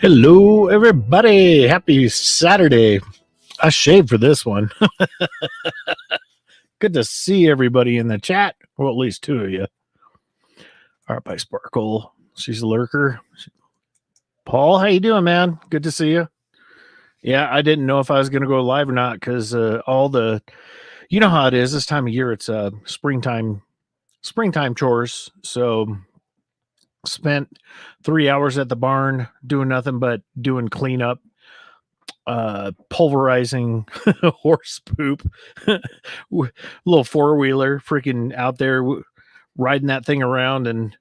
Hello, everybody. Happy Saturday. I shaved for this one. Good to see everybody in the chat. Well, at least two of you. All right, by Sparkle. She's a lurker. Paul, how you doing, man? Good to see you. Yeah, I didn't know if I was going to go live or not because all the, you know how it is this time of year. It's springtime chores. So spent 3 hours at the barn doing nothing but doing cleanup, pulverizing horse poop, little four-wheeler freaking out there riding that thing around and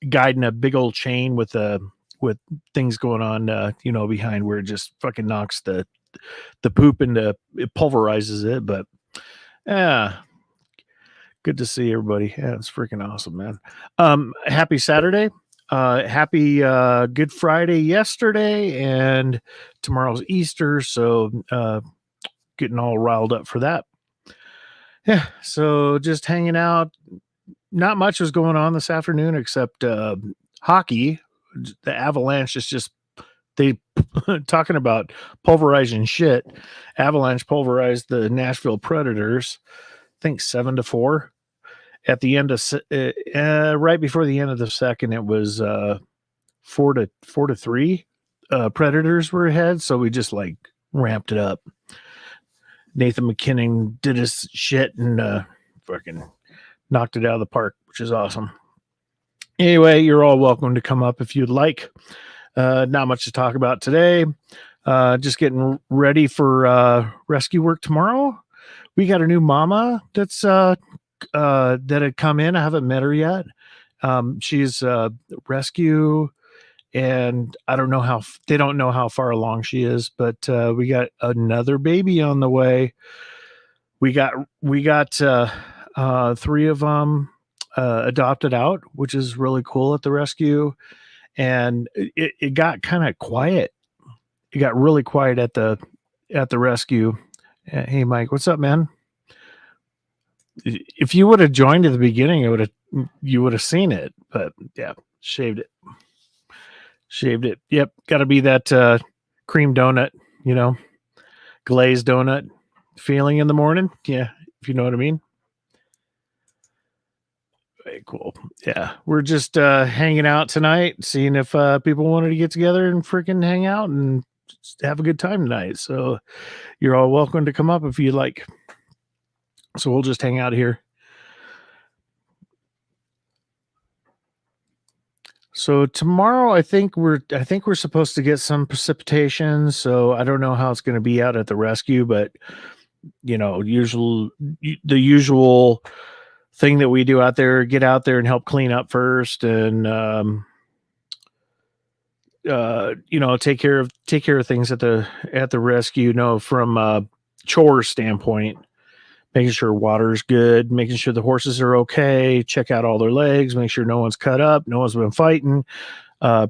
guiding a big old chain with things going on behind where it just fucking knocks the poop into it, pulverizes it. But yeah, good to see everybody. Yeah, it's freaking awesome, man. Happy Saturday. Happy Good Friday yesterday, and tomorrow's Easter, so getting all riled up for that. Yeah, so just hanging out. Not much was going on this afternoon except hockey. The Avalanche is just they talking about pulverizing shit. Avalanche pulverized the Nashville Predators, I think 7-4. At the end of right before the end of the second, it was 4-3. Predators were ahead, so we just like ramped it up. Nathan McKinnon did his shit and fucking knocked it out of the park, which is awesome. Anyway, you're all welcome to come up if you'd like. Not much to talk about today. Just getting ready for rescue work tomorrow. We got a new mama that's that had come in. I haven't met her yet. She's rescue, and I don't know how they don't know how far along she is, but we got another baby on the way. We got 3 of them adopted out, which is really cool at the rescue. And it got kind of quiet. It got really quiet at the rescue. Hey, Mike, what's up, man? If you would have joined at the beginning, you would have seen it. But yeah, shaved it. Yep, got to be that cream donut, glazed donut feeling in the morning. Yeah, if you know what I mean. Very cool. Yeah, we're just hanging out tonight, seeing if people wanted to get together and freaking hang out and just have a good time tonight. So you're all welcome to come up if you'd like. So we'll just hang out here. So tomorrow, I think we're supposed to get some precipitation. So I don't know how it's going to be out at the rescue, but the usual thing that we do out there, get out there and help clean up first, and take care of things at the rescue. From a chore standpoint, making sure water's good, making sure the horses are okay, check out all their legs, make sure no one's cut up, no one's been fighting,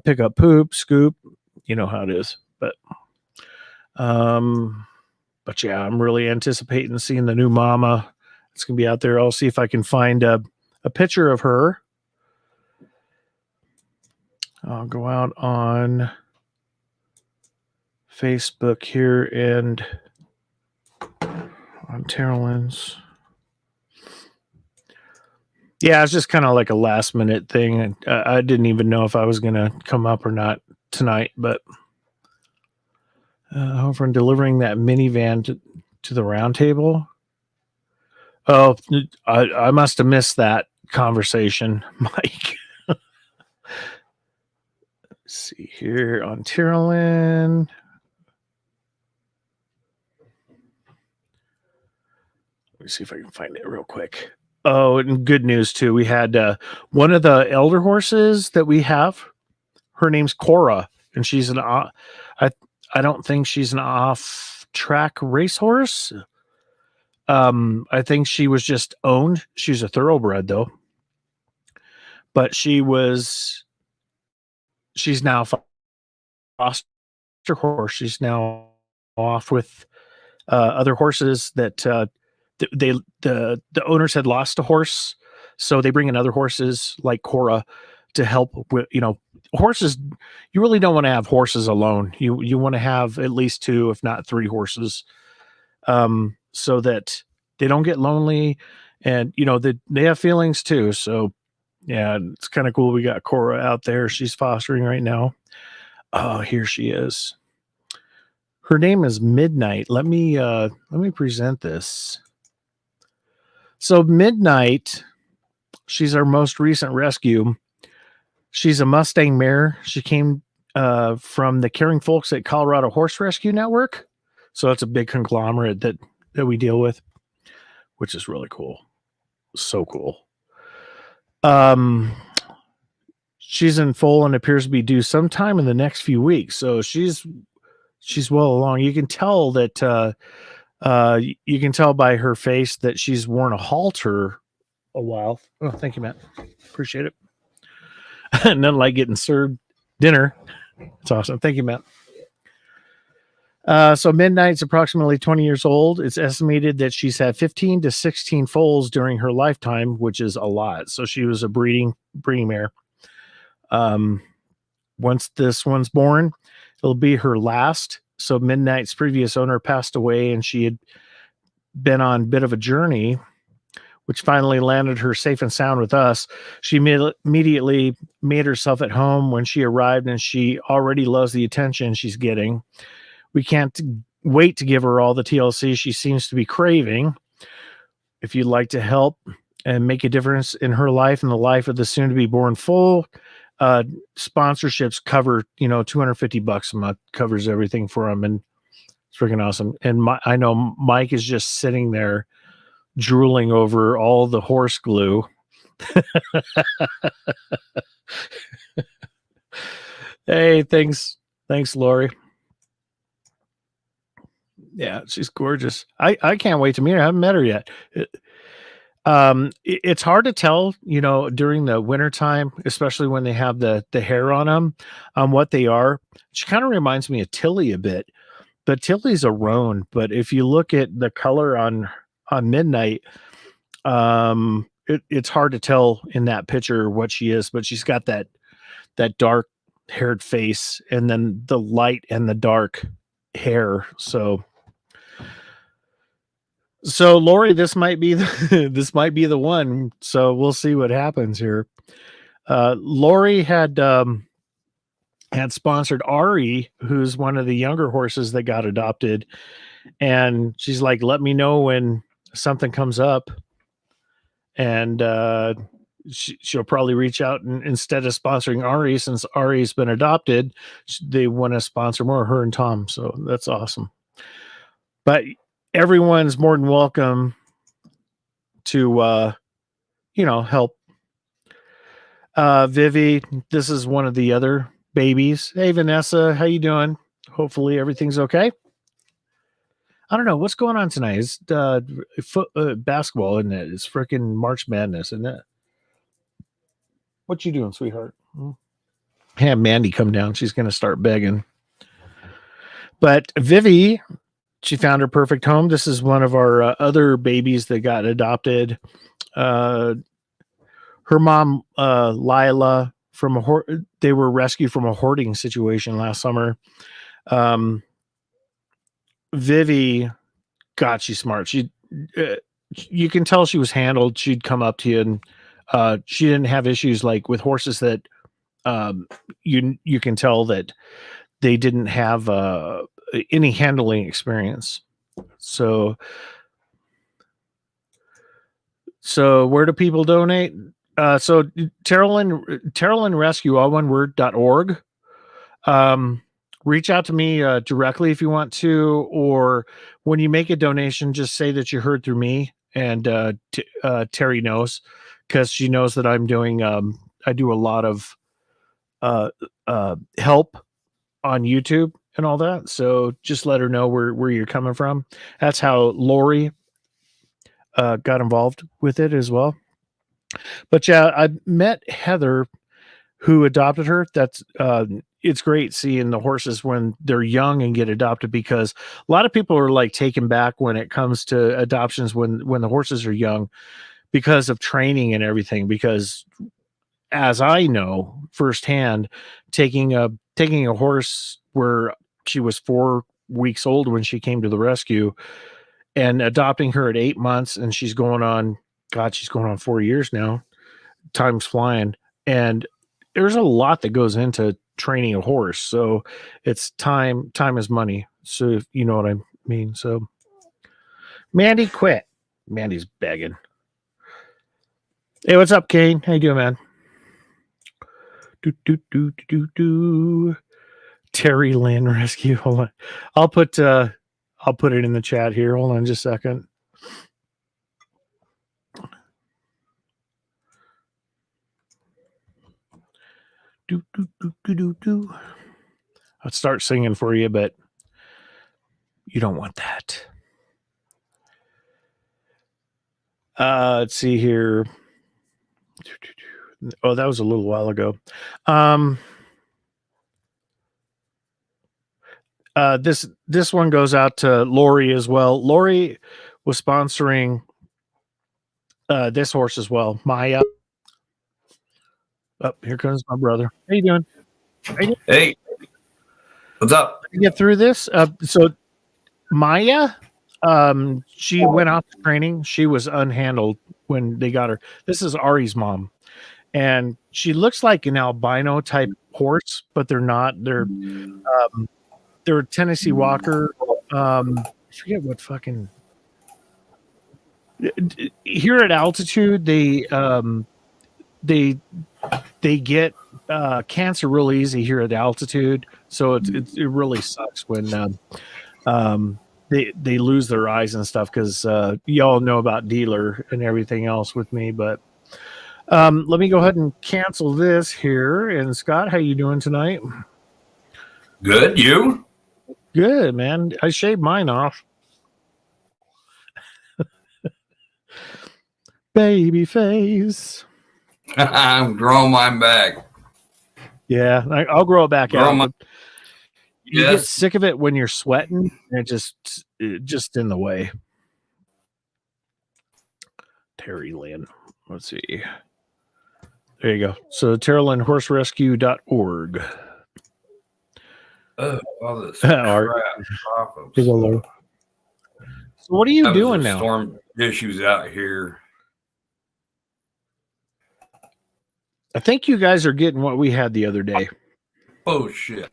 pick up poop, scoop, you know how it is. But yeah, I'm really anticipating seeing the new mama. It's gonna be out there. I'll see if I can find a picture of her. I'll go out on Facebook here and on Terrellins. Yeah, it's just kind of like a last minute thing. I didn't even know if I was going to come up or not tonight, but over and delivering that minivan to the round table. Oh, I must have missed that conversation, Mike. Let's see here on Tyrolin. Let me see if I can find it real quick. Oh, and good news too. We had one of the elder horses that we have. Her name's Cora, and she's I don't think she's an off-track racehorse. I think she was just owned. She's a thoroughbred though, but she's now foster horse. She's now off with other horses that the owners had lost a horse, so they bring in other horses like Cora to help with horses, you really don't want to have horses alone. You want to have at least two, if not three horses, so that they don't get lonely, and they have feelings too. So yeah, it's kind of cool. We got Cora out there. She's fostering right now. Oh, here she is. Her name is Midnight. Let me present this. So Midnight, she's our most recent rescue. She's a Mustang mare. She came from the Caring Folks at Colorado Horse Rescue Network. So it's a big conglomerate that we deal with, which is really cool. So cool. She's in foal and appears to be due sometime in the next few weeks. So she's well along. You can tell that you can tell by her face that she's worn a halter a while. Oh, thank you, Matt. Appreciate it. Nothing like getting served dinner. It's awesome. Thank you, Matt. So Midnight's approximately 20 years old. It's estimated that she's had 15 to 16 foals during her lifetime, which is a lot. So she was a breeding mare. Once this one's born, it'll be her last. So Midnight's previous owner passed away, and she had been on a bit of a journey, which finally landed her safe and sound with us. She immediately made herself at home when she arrived, and she already loves the attention she's getting. We can't wait to give her all the TLC she seems to be craving. If you'd like to help and make a difference in her life and the life of the soon-to-be born foal, sponsorships cover, $250 a month, covers everything for them, and it's freaking awesome. And I know Mike is just sitting there drooling over all the horse glue. Hey, thanks, Lori. Yeah, she's gorgeous. I can't wait to meet her. I haven't met her yet. It's hard to tell, during the wintertime, especially when they have the hair on them, what they are. She kind of reminds me of Tilly a bit, but Tilly's a roan. But if you look at the color on Midnight, it's hard to tell in that picture what she is, but she's got that dark haired face, and then the light and the dark hair. So Lori, this might be the one. So we'll see what happens here. Lori had sponsored Ari, who's one of the younger horses that got adopted, and she's like, "Let me know when something comes up," and she'll probably reach out, and instead of sponsoring Ari, since Ari's been adopted, they want to sponsor more, her and Tom. So that's awesome. But everyone's more than welcome to help. Vivi, this is one of the other babies. Hey, Vanessa, how you doing? Hopefully everything's okay. I don't know what's going on tonight. It's basketball, isn't it? It's freaking March Madness, isn't it? What you doing, sweetheart? Have Mandy come down. She's going to start begging. But Vivi, she found her perfect home. This is one of our other babies that got adopted. Her mom, Lila, they were rescued from a hoarding situation last summer. Vivi, God, she's smart. You can tell she was handled. She'd come up to you, and she didn't have issues like with horses that you can tell that they didn't have any handling experience. So where do people donate? So Terrellin Rescue, all one word.org. Reach out to me directly if you want to, or when you make a donation, just say that you heard through me, and Terry knows, because she knows that I'm doing I do a lot of help on YouTube and all that. So just let her know where you're coming from. That's how Lori got involved with it as well. But yeah, I met Heather, who adopted her. That's it's great seeing the horses when they're young and get adopted, because a lot of people are like taken back when it comes to adoptions when the horses are young, because of training and everything, because as I know firsthand, taking a horse where she was 4 weeks old when she came to the rescue, and adopting her at 8 months, and she's going on 4 years now. Time's flying, and there's a lot that goes into training a horse. So it's time is money. So if you know what I mean. So Mandy quit. Mandy's begging. Hey, what's up, Kane? How you doing, man? Do. Terry Lynn rescue. Hold on. I'll put it in the chat here. Hold on just a second. Do. I'll start singing for you, but you don't want that. Let's see here. Oh, that was a little while ago. This one goes out to Lori as well. Lori was sponsoring this horse as well, Maya. Oh, here comes my brother. How you doing? Hey, what's up? Get through this. So Maya, she went out to training. She was unhandled when they got her. This is Ari's mom, and she looks like an albino type horse, but they're not. They're a Tennessee Walker. I forget what fucking. Here at altitude, they get cancer real easy here at altitude, so it really sucks when they lose their eyes and stuff, because y'all know about dealer and everything else with me. But let me go ahead and cancel this here. And Scott, how you doing tonight? Good, you? Good, man. I shaved mine off. Baby face. I'm growing mine back. Yeah, I'll grow it back out. You get Yes. sick of it when you're sweating, and it just in the way. Terry Lynn. Let's see. There you go. So TerryLynnHorseRescue.org. Oh, all this Art. crap. So what are you doing now? Storm issues out here. I think you guys are getting what we had the other day. Oh shit.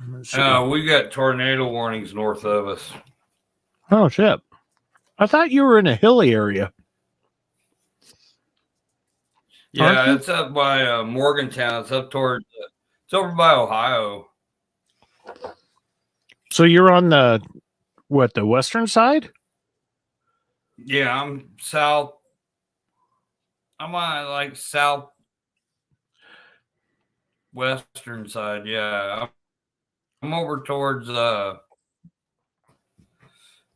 We got tornado warnings north of us. Oh shit. I thought you were in a hilly area. Yeah, it's up by Morgantown. It's up towards. It's over by Ohio. So you're on the western side? Yeah, I'm south. I'm on like south western side. Yeah, I'm over towards. I'm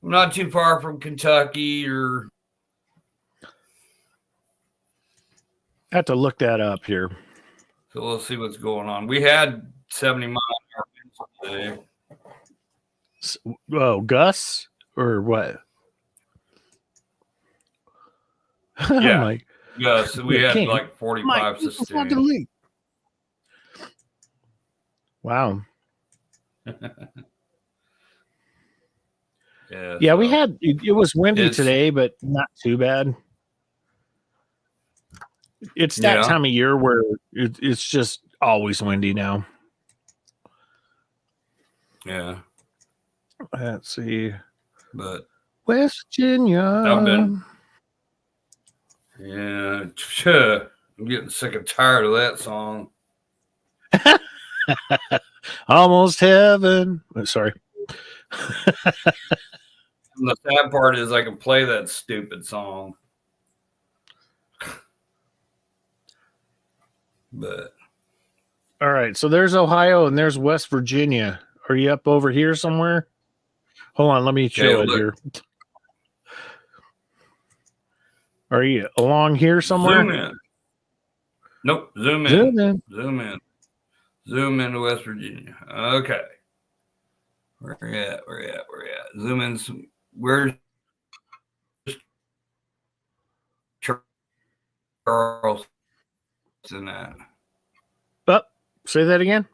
not too far from Kentucky or. I have to look that up here. So we'll see what's going on. We had 70 miles an hour today. Oh, Gus or what? Yeah, like, Gus. We had like 45 sustained. Wow. Yeah, so we had it was windy today, but not too bad. It's that time of year where it's just always windy now. Yeah. Let's see. But West Virginia. Yeah. I'm getting sick and tired of that song. Almost heaven. Oh, sorry. And the sad part is I can play that stupid song. But all right, so there's Ohio and there's West Virginia. Are you up over here somewhere? Hold on, let me show it here. Are you along here somewhere? Zoom in. Nope, zoom in. Zoom in. Zoom into West Virginia. Okay. Where are you at? Zoom in. Where's Charleston at? But say that again.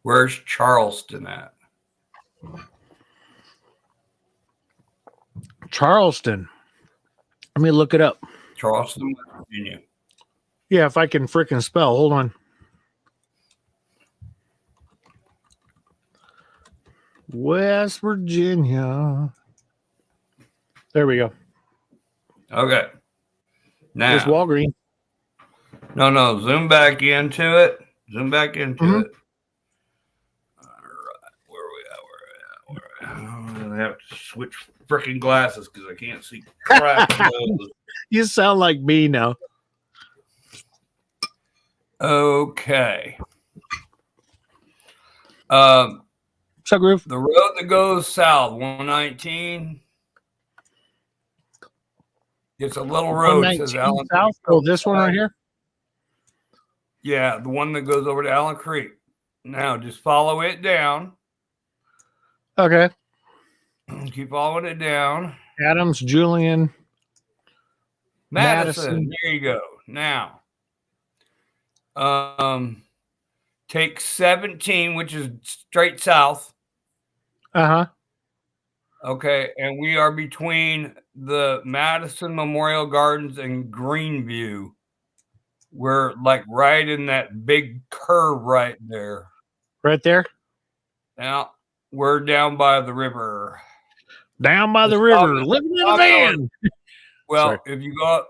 Where's Charleston at? Charleston. Let me look it up. Charleston, Virginia. Yeah, if I can frickin' spell. Hold on. West Virginia. There we go. Okay. Now, There's Walgreens. No. Zoom back into it. Zoom back into it. All right. Where are we at? I'm going to have to switch freaking glasses because I can't see crap. You sound like me now. Okay. So, Groove. The road that goes south, 119. It's a little road. Says Allen South. Oh, this one right here? Yeah, the one that goes over to Allen Creek. Now, just follow it down. Okay. Keep following it down. Adams, Julian. Madison. There you go. Now, take 17, which is straight south. Uh-huh. Okay, and we are between the Madison Memorial Gardens and Greenview. We're like right in that big curve right there. Right there? Now, we're down by the river. Down by the river, living in a van. Well, Sorry. if you go up,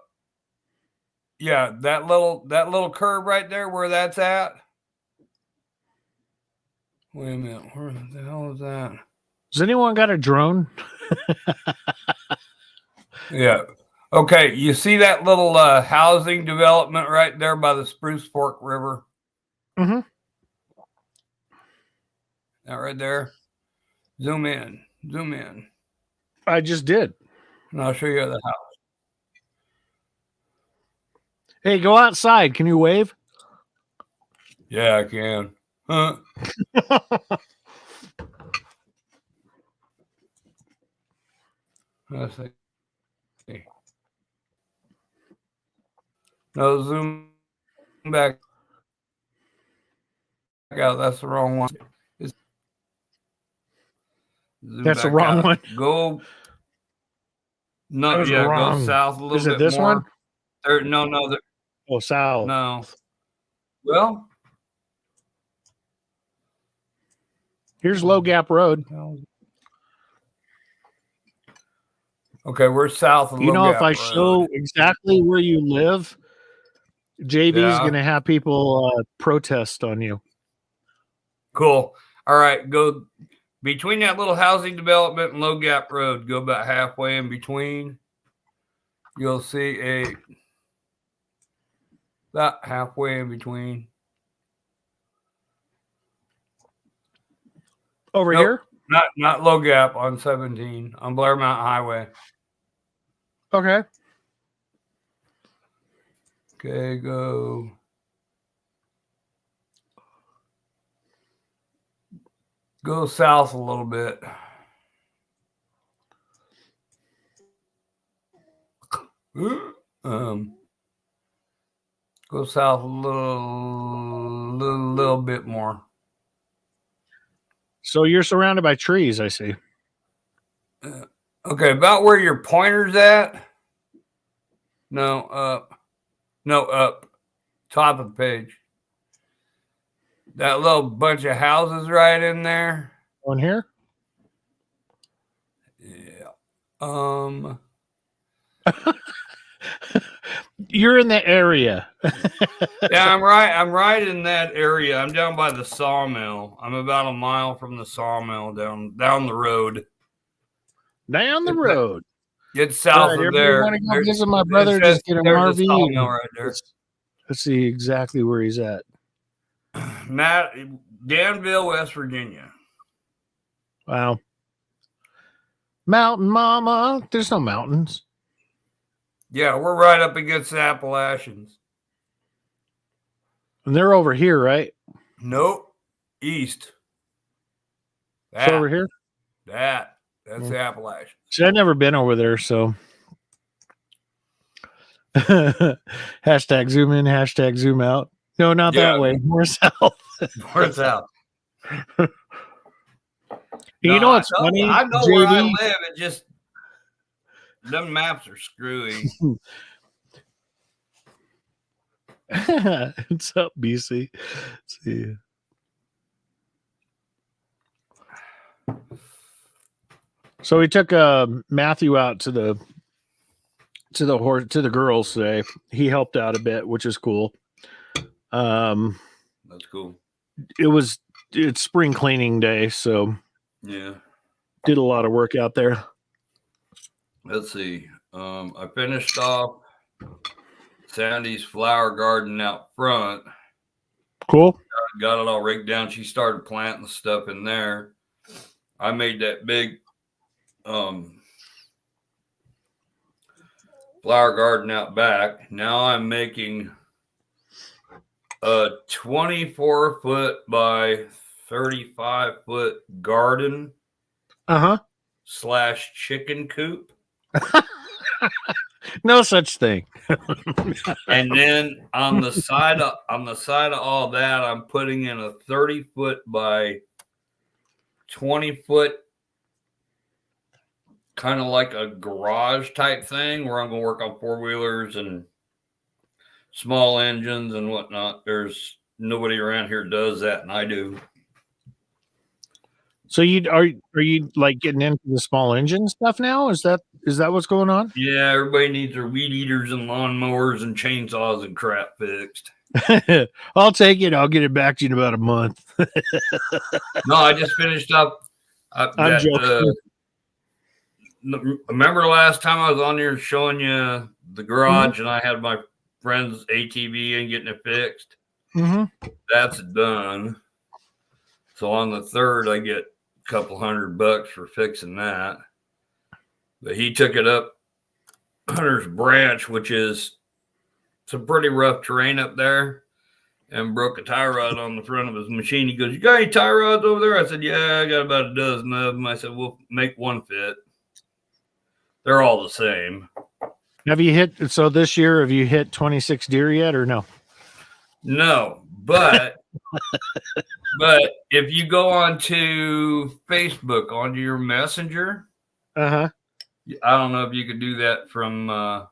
yeah, that little curve right there where that's at. Wait a minute, where the hell is that? Has anyone got a drone? Yeah. Okay, you see that little housing development right there by the Spruce Fork River? Mm-hmm. That right there. Zoom in. I just did. And I'll show you the house. Hey, go outside. Can you wave? Yeah, I can. Huh? Let's see. No, zoom back out. That's the wrong one. That's the wrong one. Go. No, yeah, go south a little bit. Is it this more. one? No. Oh, south. No. Well, here's Low Gap Road. Okay, we're south of Low Gap if I Road. show exactly where you live, JV's going to have people protest on you. Cool. All right, go between that little housing development and Low Gap Road. Go about halfway in between. You'll see about halfway in between. Over here? Not Low Gap, on 17 on Blair Mountain Highway. Okay. Okay, go. Go south a little bit. Go south a little bit more. So you're surrounded by trees, I see. Okay, about where your pointer's at. No, up. Top of the page. That little bunch of houses right in there. On here? Yeah. You're in the area. Yeah, I'm right in that area. I'm down by the sawmill. I'm about a mile from the sawmill down the road. Down the road. Get south of there. Want to go visit my brother? Just get an RV. Right there. Let's see exactly where he's at. Danville, West Virginia. Wow. Mountain Mama. There's no mountains. Yeah, we're right up against the Appalachians. And they're over here, right? Nope. East. It's over here? That's the Appalachians. See, I've never been over there, so Hashtag zoom in, hashtag zoom out. No, not that way. More south. North south. You know what's funny? I know where I live. It just them maps are screwy. What's up, BC? Let's see. So we took Matthew out to the girls today. He helped out a bit, which is cool. That's cool. It's spring cleaning day, so yeah, did a lot of work out there. Let's see. I finished off Sandy's flower garden out front. Cool. Got it all rigged down. She started planting stuff in there. I made that big flower garden out back. Now I'm making a 24-foot by 35-foot garden / chicken coop. No such thing. And then on the side of all that, I'm putting in a 30-foot by 20-foot, kind of like a garage type thing, where I'm going to work on 4-wheelers and small engines and whatnot. There's nobody around here does that, and I do. So are you like getting into the small engine stuff now? Is that what's going on? Yeah, everybody needs their weed eaters and lawnmowers and chainsaws and crap fixed. I'll take it. I'll get it back to you in about a month. No, I just finished up. I'm joking. Remember last time I was on here showing you the garage and I had my friend's ATV and getting it fixed? Mm-hmm. That's done. So on the 3rd, I get a couple $100 for fixing that. But he took it up Hunter's Branch, which is some pretty rough terrain up there, and broke a tie rod on the front of his machine. He goes, "You got any tie rods over there?" I said, "Yeah, I got about a dozen of them." I said, "We'll make one fit." They're all the same. Have you hit this year? Have you hit 26 deer yet, or no? No, but if you go onto Facebook, onto your messenger, I don't know if you could do that from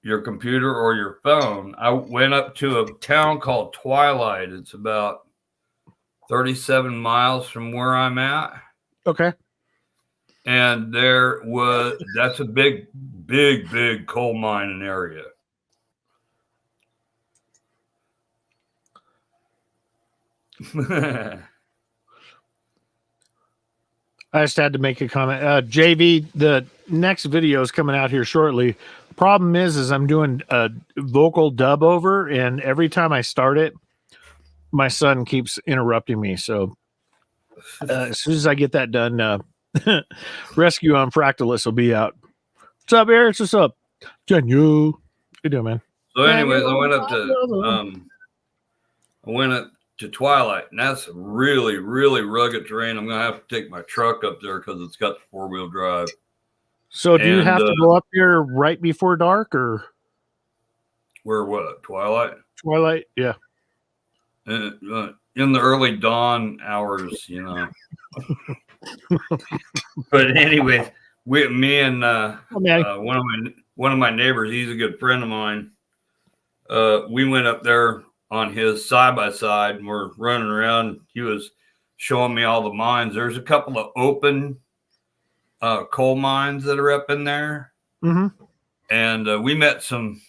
your computer or your phone. I went up to a town called Twilight. It's about 37 miles from where I'm at. Okay. And that's a big coal mining area. I just had to make a comment. JV, the next video is coming out here shortly. Problem is I'm doing a vocal dub over, and every time I start it, my son keeps interrupting me. So as soon as I get that done, Rescue on Fractalus will be out. What's up, Eric? What's up? Jen, you doing, man? So anyways, I went up to Twilight, and that's really, really rugged terrain. I'm gonna have to take my truck up there because it's got the 4-wheel drive. So do you have to go up there right before dark, or where? What? Twilight? Twilight, yeah. In the early dawn hours, you know. But anyway, me and one of my neighbors, he's a good friend of mine. We went up there on his side-by-side, and we're running around. He was showing me all the mines. There's a couple of open coal mines that are up in there. Mm-hmm. And we met some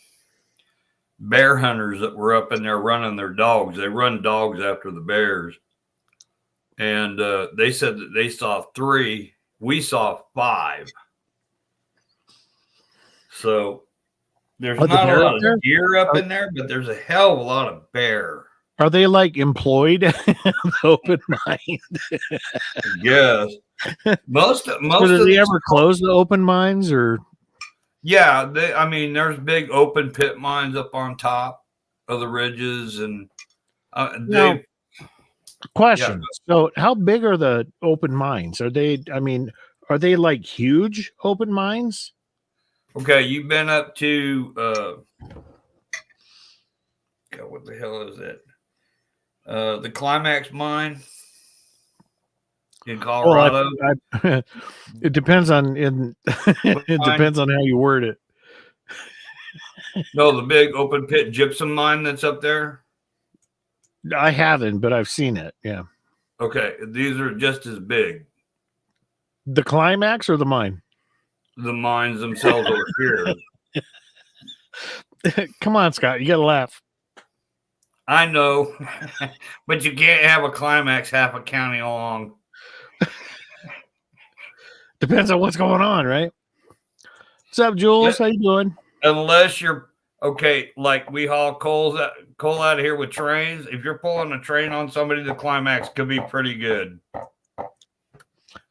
bear hunters that were up in there running their dogs. They run dogs after the bears. And they said that they saw 3. We saw 5. So there's not a lot of deer up in there, but there's a hell of a lot of bear. Are they like employed in the open mine? Yes. Most do they ever close the open mines, or? Yeah, there's big open pit mines up on top of the ridges, and question. Yeah. So how big are the open mines? Are they like huge open mines? Okay, you've been up to God, what the hell is it? The Climax mine in Well, Colorado. it depends on What it mine? depends on how you word it. No, the big open pit gypsum mine that's up there. I haven't, but I've seen it. Yeah. Okay, these are just as big. The climax or the mine? The mines themselves over here. Come on, Scott. You got to laugh. I know, but you can't have a Climax half a county long. Depends on what's going on, right? What's up, Jules? How you doing? Unless you're okay, like we haul coal out of here with trains. If you're pulling a train on somebody, the Climax could be pretty good.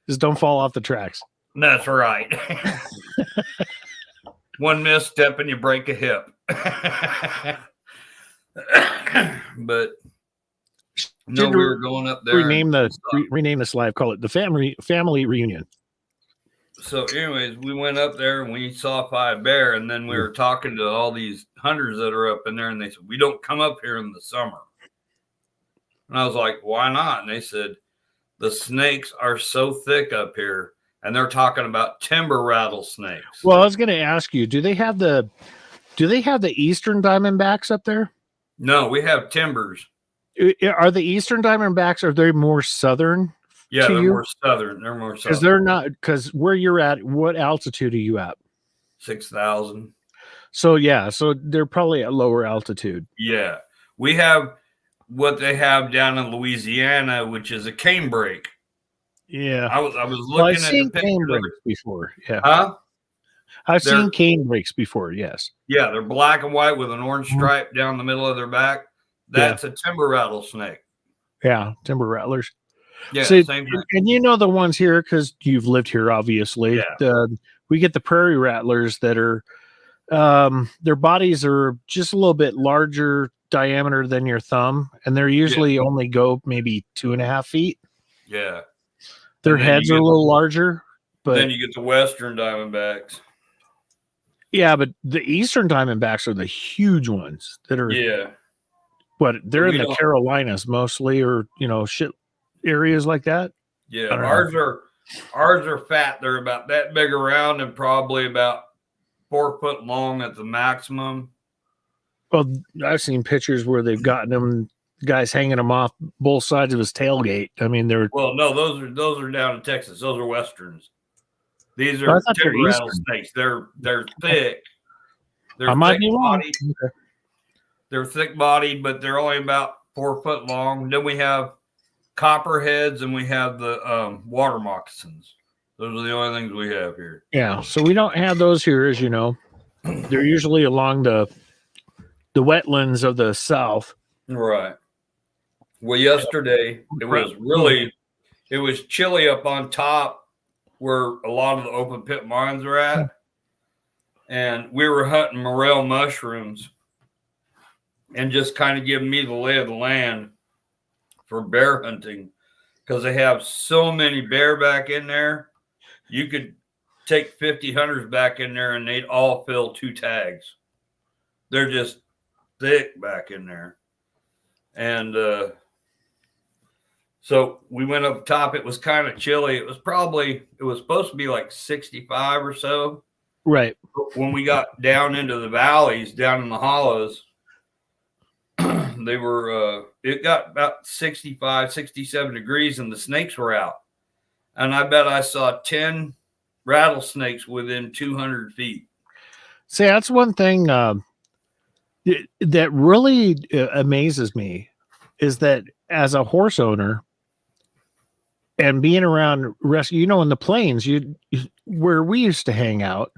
Just don't fall off the tracks. That's right. One misstep and you break a hip. But no, we were going up there. Rename this live. Call it the family reunion. So, anyways, we went up there and we saw 5 bear, and then we were talking to all these hunters that are up in there, and they said, we don't come up here in the summer. And I was like, why not? And they said, the snakes are so thick up here, and they're talking about timber rattlesnakes. Well, I was going to ask you, do they have the eastern diamondbacks up there? No, we have timbers. Are the eastern diamondbacks, are they more southern? Yeah, they're more southern. They're more southern. Because they're not, because where you're at, what altitude are you at? 6,000. So yeah, so they're probably at lower altitude. Yeah. We have what they have down in Louisiana, which is a canebrake. Yeah. I was looking at the canebrakes before. Yeah. Huh? I've seen canebrakes before, yes. Yeah, they're black and white with an orange stripe down the middle of their back. That's a timber rattlesnake. Yeah, timber rattlers. Yeah, same thing. And you know the ones here because you've lived here, obviously. Yeah. We get the prairie rattlers that are, their bodies are just a little bit larger diameter than your thumb, and they're usually only go maybe 2.5 feet. Yeah. Their heads are a little larger, but then you get the western diamondbacks. Yeah, but the eastern diamondbacks are the huge ones that are but they're in the Carolinas mostly, or shit areas like that. Yeah, ours are fat. They're about that big around and probably about 4 foot long at the maximum. Well, I've seen pictures where they've gotten them guys hanging them off both sides of his tailgate. I mean, they're no, those are down in Texas. Those are westerns. These are timber rattlesnakes. They're thick. They're thick-bodied. Okay. They're thick-bodied, but they're only about 4 foot long. Then we have copperheads and we have the water moccasins. Those are the only things we have here. Yeah, so we don't have those here, as you know. They're usually along the wetlands of the south. Right. Well, yesterday it was chilly up on top where a lot of the open pit mines are at. And we were hunting morel mushrooms and just kind of giving me the lay of the land for bear hunting because they have so many bear back in there. You could take 50 hunters back in there and they'd all fill 2 tags. They're just thick back in there. And so we went up top. It was kind of chilly. It was supposed to be like 65 or so. Right. But when we got down into the valleys, down in the hollows, they were, it got about 65, 67 degrees and the snakes were out. And I bet I saw 10 rattlesnakes within 200 feet. See, that's one thing that really amazes me is that as a horse owner and being around rescue, in the plains, where we used to hang out,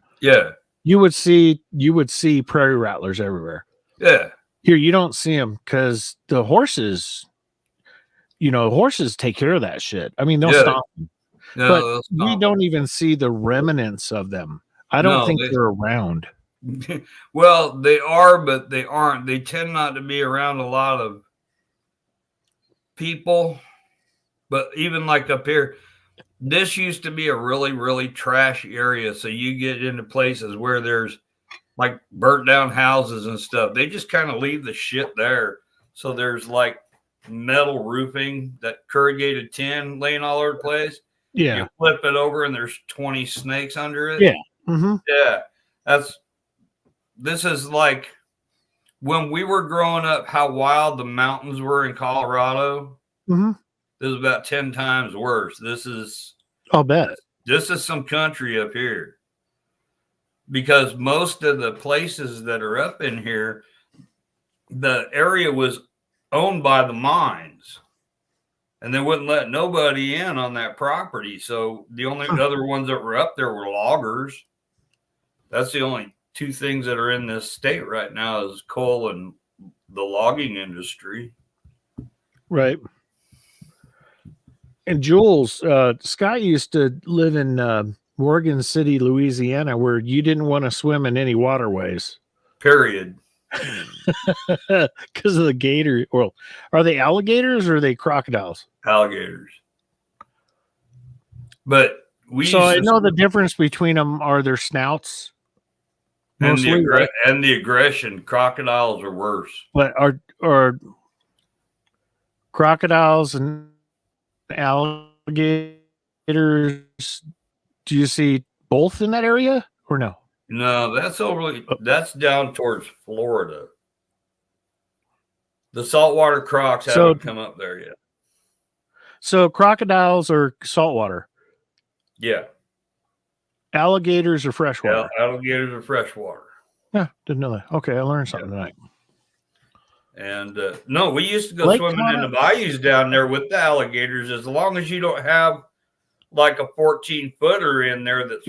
you would see prairie rattlers everywhere. Yeah. Here you don't see them because the horses, horses take care of that shit. I mean, they'll stop them. But we don't even see the remnants of them. I don't think they're around. Well, they are, but they aren't. They tend not to be around a lot of people. But even like up here, this used to be a really, really trash area. So you get into places where there's like burnt down houses and stuff. They just kind of leave the shit there. So there's like metal roofing, that corrugated tin laying all over the place. Yeah. You flip it over and there's 20 snakes under it. Yeah. Mm-hmm. Yeah. This is like when we were growing up, how wild the mountains were in Colorado. Mm-hmm. This is about 10 times worse. I'll bet. This is some country up here. Because most of the places that are up in here, the area was owned by the mines. And they wouldn't let nobody in on that property. So the only other ones that were up there were loggers. That's the only two things that are in this state right now is coal and the logging industry. Right. And Jules, Scott used to live in Morgan City, Louisiana, where you didn't want to swim in any waterways. Period. Because of the gator. Well, are they alligators or are they crocodiles? Alligators. But I know the difference between them are their snouts. And the aggression. Crocodiles are worse. But are crocodiles and alligators, do you see both in that area or no? No, that's down towards Florida. The saltwater crocs haven't come up there yet. So crocodiles are saltwater. Yeah. Alligators are freshwater. Yeah, alligators are freshwater. Yeah, didn't know that. Okay, I learned something tonight. And no, we used to go swimming in the bayous down there with the alligators. As long as you don't have like a 14-footer in there that's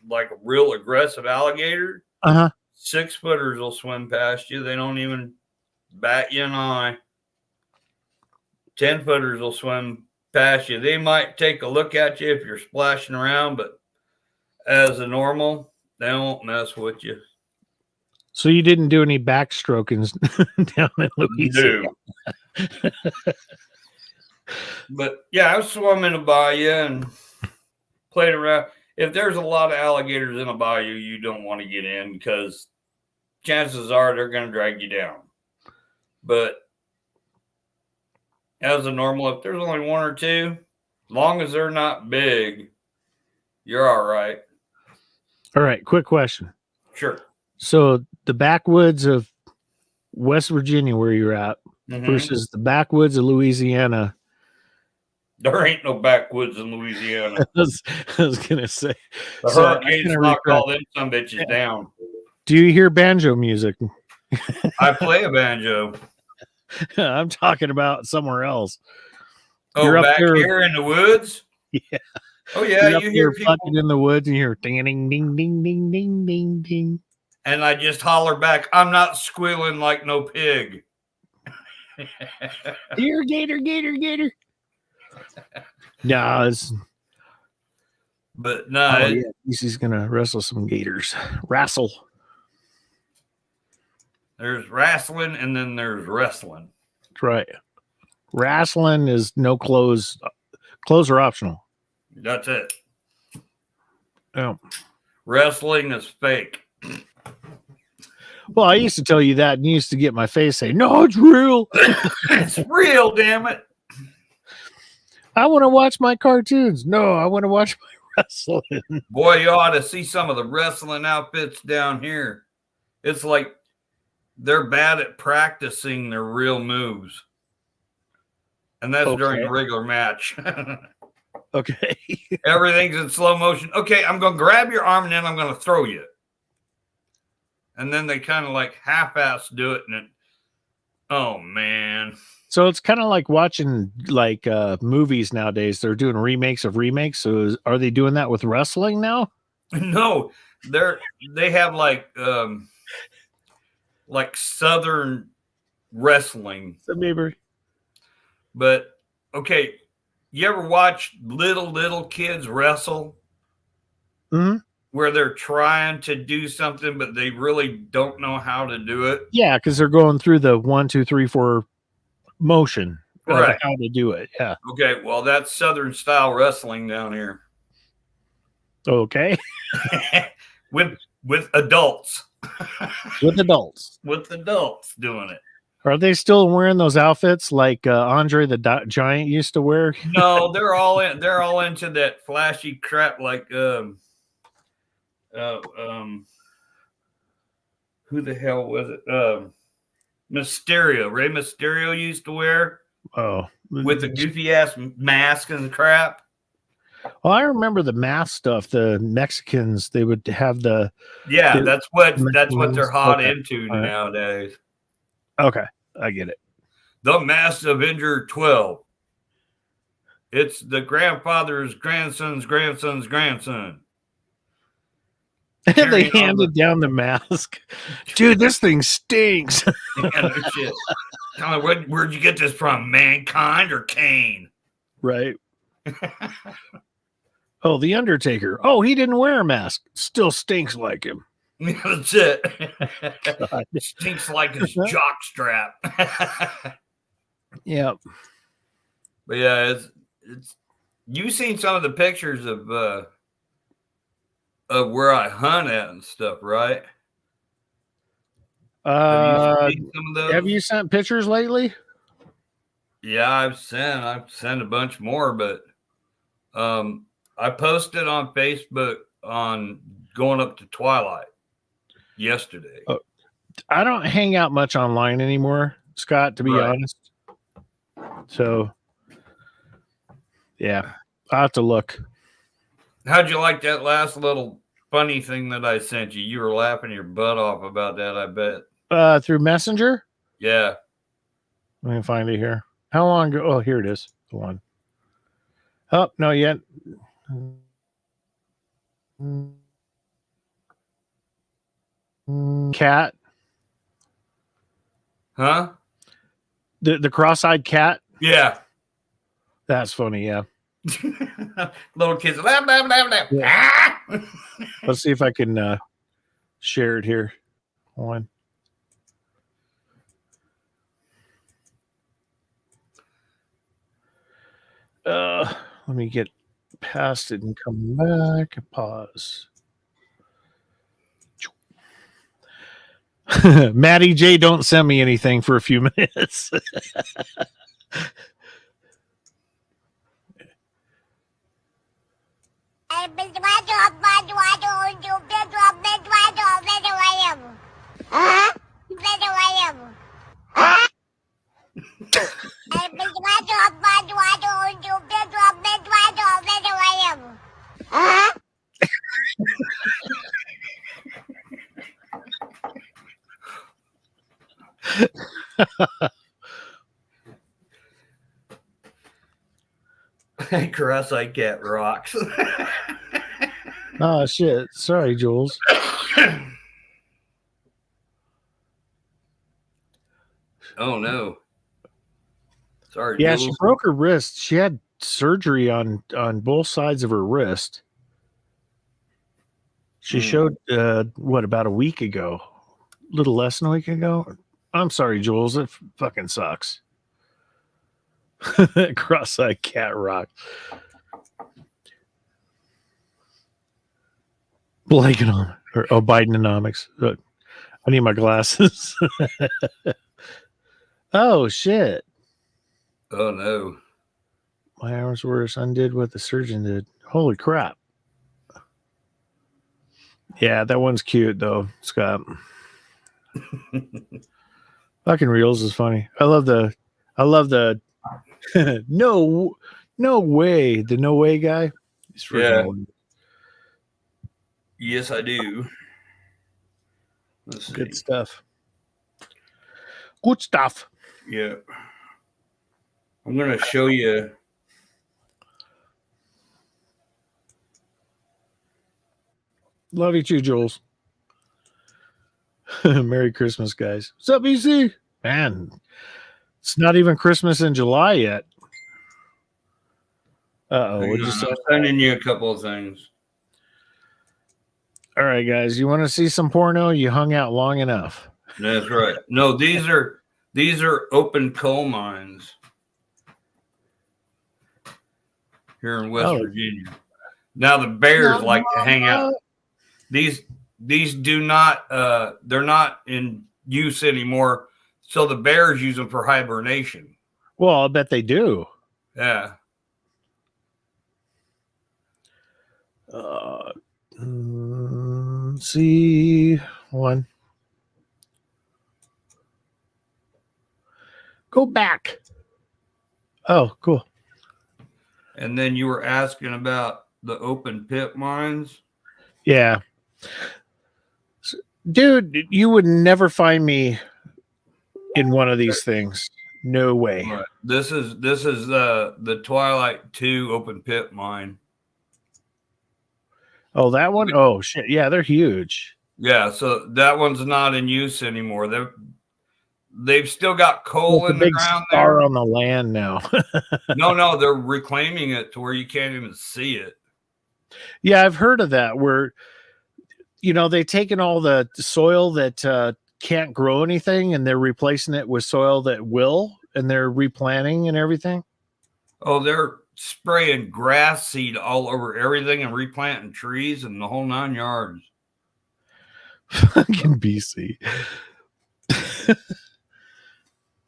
like a real aggressive alligator. 6-footers will swim past you. They don't even bat you an eye. 10-footers will swim past you. They might take a look at you if you're splashing around, but as a normal, they won't mess with you. So you didn't do any backstrokings down in Louisiana? No. But yeah, I was swimming a bayou and played around. If there's a lot of alligators in a bayou, you don't want to get in because chances are they're going to drag you down. But as a normal, if there's only one or two, as long as they're not big, you're all right. All right, quick question. Sure. So the backwoods of West Virginia, where you're at, versus the backwoods of Louisiana. There ain't no backwoods in Louisiana. I was gonna say the hurricanes knocked all them some bitches down. Do you hear banjo music? I play a banjo. I'm talking about somewhere else. Oh, you're back here in the woods? Yeah. Oh yeah, you hear people in the woods and you hear ding ding ding ding ding ding ding ding. And I just holler back, I'm not squealing like no pig. Dear gator, gator, gator. No, but no, he's gonna wrestle some gators. Wrestle. There's wrestling and then there's wrestling. That's right. Wrestling is no clothes. Clothes are optional. That's it. Oh. Wrestling is fake. Well, I used to tell you that and you used to get my face say, no, it's real. It's real, damn it. I want to watch my cartoons. No, I want to watch my wrestling. Boy, you ought to see some of the wrestling outfits down here. It's like they're bad at practicing their real moves. And that's during a regular match. Okay. Everything's in slow motion. Okay, I'm going to grab your arm and then I'm going to throw you. And then they kind of like half-ass do it. And oh, man. So it's kind of like watching like movies nowadays. They're doing remakes of remakes. So are they doing that with wrestling now? No, they have like Southern wrestling. So maybe. But okay, you ever watch little kids wrestle? Mm-hmm. Where they're trying to do something, but they really don't know how to do it. Yeah, because they're going through the 1, 2, 3, 4 motion. Right. how to do it. Yeah. Okay, well, that's Southern style wrestling down here Okay. with adults. With adults. With adults doing it. Are they still wearing those outfits like Andre the Giant used to wear? No, they're all into that flashy crap like who the hell was it? Mysterio. Rey Mysterio used to wear Oh, with the goofy ass mask and crap. well, I remember the mask stuff. The Mexicans, they would have the that's what they're hot Okay. into All right. nowadays. Okay, I get it. The Masked Avenger 12. It's the grandfather's grandson's grandson's grandson. They Carrying on handed down the mask. Dude, this thing stinks. Yeah, no shit. Kind of, where'd you get this from? Mankind or Kane? Right. Oh, the Undertaker. Oh, he didn't wear a mask. Still stinks like him. That's it. God. Stinks like his jock strap. Yeah. But yeah, it's you've seen some of the pictures of where I hunt at and stuff, right? Have you seen some of those? Have you sent pictures lately? Yeah, I've sent a bunch more, but I posted on Facebook on going up to Twilight yesterday. Oh, I don't hang out much online anymore, Scott, to be honest. So yeah, I'll have to look. How'd you like that last little funny thing that I sent you? You were laughing your butt off about that, I bet. Through Messenger? Yeah. Let me find it here. How long ago? Oh, here it is. The one. Oh, no, yet. Cat. Huh? The cross-eyed cat. Yeah. That's funny. Yeah. Little kids. Blah, blah, blah, blah. Yeah. Ah! Let's see if I can share it here. One. Let me get past it and come back and pause. Maddie J, don't send me anything for a few minutes. Cross-eyed cat rocks. Oh shit! Sorry, Jules. Oh no! Sorry. Yeah, Jules. she broke her wrist. She had surgery on both sides of her wrist. She showed what, about a week ago, a little less than a week ago. I'm sorry, Jules. It fucking sucks. Cross-eyed cat rock. Bidenomics or Bidenomics. I need my glasses. Oh shit! Oh no! My arms were as undid what the surgeon did. Holy crap! Yeah, that one's cute though, Scott. Fucking Reels is funny. I love the no way. The no way guy. He's freaking Yes, I do. Let's see. good stuff. Good stuff. Yeah. I'm gonna show you. Love you too, Jules. Merry Christmas, guys. What's up, EC? Man, it's not even Christmas in July yet. I'm sending you a couple of things. All right, guys. You want to see some porno? You hung out long enough. That's right. No, these are open coal mines. here in West Oh. Virginia. Now the bears like to hang out. These do not they're not in use anymore. So the bears use them for hibernation. Well, I'll bet they do. Yeah. See one. Go back. Oh, cool. And then you were asking about the open pit mines. Yeah. Dude, you would never find me in one of these things. No way. Right. This is the Twilight 2 open pit mine. Oh, that one? Oh shit. Yeah, they're huge. Yeah, so that one's not in use anymore. They've still got coal in the ground there. On the land now. No, they're reclaiming it to where you can't even see it. Yeah, I've heard of that where they've taken all the soil that can't grow anything and they're replacing it with soil that will, and they're replanting and everything. Oh, they're spraying grass seed all over everything and replanting trees and the whole 9 yards. Fucking BC.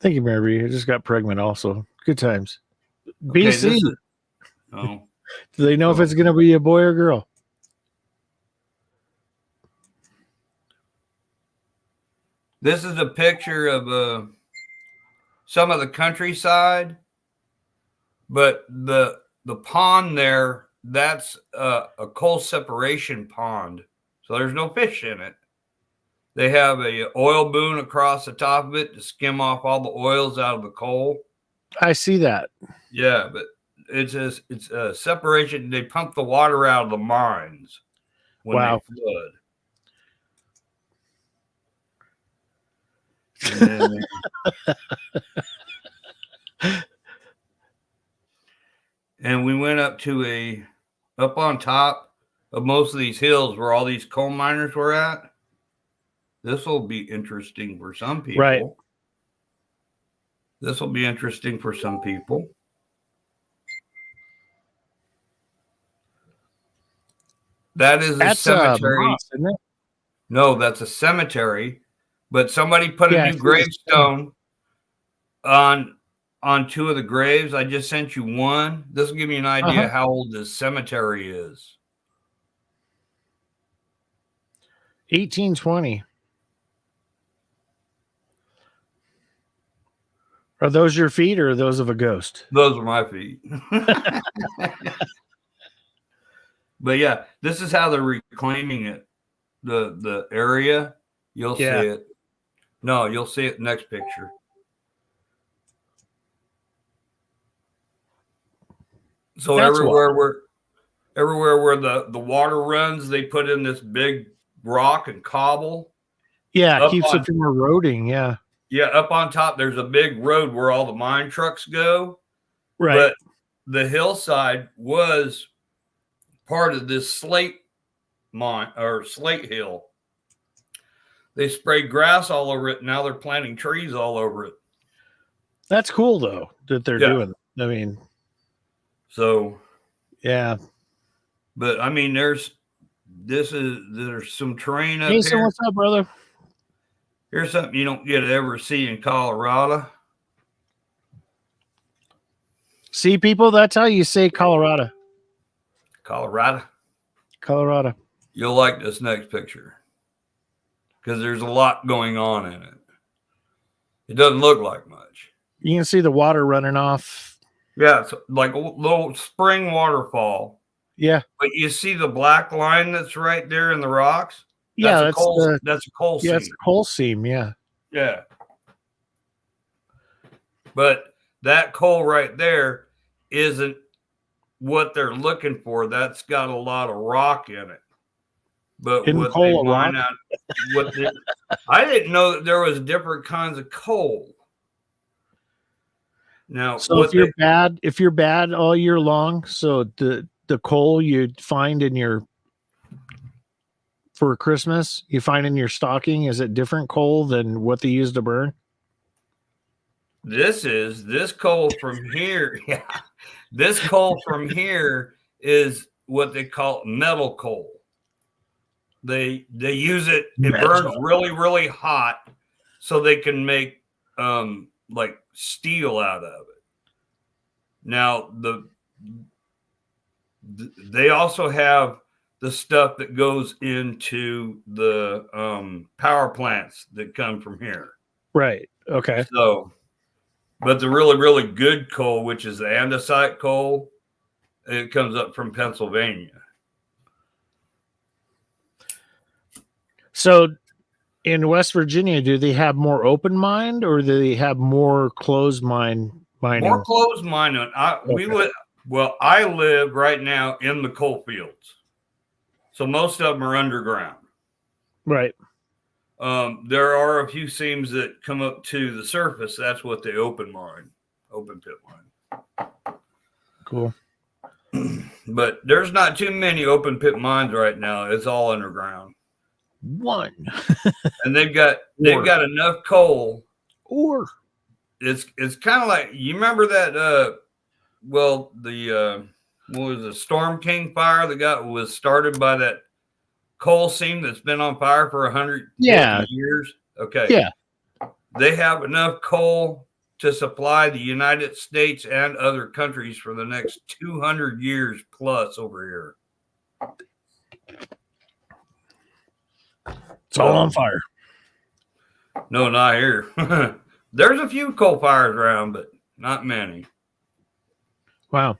Thank you, Mary. I just got pregnant also. Good times. Okay, BC. Do they know if it's going to be a boy or girl? This is a picture of some of the countryside, but the pond there, that's a coal separation pond. So there's no fish in it. They have a oil boom across the top of it to skim off all the oils out of the coal. I see that. Yeah, but it's a separation. They pump the water out of the mines when they flood. And we went up on top of most of these hills where all these coal miners were at. This will be interesting for some people. Right. This will be interesting for some people. That's a cemetery. Moss, isn't it? No, that's a cemetery. But somebody put a new gravestone on 2 of the graves. I just sent you one. This will give you an idea how old this cemetery is. 1820. Are those your feet or are those of a ghost? Those are my feet. But yeah, this is how they're reclaiming it. The area, you'll see it. No, you'll see it next picture. So everywhere where the water runs, they put in this big rock and cobble. Yeah, it keeps it from eroding. Yeah. Yeah, up on top, there's a big road where all the mine trucks go. Right. But the hillside was part of this slate mine or slate hill. They sprayed grass all over it. Now they're planting trees all over it. That's cool though that they're doing. I mean, so yeah. But I mean, there's some terrain up Jason, here. what's up, brother? Here's something you don't get to ever see in Colorado. See, people, that's how you say Colorado. Colorado. You'll like this next picture because there's a lot going on in it. It doesn't look like much. You can see the water running off. Yeah, it's like a little spring waterfall. Yeah. But you see the black line that's right there in the rocks? That's a coal seam. Yeah, it's a coal seam, yeah. Yeah. But that coal right there isn't what they're looking for. That's got a lot of rock in it. But Isn't what coal they mine out, I didn't know that there was different kinds of coal. Now, so if you're bad all year long, so the coal you find for Christmas, you find in your stocking, is it different coal than what they use to burn? This coal from here. Yeah. This coal from here is what they call metal coal. They use it. It burns really, really hot, so they can make like steel out of it. Now they also have the stuff that goes into the power plants that come from here. Right. Okay. So, but the really, really good coal, which is the andesite coal, it comes up from Pennsylvania. So in West Virginia, do they have more open mine or do they have more closed mine mining? More closed mining. I live right now in the coal fields. So most of them are underground. Right. There are a few seams that come up to the surface. That's what they open pit mine. Cool. But there's not too many open pit mines right now. It's all underground. One. And they've got enough coal. Or It's kind of like, you remember that what was the Storm King fire that was started by that coal seam that's been on fire for 100 years? Okay. Yeah. They have enough coal to supply the United States and other countries for the next 200 years plus over here. It's all on fire. No, not here. There's a few coal fires around, but not many. Wow.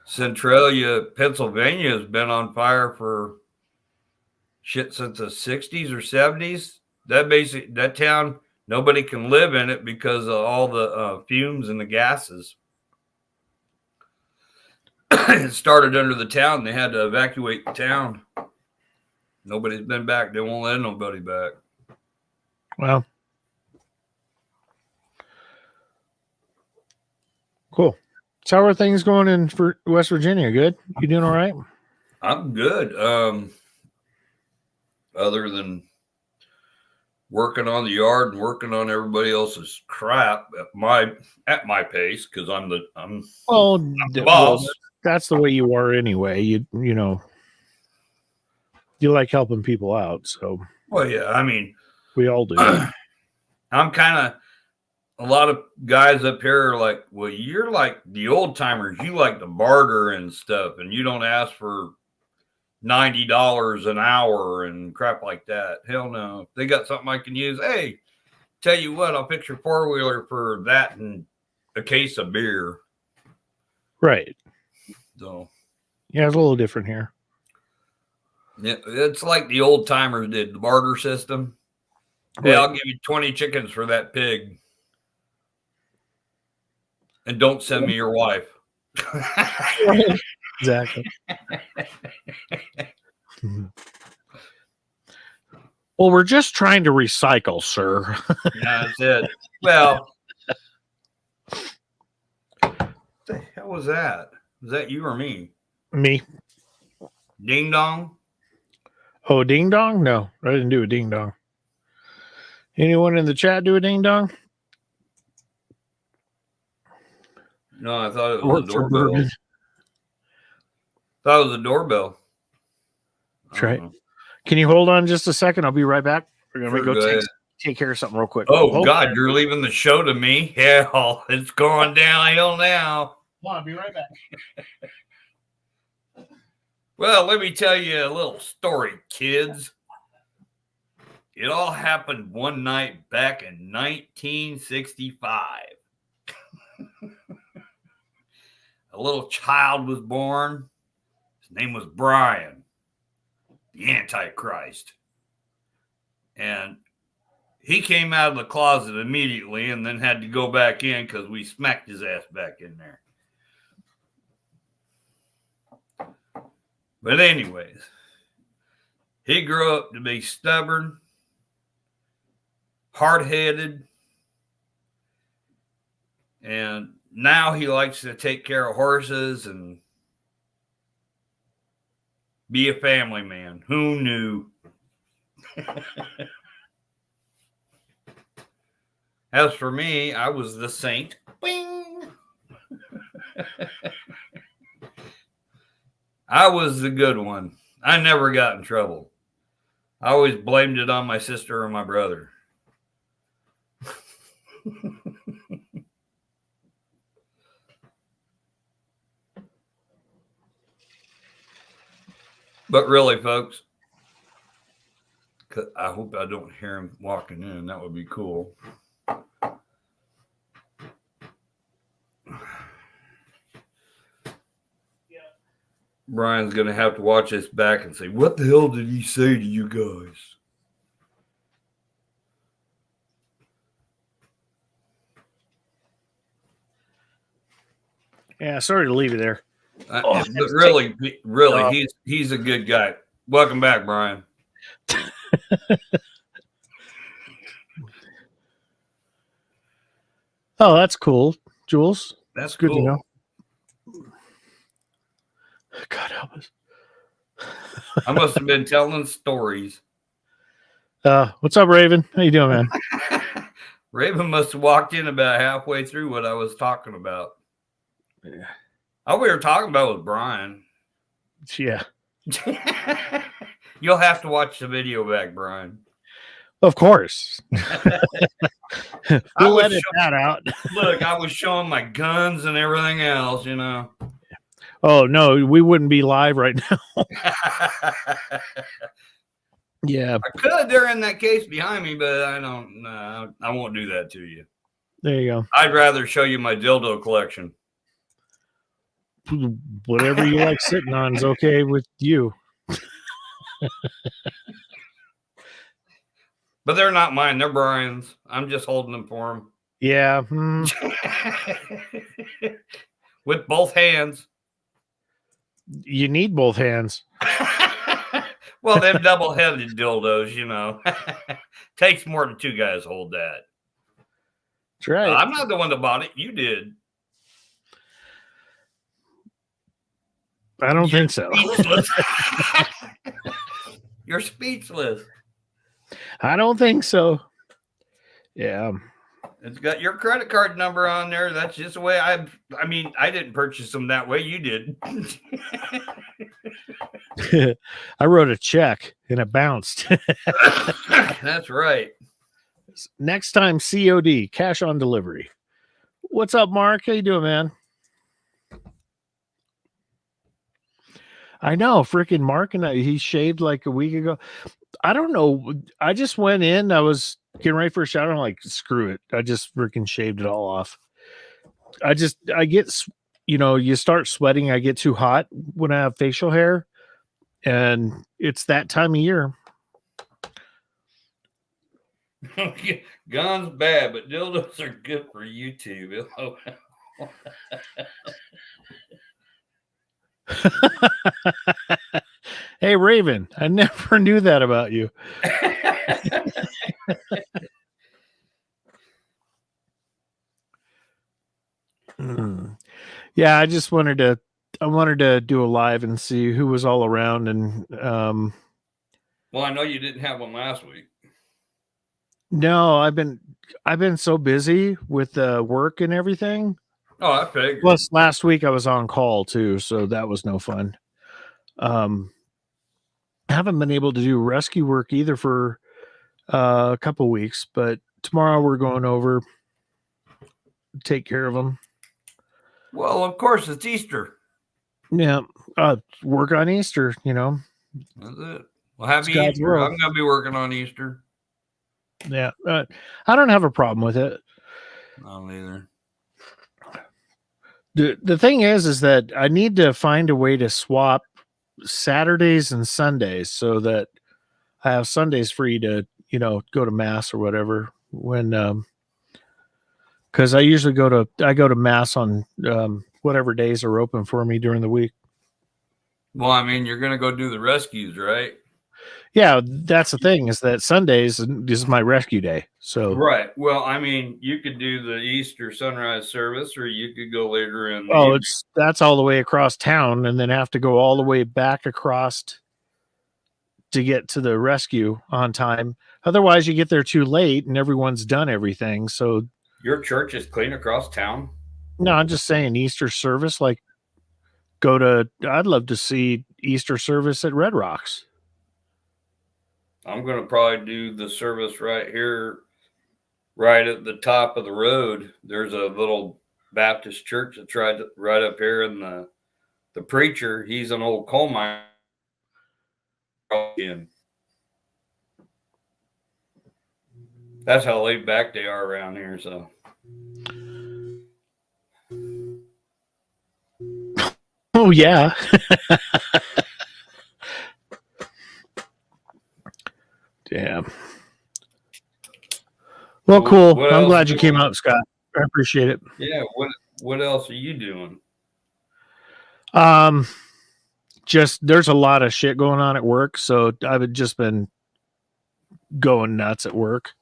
Centralia, Pennsylvania has been on fire for shit since the 60s or 70s. That town, nobody can live in it because of all the fumes and the gases. It started under the town. They had to evacuate the town. Nobody's been back. They won't let nobody back. Wow. Cool. So how are things going in for West Virginia? Good? You doing all right? I'm good. Other than working on the yard and working on everybody else's crap at my pace, because I'm the boss. That's the way you are anyway. You know, you like helping people out. So well, yeah, I mean, we all do. I'm kind of, a lot of guys up here are like, well, you're like the old timers. You like to barter and stuff, and you don't ask for $90 an hour and crap like that. Hell no. If they got something I can use, hey, tell you what, I'll fix your four-wheeler for that and a case of beer. Right. So yeah, it's a little different here. Yeah, it's like the old timers did, the barter system. Right. Hey, I'll give you 20 chickens for that pig. And don't send me your wife. Exactly. Well, we're just trying to recycle, sir. Yeah, that's it. Well, what the hell was that? Was that you or me? Me. Ding dong? Oh, ding dong? No, I didn't do a ding dong. Anyone in the chat do a ding dong? No, I thought it was a doorbell. Thought it was a doorbell. That's right. Can you hold on just a second? I'll be right back. We're gonna go take care of something real quick. Oh God, you're leaving the show to me? Hell, it's going downhill now. Well, I'll be right back. Well, let me tell you a little story, kids. It all happened one night back in 1965. A little child was born. His name was Brian, the Antichrist. And he came out of the closet immediately and then had to go back in because we smacked his ass back in there. But anyways, he grew up to be stubborn, hard-headed, and now he likes to take care of horses and be a family man. Who knew? As for me, I was the saint. Bing! I was the good one. I never got in trouble. I always blamed it on my sister or my brother. But really, folks, I hope I don't hear him walking in. That would be cool. Brian's going to have to watch this back and say, what the hell did he say to you guys? Yeah, sorry to leave you there. But really, he's a good guy. Welcome back, Brian. Oh, that's cool, Jules. That's good cool. to know. God help us. I must have been telling stories. What's up, Raven? How you doing, man? Raven must have walked in about halfway through what I was talking about. Yeah. All we were talking about was Brian. Yeah. You'll have to watch the video back, Brian. Of course. We'll edit that out. Look, I was showing my guns and everything else, you know. Oh, no, we wouldn't be live right now. Yeah. I could. They're in that case behind me, but I don't. I won't do that to you. There you go. I'd rather show you my dildo collection. Whatever you like sitting on is okay with you. But they're not mine. They're Brian's. I'm just holding them for him. Yeah. With both hands. You need both hands. Well, them double-headed dildos, you know. Takes more than two guys hold that. That's right. I'm not the one that bought it. You did. I don't think so. You're speechless. I don't think so. Yeah. It's got your credit card number on there. That's just the way I mean, I didn't purchase them that way. You did. I wrote a check and it bounced. That's right. Next time, COD, cash on delivery. What's up, Mark? How you doing, man? I know, freaking Mark, and he shaved like a week ago. I don't know. I just went in. I was getting ready for a shower. I'm like, screw it. I just freaking shaved it all off. I get, you know, you start sweating. I get too hot when I have facial hair, and it's that time of year. Guns bad, but dildos are good for YouTube. Hey, Raven, I never knew that about you. Yeah, I just wanted to do a live and see who was all around, and well, I know you didn't have one last week. No, I've been so busy with work and everything. Oh, I figured. Plus, last week I was on call too, so that was no fun. I haven't been able to do rescue work either for a couple weeks, but tomorrow we're going over take care of them. Well, of course, it's Easter. Yeah, work on Easter, you know. That's it. Well, happy Easter. I'm going to be working on Easter. Yeah, I don't have a problem with it. No, neither. The thing is that I need to find a way to swap Saturdays and Sundays so that I have Sundays free to, you know, go to mass or whatever when, because I usually go to mass on whatever days are open for me during the week. Well, I mean, you're going to go do the rescues, right? Yeah, that's the thing, is that Sundays is my rescue day. So right. Well, I mean, you could do the Easter sunrise service, or you could go later in. That's all the way across town, and then have to go all the way back across to get to the rescue on time. Otherwise, you get there too late, and everyone's done everything. So your church is clean across town? No, I'm just saying Easter service. Like, I'd love to see Easter service at Red Rocks. I'm gonna probably do the service right here, right at the top of the road. There's a little Baptist church that's right up here, and the preacher, he's an old coal miner. That's how laid back they are around here. So, Oh yeah. Damn. Well, cool. I'm glad you came up, Scott. I appreciate it. Yeah. What else are you doing? Just there's a lot of shit going on at work, so I've just been going nuts at work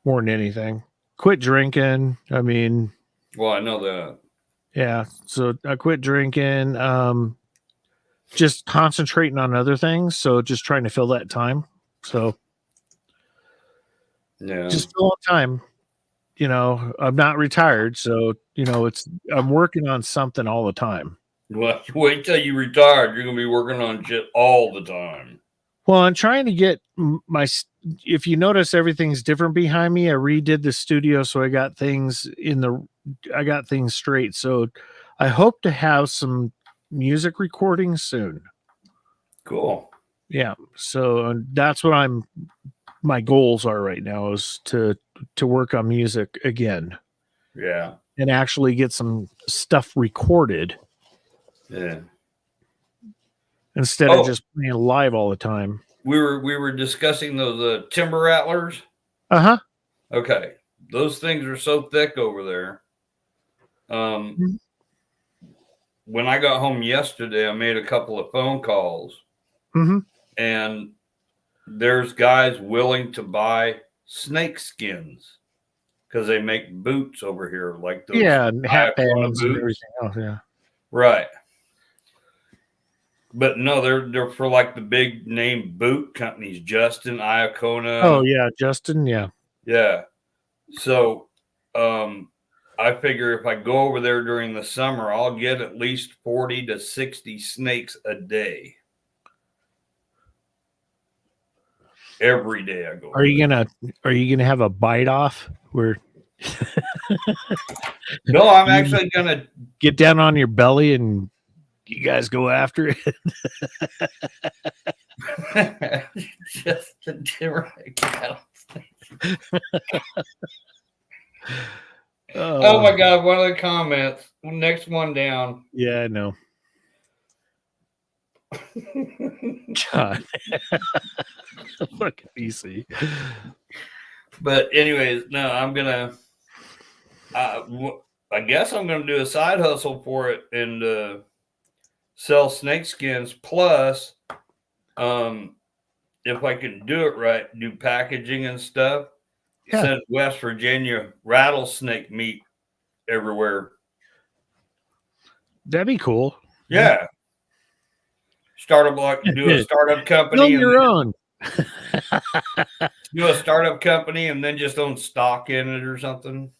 more than anything. Quit drinking. I mean, well, I know that. Yeah, so I quit drinking. Just concentrating on other things. So just trying to fill that time. So yeah, just fill time. You know, I'm not retired, so I'm working on something all the time. Well, wait till you retire. You're gonna be working on shit all the time. Well, I'm trying to get if you notice, everything's different behind me. I redid the studio, so I got things straight. So I hope to have some music recordings soon. Cool. Yeah. So that's what my goals are right now, is to work on music again. Yeah. And actually get some stuff recorded. Yeah. Instead of just playing live all the time. We were discussing those timber rattlers. Uh-huh. Okay. Those things are so thick over there. When I got home yesterday, I made a couple of phone calls. Mm-hmm. And there's guys willing to buy snake skins because they make boots over here, like those hat bands and everything else. Yeah. Right. But no, they're for like the big name boot companies, Justin, Iacona. Oh yeah, Justin. Yeah. Yeah. So, I figure if I go over there during the summer, I'll get at least 40 to 60 snakes a day. Every day I go. Are you gonna have a bite off where? No, I'm actually gonna get down on your belly and you guys go after it. Just the timber. Oh my God! One of the comments. Next one down. Yeah, I know. God. Fucking BC. But anyways, no, I'm gonna. I guess I'm gonna do a side hustle for it and sell snake skins. Plus, if I can do it right, do packaging and stuff. Yeah. Send West Virginia rattlesnake meat everywhere. That'd be cool. Yeah. Do a startup company. Build your own. Do a startup company and then just own stock in it or something.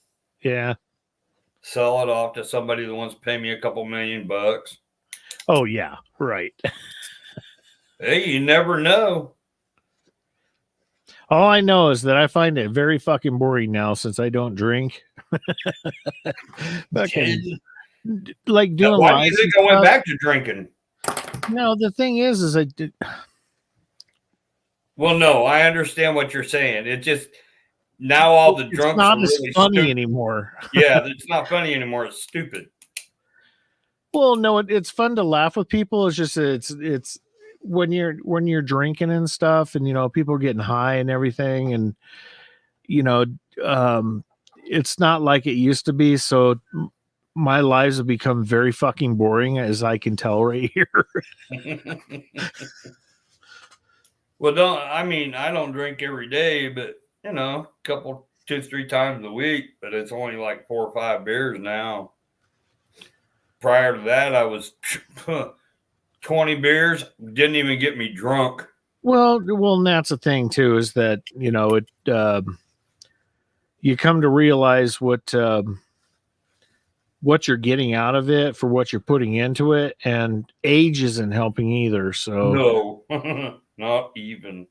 Yeah. Sell it off to somebody that wants to pay me a couple $1,000,000. Oh yeah, right. Hey, you never know. All I know is that I find it very fucking boring now since I don't drink. Like doing. Why do you think I went back to drinking? No, the thing is I did. Well, no, I understand what you're saying. It just now all the drunks it's not are as really funny anymore. Yeah, it's not funny anymore. It's stupid. Well, no, it's fun to laugh with people. It's just it's when you're drinking and stuff, and people are getting high and everything, and it's not like it used to be. So my lives have become very fucking boring, as I can tell right here. Well, I don't drink every day, but a couple 2-3 times a week, but it's only like 4 or 5 beers now. Prior to that, I was 20 beers, didn't even get me drunk. Well, and that's the thing too, is that you come to realize what what you're getting out of it for what you're putting into it, and age isn't helping either. So No, not even.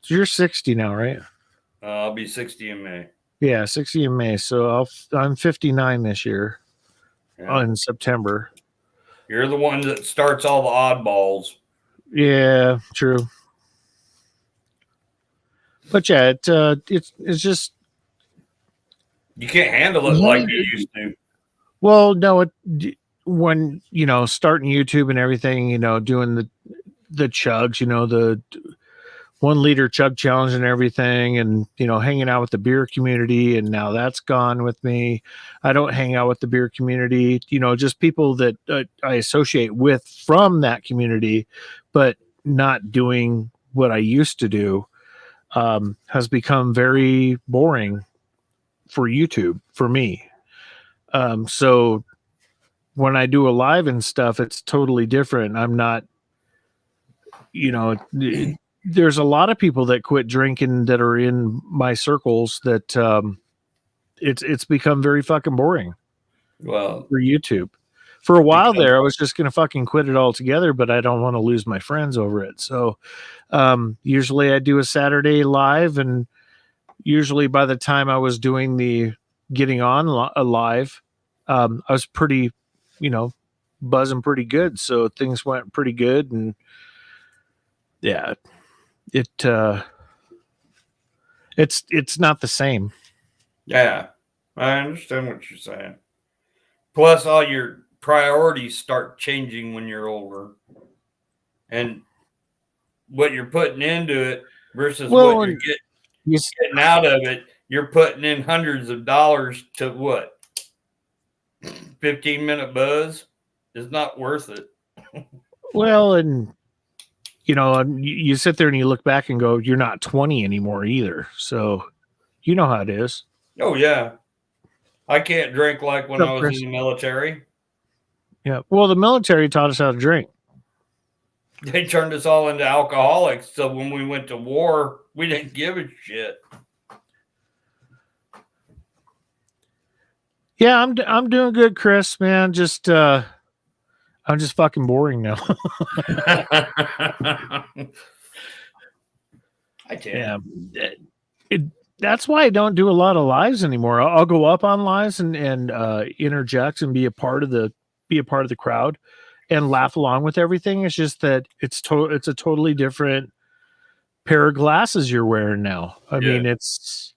you're 60 now, right? I'll be 60 in May. Yeah, 60 in May. So I'm 59 this year Yeah. in September. You're the one that starts all the oddballs. Yeah, true. But yeah, it's just You can't handle it like you used to. well, no, when starting YouTube and everything, doing the chugs, the 1 liter chug challenge and everything, and hanging out with the beer community, and now that's gone with me. I don't hang out with the beer community, just people that I associate with from that community, but not doing what I used to do, has become very boring for YouTube for me. So when I do a live and stuff, it's totally different. I'm not, there's a lot of people that quit drinking that are in my circles that it's become very fucking boring. Well, for YouTube. For a while there, I was just going to fucking quit it altogether, but I don't want to lose my friends over it. So usually I do a Saturday live, and usually by the time I was doing the getting on live, I was pretty, buzzing pretty good. So things went pretty good. And yeah, it's not the same. Yeah, I understand what you're saying. Plus, all your priorities start changing when you're older, and what you're putting into it versus what you're getting out of it. You're putting in hundreds of dollars to what? 15-minute buzz is not worth it. Well, and you sit there and you look back and go, you're not 20 anymore either. So you know how it is. Oh yeah. I can't drink like when I was in the military. Yeah. Well, the military taught us how to drink. They turned us all into alcoholics. So when we went to war, we didn't give a shit. Yeah, I'm doing good, Chris, man. Just I'm just fucking boring now. I can. Yeah. That's why I don't do a lot of lives anymore. I'll go up on lives and interject and be a part of the crowd and laugh along with everything. It's just that it's a totally different pair of glasses you're wearing now. I mean, it's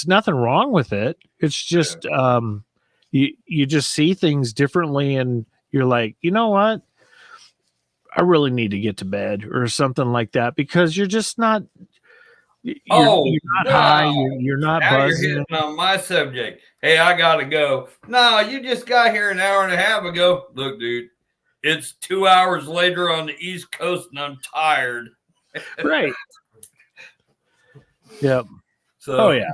nothing wrong with it. It's just you just see things differently, and you're like, you know what? I really need to get to bed or something like that, because you're just not. You're not high. You're not now buzzing. You're hitting on my subject. Hey, I gotta go. No, you just got here an hour and a half ago. Look, dude, it's 2 hours later on the East Coast, and I'm tired. Right. Yep. So, oh yeah.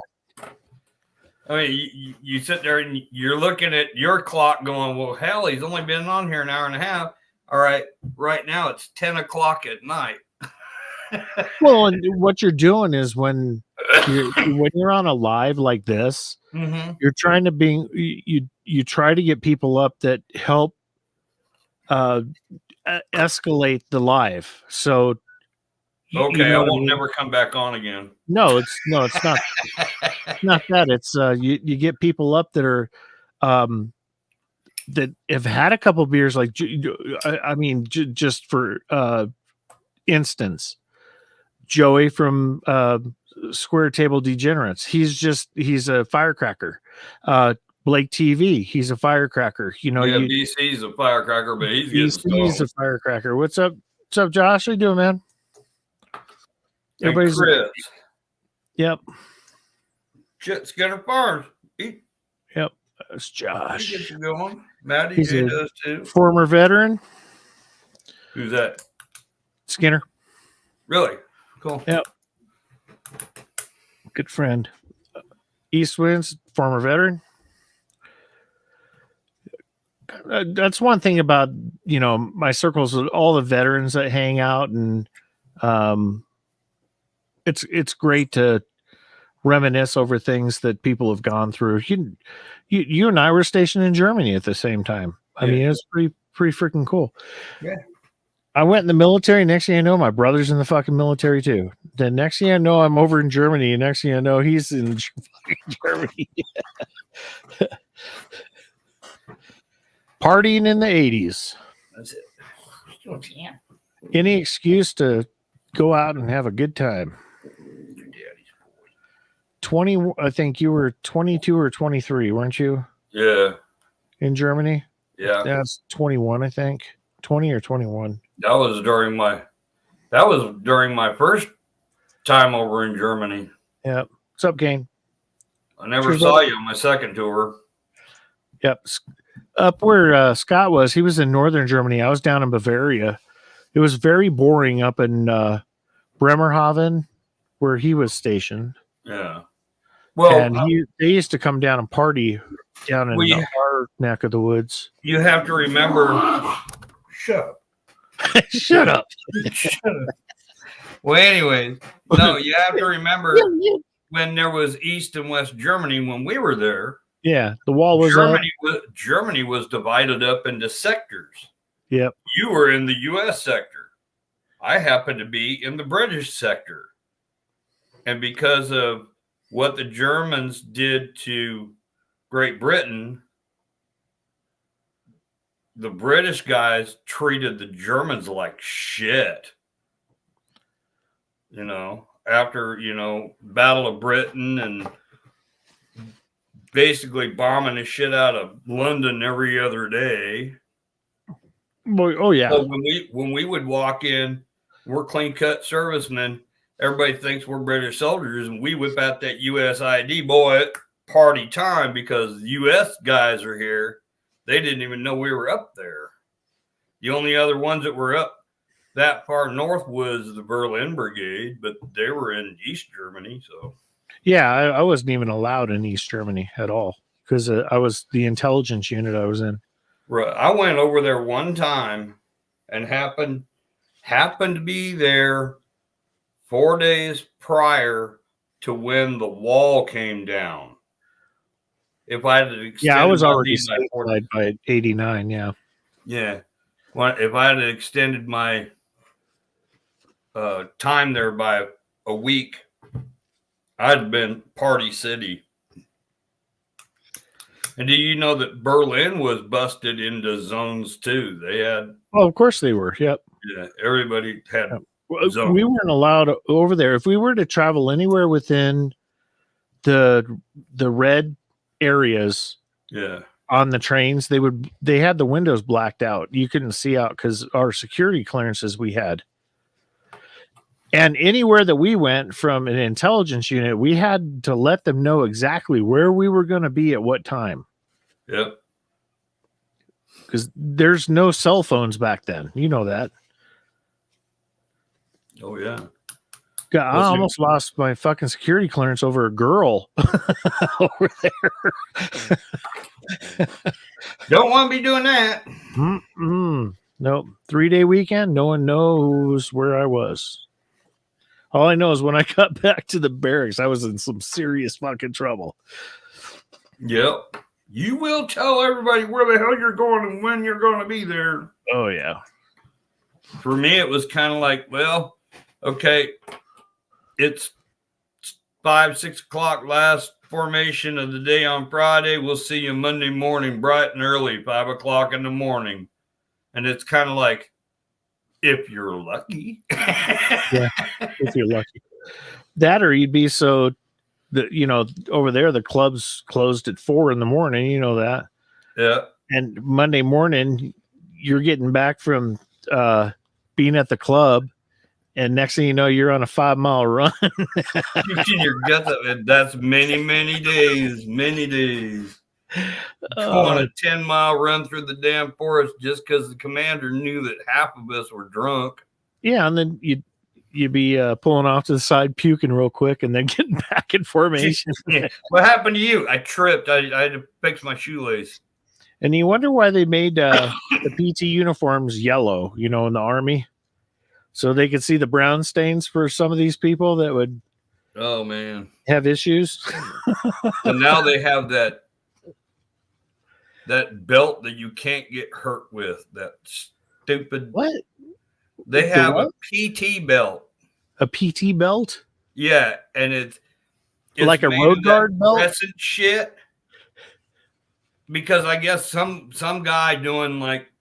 I mean, you sit there and you're looking at your clock, going, "Well, hell, he's only been on here an hour and a half." All right, right now it's 10 o'clock at night. Well, and what you're doing is when you're on a live like this, you're trying to you try to get people up that help escalate the live. So okay, I won't never come back on again. No, it's not. It's not that. It's you get people up that are that have had a couple beers. Like I mean, just for instance, Joey from Square Table Degenerates. He's a firecracker. Blake TV, he's a firecracker. BC's a firecracker, but he's a firecracker. What's up? What's up, Josh? How you doing, man? Everybody's Chris. Yep. Shit, Skinner Farms. Yep. That's Josh. He gets you going. Maddie J does too. Former veteran. Who's that? Skinner. Really? Cool. Yep. Good friend. East Winds, former veteran. That's one thing about, my circles with all the veterans that hang out, and it's great to reminisce over things that people have gone through. You and I were stationed in Germany at the same time. I mean, it was pretty freaking cool. Yeah. I went in the military. Next thing I know, my brother's in the fucking military too. The next thing I know, I'm over in Germany. And next thing I know, he's in fucking Germany. Partying in the 80s. That's it. Still can. Any excuse to go out and have a good time. Your daddy's 20, I think you were 22 or 23, weren't you? Yeah. In Germany? Yeah. That's 21, I think. 20 or 21. That was during my first time over in Germany. Yeah. What's up, Kane? I never saw you on my second tour. Yep. Up where Scott was, he was in northern Germany. I was down in Bavaria. It was very boring up in Bremerhaven, where he was stationed. Yeah. Well, and they used to come down and party down in our neck of the woods. You have to remember. Shut up. Shut up. Shut up. Well, anyways, no, you have to remember when there was East and West Germany when we were there. Yeah, the wall was Germany was divided up into sectors. Yep. You were in the U.S. sector. I happened to be in the British sector. And because of what the Germans did to Great Britain, the British guys treated the Germans like shit. You know, after, Battle of Britain and basically bombing the shit out of London every other day. Oh yeah. So when we would walk in, we're clean cut servicemen. Everybody thinks we're British soldiers, and we whip out that U.S. ID, boy, party time, because U.S. guys are here. They didn't even know we were up there. The only other ones that were up that far north was the Berlin Brigade, but they were in East Germany. So yeah, I wasn't even allowed in East Germany at all because I was the intelligence unit I was in. Right. I went over there one time and happened to be there 4 days prior to when the wall came down. If I had I was already by 89. Yeah. Yeah. Well, if I had extended my time there by a week, I'd been Party City. And do you know that Berlin was busted into zones too? They had. Oh, of course they were. Yep. Yeah. Everybody had. Zones. We weren't allowed over there. If we were to travel anywhere within the red areas. Yeah. On the trains, they had the windows blacked out. You couldn't see out because our security clearances we had. And anywhere that we went from an intelligence unit, we had to let them know exactly where we were going to be at what time. Yep. Because there's no cell phones back then. You know that. Oh, yeah. God, I almost lost my fucking security clearance over a girl over there. Don't want to be doing that. Nope. 3-day weekend. No one knows where I was. All I know is when I got back to the barracks, I was in some serious fucking trouble. Yep. You will tell everybody where the hell you're going and when you're going to be there. Oh, yeah. For me, it was kind of like, well, okay, it's 5-6 o'clock, last formation of the day on Friday. We'll see you Monday morning, bright and early, 5 o'clock in the morning. And it's kind of like, if you're lucky. Yeah, if you're lucky. That or you'd be so, over there, the clubs closed at 4 in the morning. You know that. Yeah. And Monday morning, you're getting back from being at the club. And next thing you know, you're on a 5-mile run. Your guts up. And that's many, many days. Many days. On a 10-mile run through the damn forest just because the commander knew that half of us were drunk. Yeah, and then you'd be pulling off to the side, puking real quick, and then getting back in formation. Yeah. What happened to you? I tripped. I had to fix my shoelace. And you wonder why they made the PT uniforms yellow, in the Army. So they could see the brown stains for some of these people that would Oh man. have issues. So now they have that belt that you can't get hurt with. That stupid. What? They The have what? a PT belt. A PT belt? Yeah, and it's Like a made road of that guard belt? crescent shit. Because I guess some guy doing like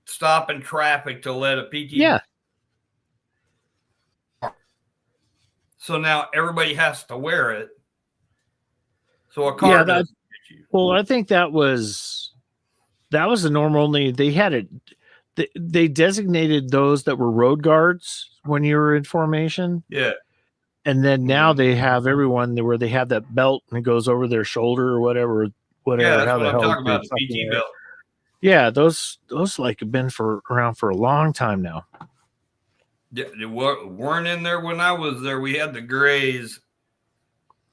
stopping traffic to let a PT. Yeah. So now everybody has to wear it. So a Yeah, car doesn't hit you. well, I think that was the normal. Only they had it. They designated those that were road guards when you were in formation, Yeah. and then now they have everyone where they have that belt and it goes over their shoulder or whatever. Yeah, that's How what the I'm hell talking they about. The fucking PT wear it. belt. Yeah, those like have been around for a long time now. Yeah, they weren't in there when I was there. We had the grays.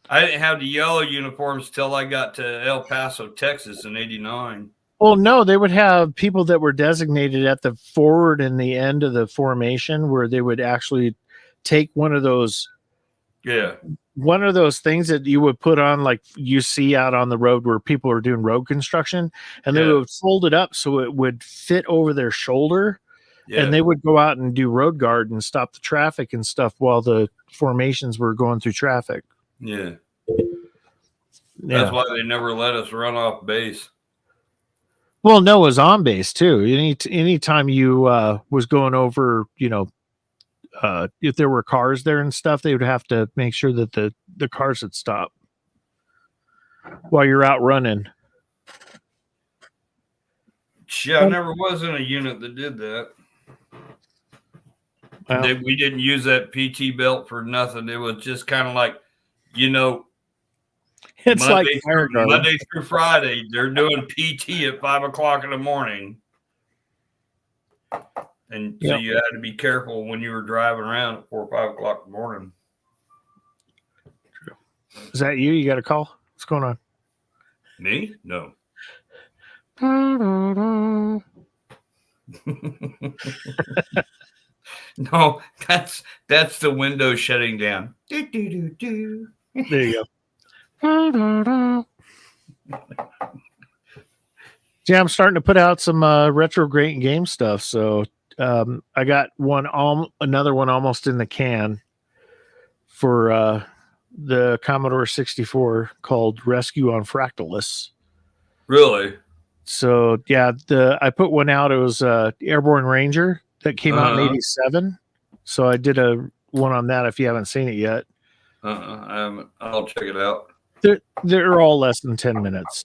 I didn't have the yellow uniforms till I got to El Paso, Texas in '89. Well, no, they would have people that were designated at the forward and the end of the formation where they would actually take one of those things that you would put on, like you see out on the road where people are doing road construction, and they would fold it up so it would fit over their shoulder. Yeah. And they would go out and do road guard and stop the traffic and stuff while the formations were going through traffic. Yeah. That's why they never let us run off base. Well, no, it was on base too. Anytime you was going over, if there were cars there and stuff, they would have to make sure that the cars would stop while you're out running. Yeah, I never was in a unit that did that. Well, we didn't use that PT belt for nothing. It was just kind of like, it's Monday through Friday, they're doing PT at 5 o'clock in the morning. And so you had to be careful when you were driving around at 4 or 5 o'clock in the morning. Is that you? You got a call? What's going on? Me? No. No, that's the window shutting down. There you go. Yeah, I'm starting to put out some retro great game stuff. So I got another one almost in the can for the Commodore 64 called Rescue on Fractalus. Really? So yeah, I put one out. It was Airborne Ranger that came out in '87. So I did one on that. If you haven't seen it yet, I'll check it out. They're all less than 10 minutes.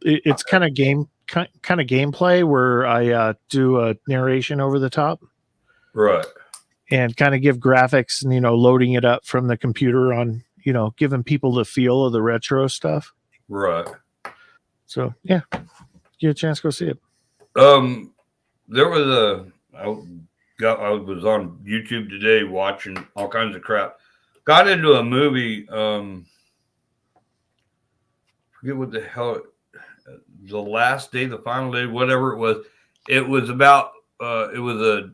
It's kind of gameplay where I do a narration over the top, right, and kind of give graphics and loading it up from the computer on giving people the feel of the retro stuff. Right. So yeah, get a chance to go see it. There was I was on YouTube today watching all kinds of crap. Got into a movie. Forget what the hell. The last day, the final day, whatever it was. It was about. It was a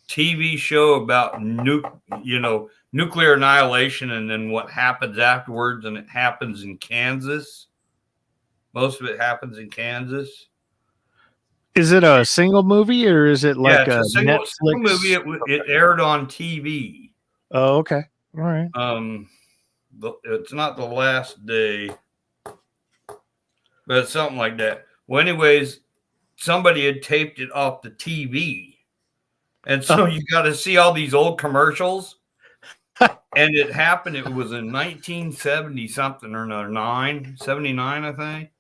TV show about nuclear annihilation, and then what happens afterwards. And it happens in Kansas. Most of it happens in Kansas. Is it a single movie or is it like a single Netflix movie? It aired on TV. Oh, okay. All right. It's not The Last Day, but it's something like that. Well, anyways, somebody had taped it off the TV, and so you got to see all these old commercials. And it happened. It was in 1970 something or another, 79, I think.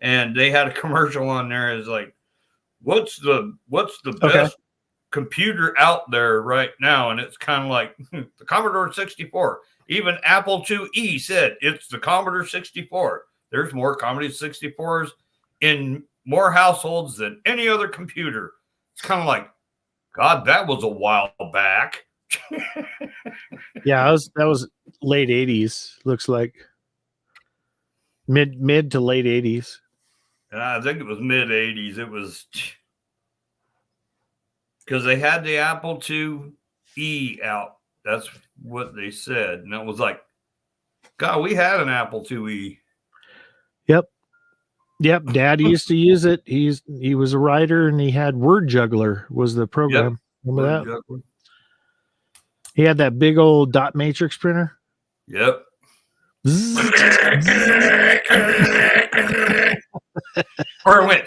And they had a commercial on there. It's like, what's the best computer out there right now? And it's kind of like the Commodore 64. Even Apple IIe said it's the Commodore 64. There's more Commodore 64s in more households than any other computer. It's kind of like, God, that was a while back. Yeah, that was late 80s. Looks like mid to late 80s. I think it was mid 80s. It was because they had the Apple IIe out That's what they said. And it was like, God, we had an Apple IIe. Yep, Dad used to use it. He was a writer, and he had Word Juggler was the program. Remember that? Juggler. He had that big old dot matrix printer. Yep. Or it went.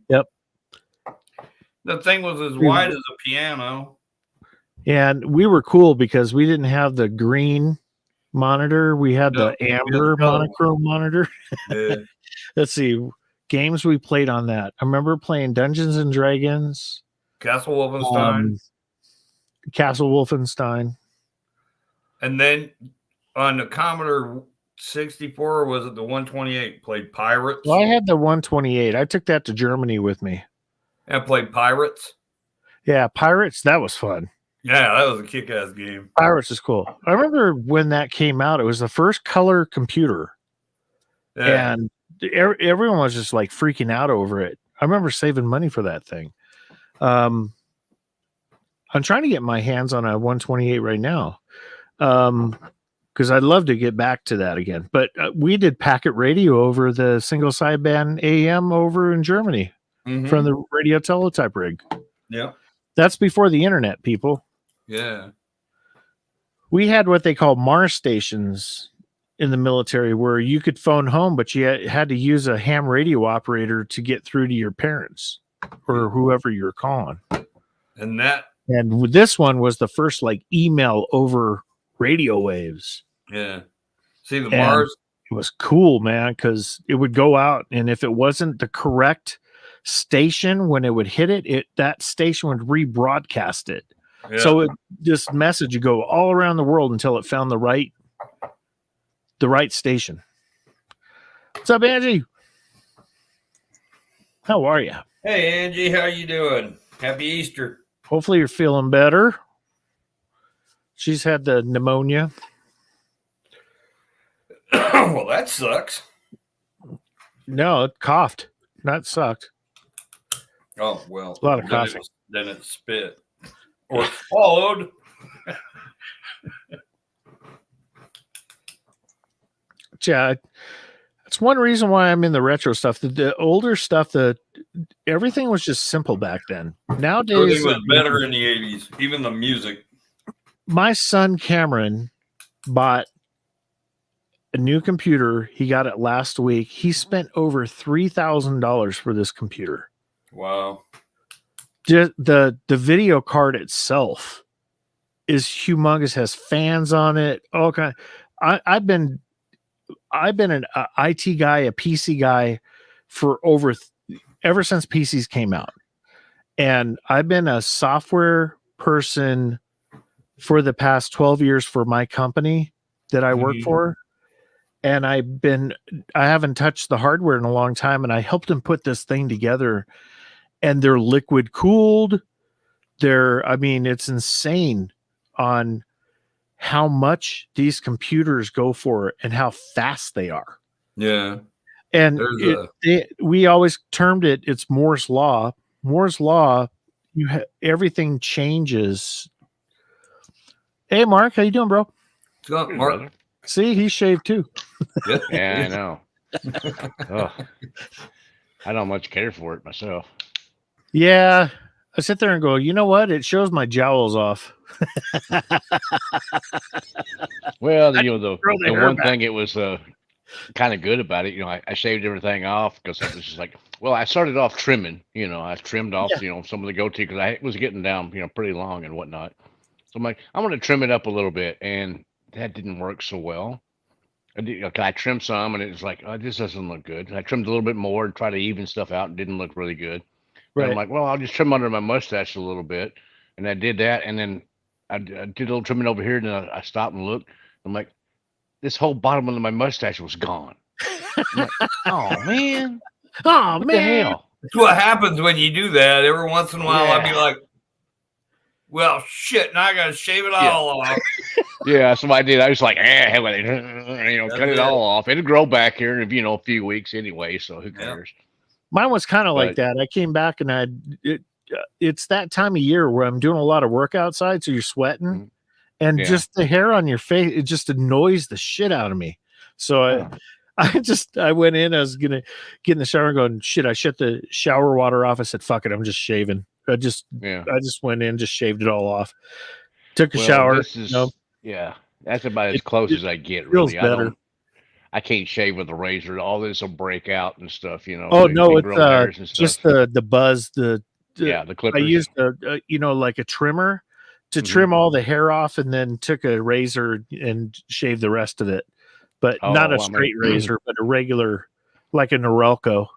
Yep. The thing was as wide as a piano. And we were cool because we didn't have the green monitor. We had the amber monochrome monitor. Yeah. Let's see. Games we played on that. I remember playing Dungeons and Dragons. Castle Wolfenstein. Castle Wolfenstein. And then on the Commodore 64, was it the 128? Played Pirates. Well, I had the 128. I took that to Germany with me. And played Pirates. Yeah, Pirates. That was fun. Yeah, that was a kick-ass game. Pirates is cool. I remember when that came out. It was the first color computer. Yeah. And everyone was just like freaking out over it. I remember saving money for that thing. I'm trying to get my hands on a 128 right now. Because I'd love to get back to that again. But we did packet radio over the single sideband AM over in Germany from the radio teletype rig. Yeah. That's before the internet, people. Yeah. We had what they call Mars stations in the military where you could phone home, but you had to use a ham radio operator to get through to your parents or whoever you're calling. And this one was the first like email over radio waves. Yeah. See the Mars. It was cool, man, because it would go out, and if it wasn't the correct station when it would hit it, that station would rebroadcast it. Yeah. So this message would go all around the world until it found the right station. What's up, Angie? How are you? Hey, Angie, how you doing? Happy Easter. Hopefully you're feeling better. She's had the pneumonia. Well, that sucks. No, it coughed. Not sucked. Oh, well. A lot of coughing. Then it spit. Or swallowed. Yeah, that's one reason why I'm in the retro stuff. The older stuff, everything was just simple back then. Nowadays, everything was better in the 80s, even the music. My son Cameron bought a new computer. He got it last week. He spent over $3,000 for this computer. Wow. Just the video card itself is humongous, has fans on it, all kind. I've been an IT guy, a PC guy for ever since PCs came out. And I've been a software person for the past 12 years for my company that I work for. And I haven't touched the hardware in a long time, and I helped them put this thing together. And they're liquid cooled. It's insane on how much these computers go for and how fast they are. Yeah. And we always termed it's Moore's Law. Moore's Law, everything changes. Hey, Mark, how you doing, bro? What's going on, Mark? See, he shaved too. Yeah, I know. I don't much care for it myself. Yeah, I sit there and go, you know what? It shows my jowls off. Well, the one thing it was kind of good about it, I shaved everything off because it was just like, well, I started off trimming, I trimmed off, some of the goatee because I was getting down, pretty long and whatnot. So I'm like, I'm going to trim it up a little bit, and that didn't work so well. I trimmed some, and it was like, oh, this doesn't look good. I trimmed a little bit more and tried to even stuff out, and didn't look really good. Right. I'm like, well, I'll just trim under my mustache a little bit. And I did that. And then I did a little trimming over here. And then I stopped and looked. I'm like, this whole bottom of my mustache was gone. I'm like, oh, man. Oh, what man. the hell? That's what happens when you do that. Every once in a while, I'd be like, well, shit, now I got to shave it all off. Yeah, so I did. I was like, hell with it. Cut it all off. It'll grow back here in, a few weeks anyway. So who cares? Mine was kind of like that. I came back and it's that time of year where I'm doing a lot of work outside, so you're sweating, and just the hair on your face, it just annoys the shit out of me. So I went in, I was gonna get in the shower and going, shit, I shut the shower water off. I said, fuck it, I'm just shaving. I just went in, just shaved it all off. Took a shower. That's about as close as I get. Feels really, better. I can't shave with a razor. All this will break out and stuff. Oh no, it's just the buzz. The clippers. I used like a trimmer to trim all the hair off, and then took a razor and shaved the rest of it. But not a straight razor, but a regular, like a Norelco.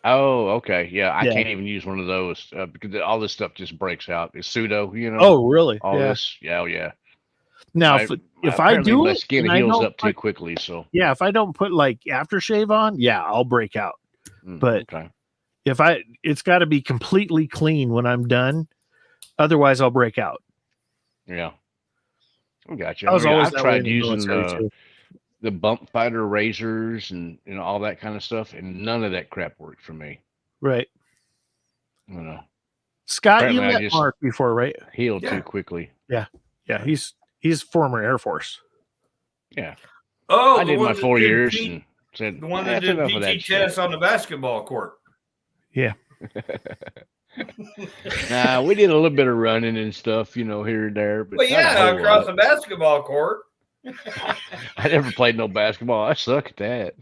Oh, okay. Yeah, I can't even use one of those because all this stuff just breaks out. It's pseudo, Oh, really? All this. Yeah. Now, if I do my it, skin heals up too quickly. So if I don't put like aftershave on, I'll break out. But it's got to be completely clean when I'm done. Otherwise, I'll break out. Yeah, I got you. I've tried using the bump fighter razors and all that kind of stuff, and none of that crap worked for me. Right. Scott, apparently you met Mark before, right? Healed too quickly. Yeah. He's former Air Force. Yeah. Oh, I did my 4 years and said the one that did PT tests on the basketball court. Yeah. Nah, we did a little bit of running and stuff, here and there. But across the basketball court. I never played no basketball. I suck at that.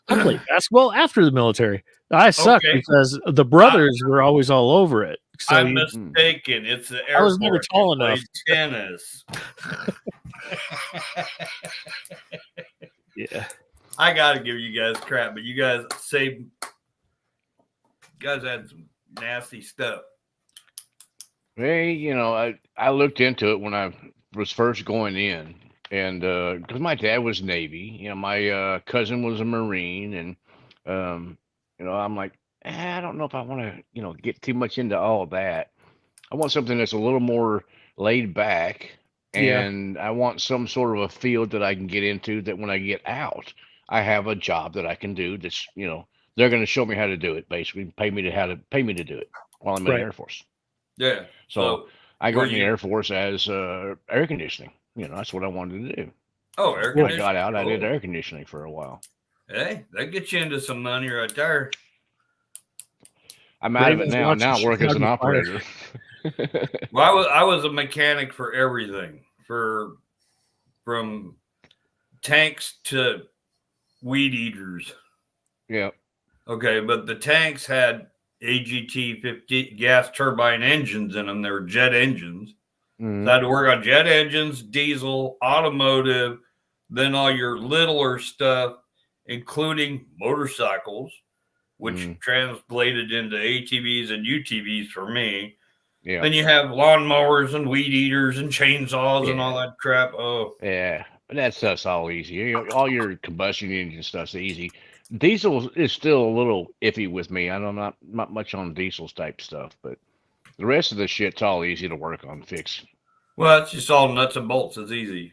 I played basketball after the military. I suck because the brothers were always all over it. So I'm mistaken. It's the Air Force. I was never tall enough. Tennis. Yeah. I got to give you guys crap, but you guys had some nasty stuff. Hey, I looked into it when I was first going in, and because my dad was Navy, my cousin was a Marine, and I'm like, I don't know if I want to, get too much into all of that. I want something that's a little more laid back, and I want some sort of a field that I can get into that when I get out, I have a job that I can do. That's they're going to show me how to do it. Basically, pay me to do it while I'm in the Air Force. Yeah. So I go in the Air Force as air conditioning. That's what I wanted to do. Oh, air conditioning. When I got out, I did air conditioning for a while. Hey, that gets you into some money right there. I'm out of it now. Now I work as an operator. Well, I was a mechanic for everything, from tanks to weed eaters. Yeah. Okay, but the tanks had AGT-50 gas turbine engines in them. They were jet engines. So I had to work on jet engines, diesel, automotive, then all your littler stuff, including motorcycles, which translated into ATVs and UTVs for me. Yeah. Then you have lawnmowers and weed eaters and chainsaws and all that crap. Oh, yeah, but that stuff's all easy. All your combustion engine stuff's easy. Diesel is still a little iffy with me. I'm not much on diesel type stuff, but the rest of the shit's all easy to work on, fix. Well, it's just all nuts and bolts. It's easy.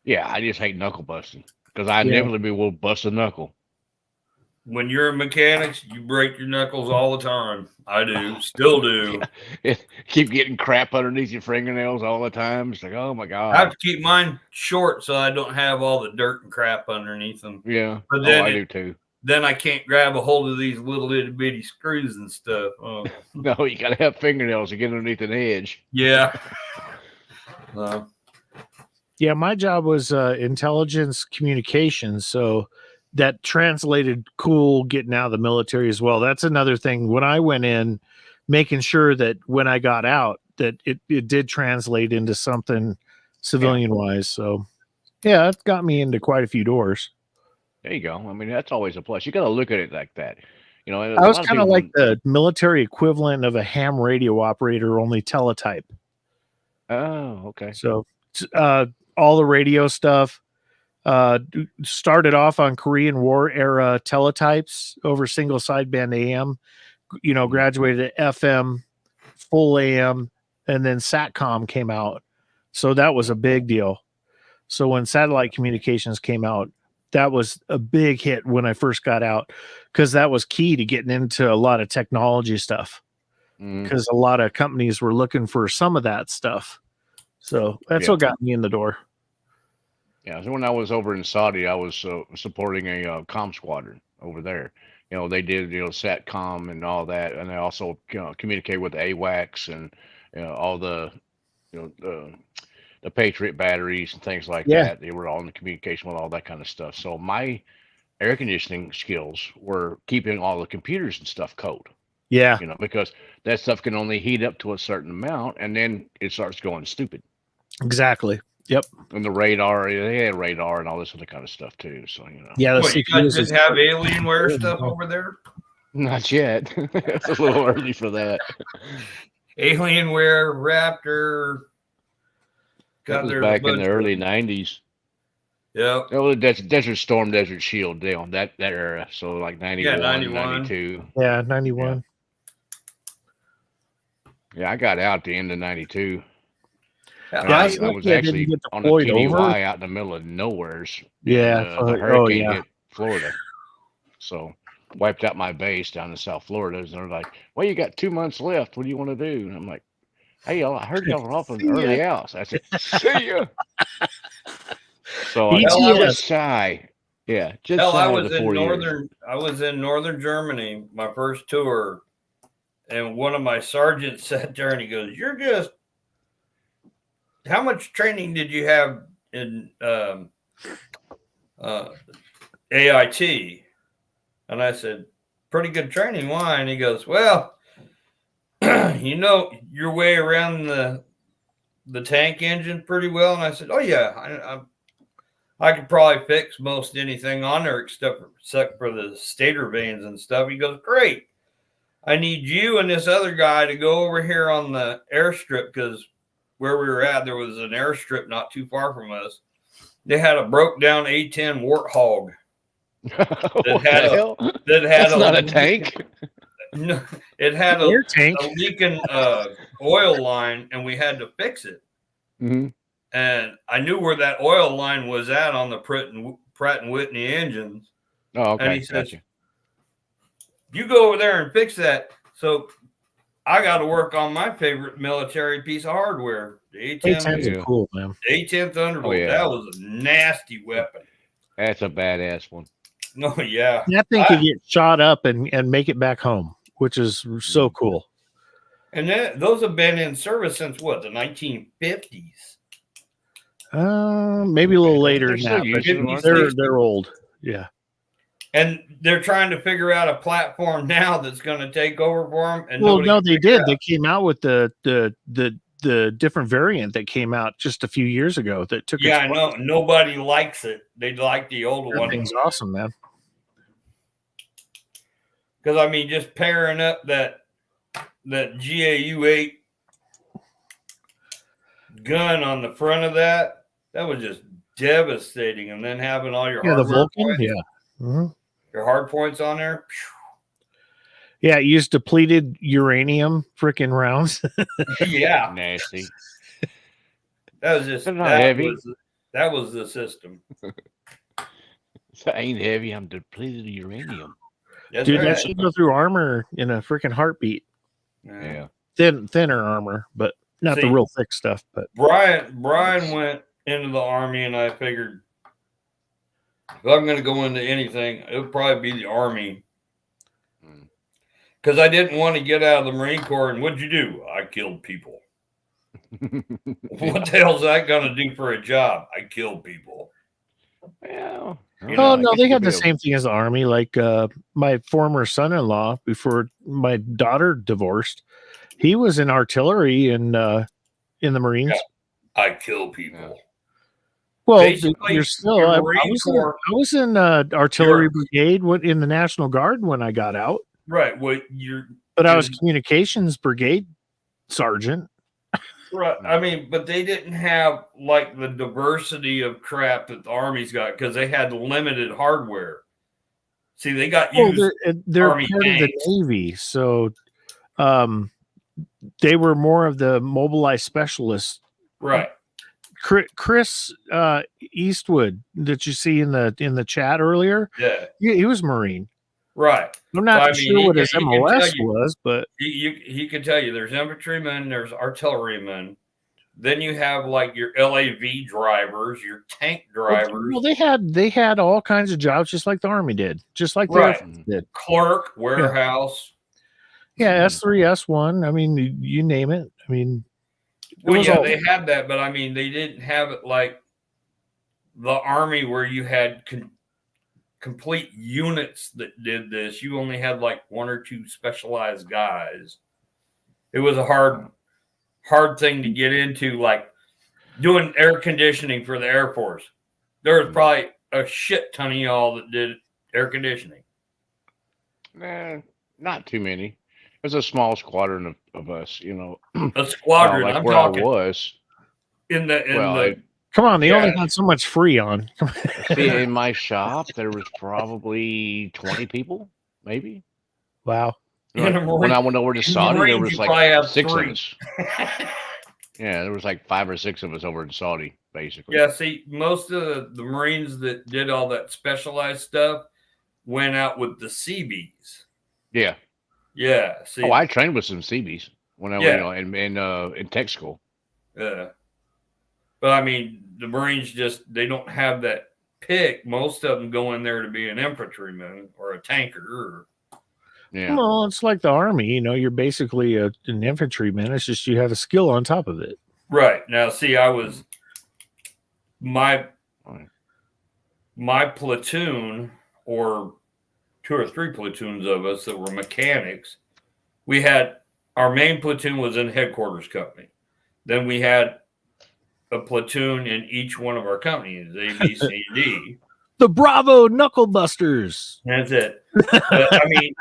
Yeah, I just hate knuckle busting because I inevitably will bust a knuckle. When you're a mechanic, you break your knuckles all the time. I do, still do. Keep getting crap underneath your fingernails all the time. It's like, oh my God. I have to keep mine short so I don't have all the dirt and crap underneath them. Yeah, but then I do too. Then I can't grab a hold of these little itty bitty screws and stuff. Oh. No, you gotta have fingernails to get underneath an edge. Yeah. Yeah, my job was intelligence communications, so that translated cool getting out of the military as well. That's another thing. When I went in, making sure that when I got out, that it did translate into something civilian wise. So yeah, it got me into quite a few doors. There you go. I mean, that's always a plus. You got to look at it like that. I was kind of like the military equivalent of a ham radio operator, only teletype. Oh, okay. So all the radio stuff, started off on Korean War era teletypes over single sideband AM, graduated to FM, full AM, and then SATCOM came out. So that was a big deal. So when satellite communications came out, that was a big hit when I first got out, because that was key to getting into a lot of technology stuff, because a lot of companies were looking for some of that stuff. So that's what got me in the door. Yeah, so when I was over in Saudi, I was supporting a comm squadron over there. You know, they did SATCOM and all that, and they also communicate with AWACS and all the the Patriot batteries and things like that. They were all in the communication with all that kind of stuff. So my air conditioning skills were keeping all the computers and stuff cold. Yeah, because that stuff can only heat up to a certain amount, and then it starts going stupid. Exactly. Yep. And the radar, they had radar and all this other kind of stuff too. So Yeah. You guys didn't have Alienware stuff over there? Not yet. It's a little early for that. Alienware, Raptor. That was back in the early 90s. Yeah. Oh, Desert Storm, Desert Shield, that era. So like 91, 92. Yeah, 91. Yeah, I got out at the end of 92. I was actually on the TDY out in the middle of nowheres. Yeah. The hurricane hit Florida. So wiped out my base down in South Florida. And they're like, well, you got 2 months left. What do you want to do? And I'm like, hey, y'all, I heard y'all were off an early house. I said, see ya. So I was shy. Yeah. Just I was in northern Germany, my first tour. And one of my sergeants sat there and he goes, how much training did you have in AIT? And I said, pretty good training. Why? And he goes, well, your way around the tank engine pretty well. And I said, oh yeah, I could probably fix most anything on there except for the stator vanes and stuff. He goes, great. I need you and this other guy to go over here on the airstrip, because where we were at, there was an airstrip not too far from us. They had a broke down A-10 Warthog. That's not a tank. No, it had a leaking oil line, and we had to fix it. Mm-hmm. And I knew where that oil line was at on the Pratt and Whitney engines. Oh, okay. And he says, you go over there and fix that. So I got to work on my favorite military piece of hardware. The A-10s are cool, man. The A-10 Thunderbolt. That was a nasty weapon. That's a badass one. No, yeah. That thing could get shot up and make it back home, which is so cool. And then those have been in service since what, the 1950s? Maybe a little later than that. They're old. Yeah. And they're trying to figure out a platform now that's going to take over for them. And they did. They came out with the different variant that came out just a few years ago. That took. Yeah, I know. Nobody likes it. They like the old one. Thing's awesome, man. Because I mean, just pairing up that GAU-8 gun on the front of that was just devastating. And then having all your the Vulcan, points, Mm-hmm. your hard points on there. Yeah, it used depleted uranium freaking rounds. Yeah, nasty. That was just heavy. That was the system. That ain't heavy. I'm depleted uranium. That's Dude, that should go through armor in a freaking heartbeat. Yeah. Thinner armor, but not the real thick stuff. But Brian went into the Army, and I figured if I'm going to go into anything, it would probably be the Army. Because I didn't want to get out of the Marine Corps. And what'd you do? I killed people. What the hell's that going to do for a job? I killed people. Well, no, they had the same thing as the Army. Like my former son-in-law, before my daughter divorced, he was in artillery in the Marines. Yeah. I kill people. Well, you're still. I was in artillery brigade in the National Guard when I got out. Right. But I was communications brigade sergeant. Right. I mean, but they didn't have like the diversity of crap that the Army's got because they had limited hardware. See, they got used. They're part of the Navy, so they were more of the mobilized specialists, right? Chris Eastwood that you see in the chat earlier. Yeah, he was Marine. Right. I'm not sure what his MOS was, but he can tell you there's infantrymen, there's artillerymen. Then you have like your LAV drivers, your tank drivers. Well, they had all kinds of jobs, just like the Army did, just like the Air Force did. Clerk, warehouse. Yeah, S3, S1. I mean, you name it. I mean, well, yeah, they had that, but I mean, they didn't have it like the Army where you had complete units that did this. You only had like one or two specialized guys. It was a hard thing to get into, like doing air conditioning for the Air Force. There was probably a shit ton of y'all that did air conditioning. Not too many. It was a small squadron of us, you know. A squadron. Like I'm where talking I was. Come on, they only had so much Freon. See, in my shop, there was probably 20 people, maybe. Wow. Like, when I went over to Saudi, there was like 6 of us. Yeah, there was like 5 or 6 of us over in Saudi, basically. Yeah, see, most of the Marines that did all that specialized stuff went out with the Seabees. Yeah. Yeah. See, I trained with some Seabees when I was in tech school. Yeah. But I mean, the Marines they don't have that pick. Most of them go in there to be an infantryman or a tanker. Yeah. Well, it's like the Army. You know, you're basically an infantryman. It's just you have a skill on top of it. Right. Now, see, I was my platoon, or 2 or 3 platoons of us that were mechanics. We had our main platoon was in headquarters company. Then we had a platoon in each one of our companies, A, B, C, and D. The Bravo Knuckle Busters. That's it. But, I mean,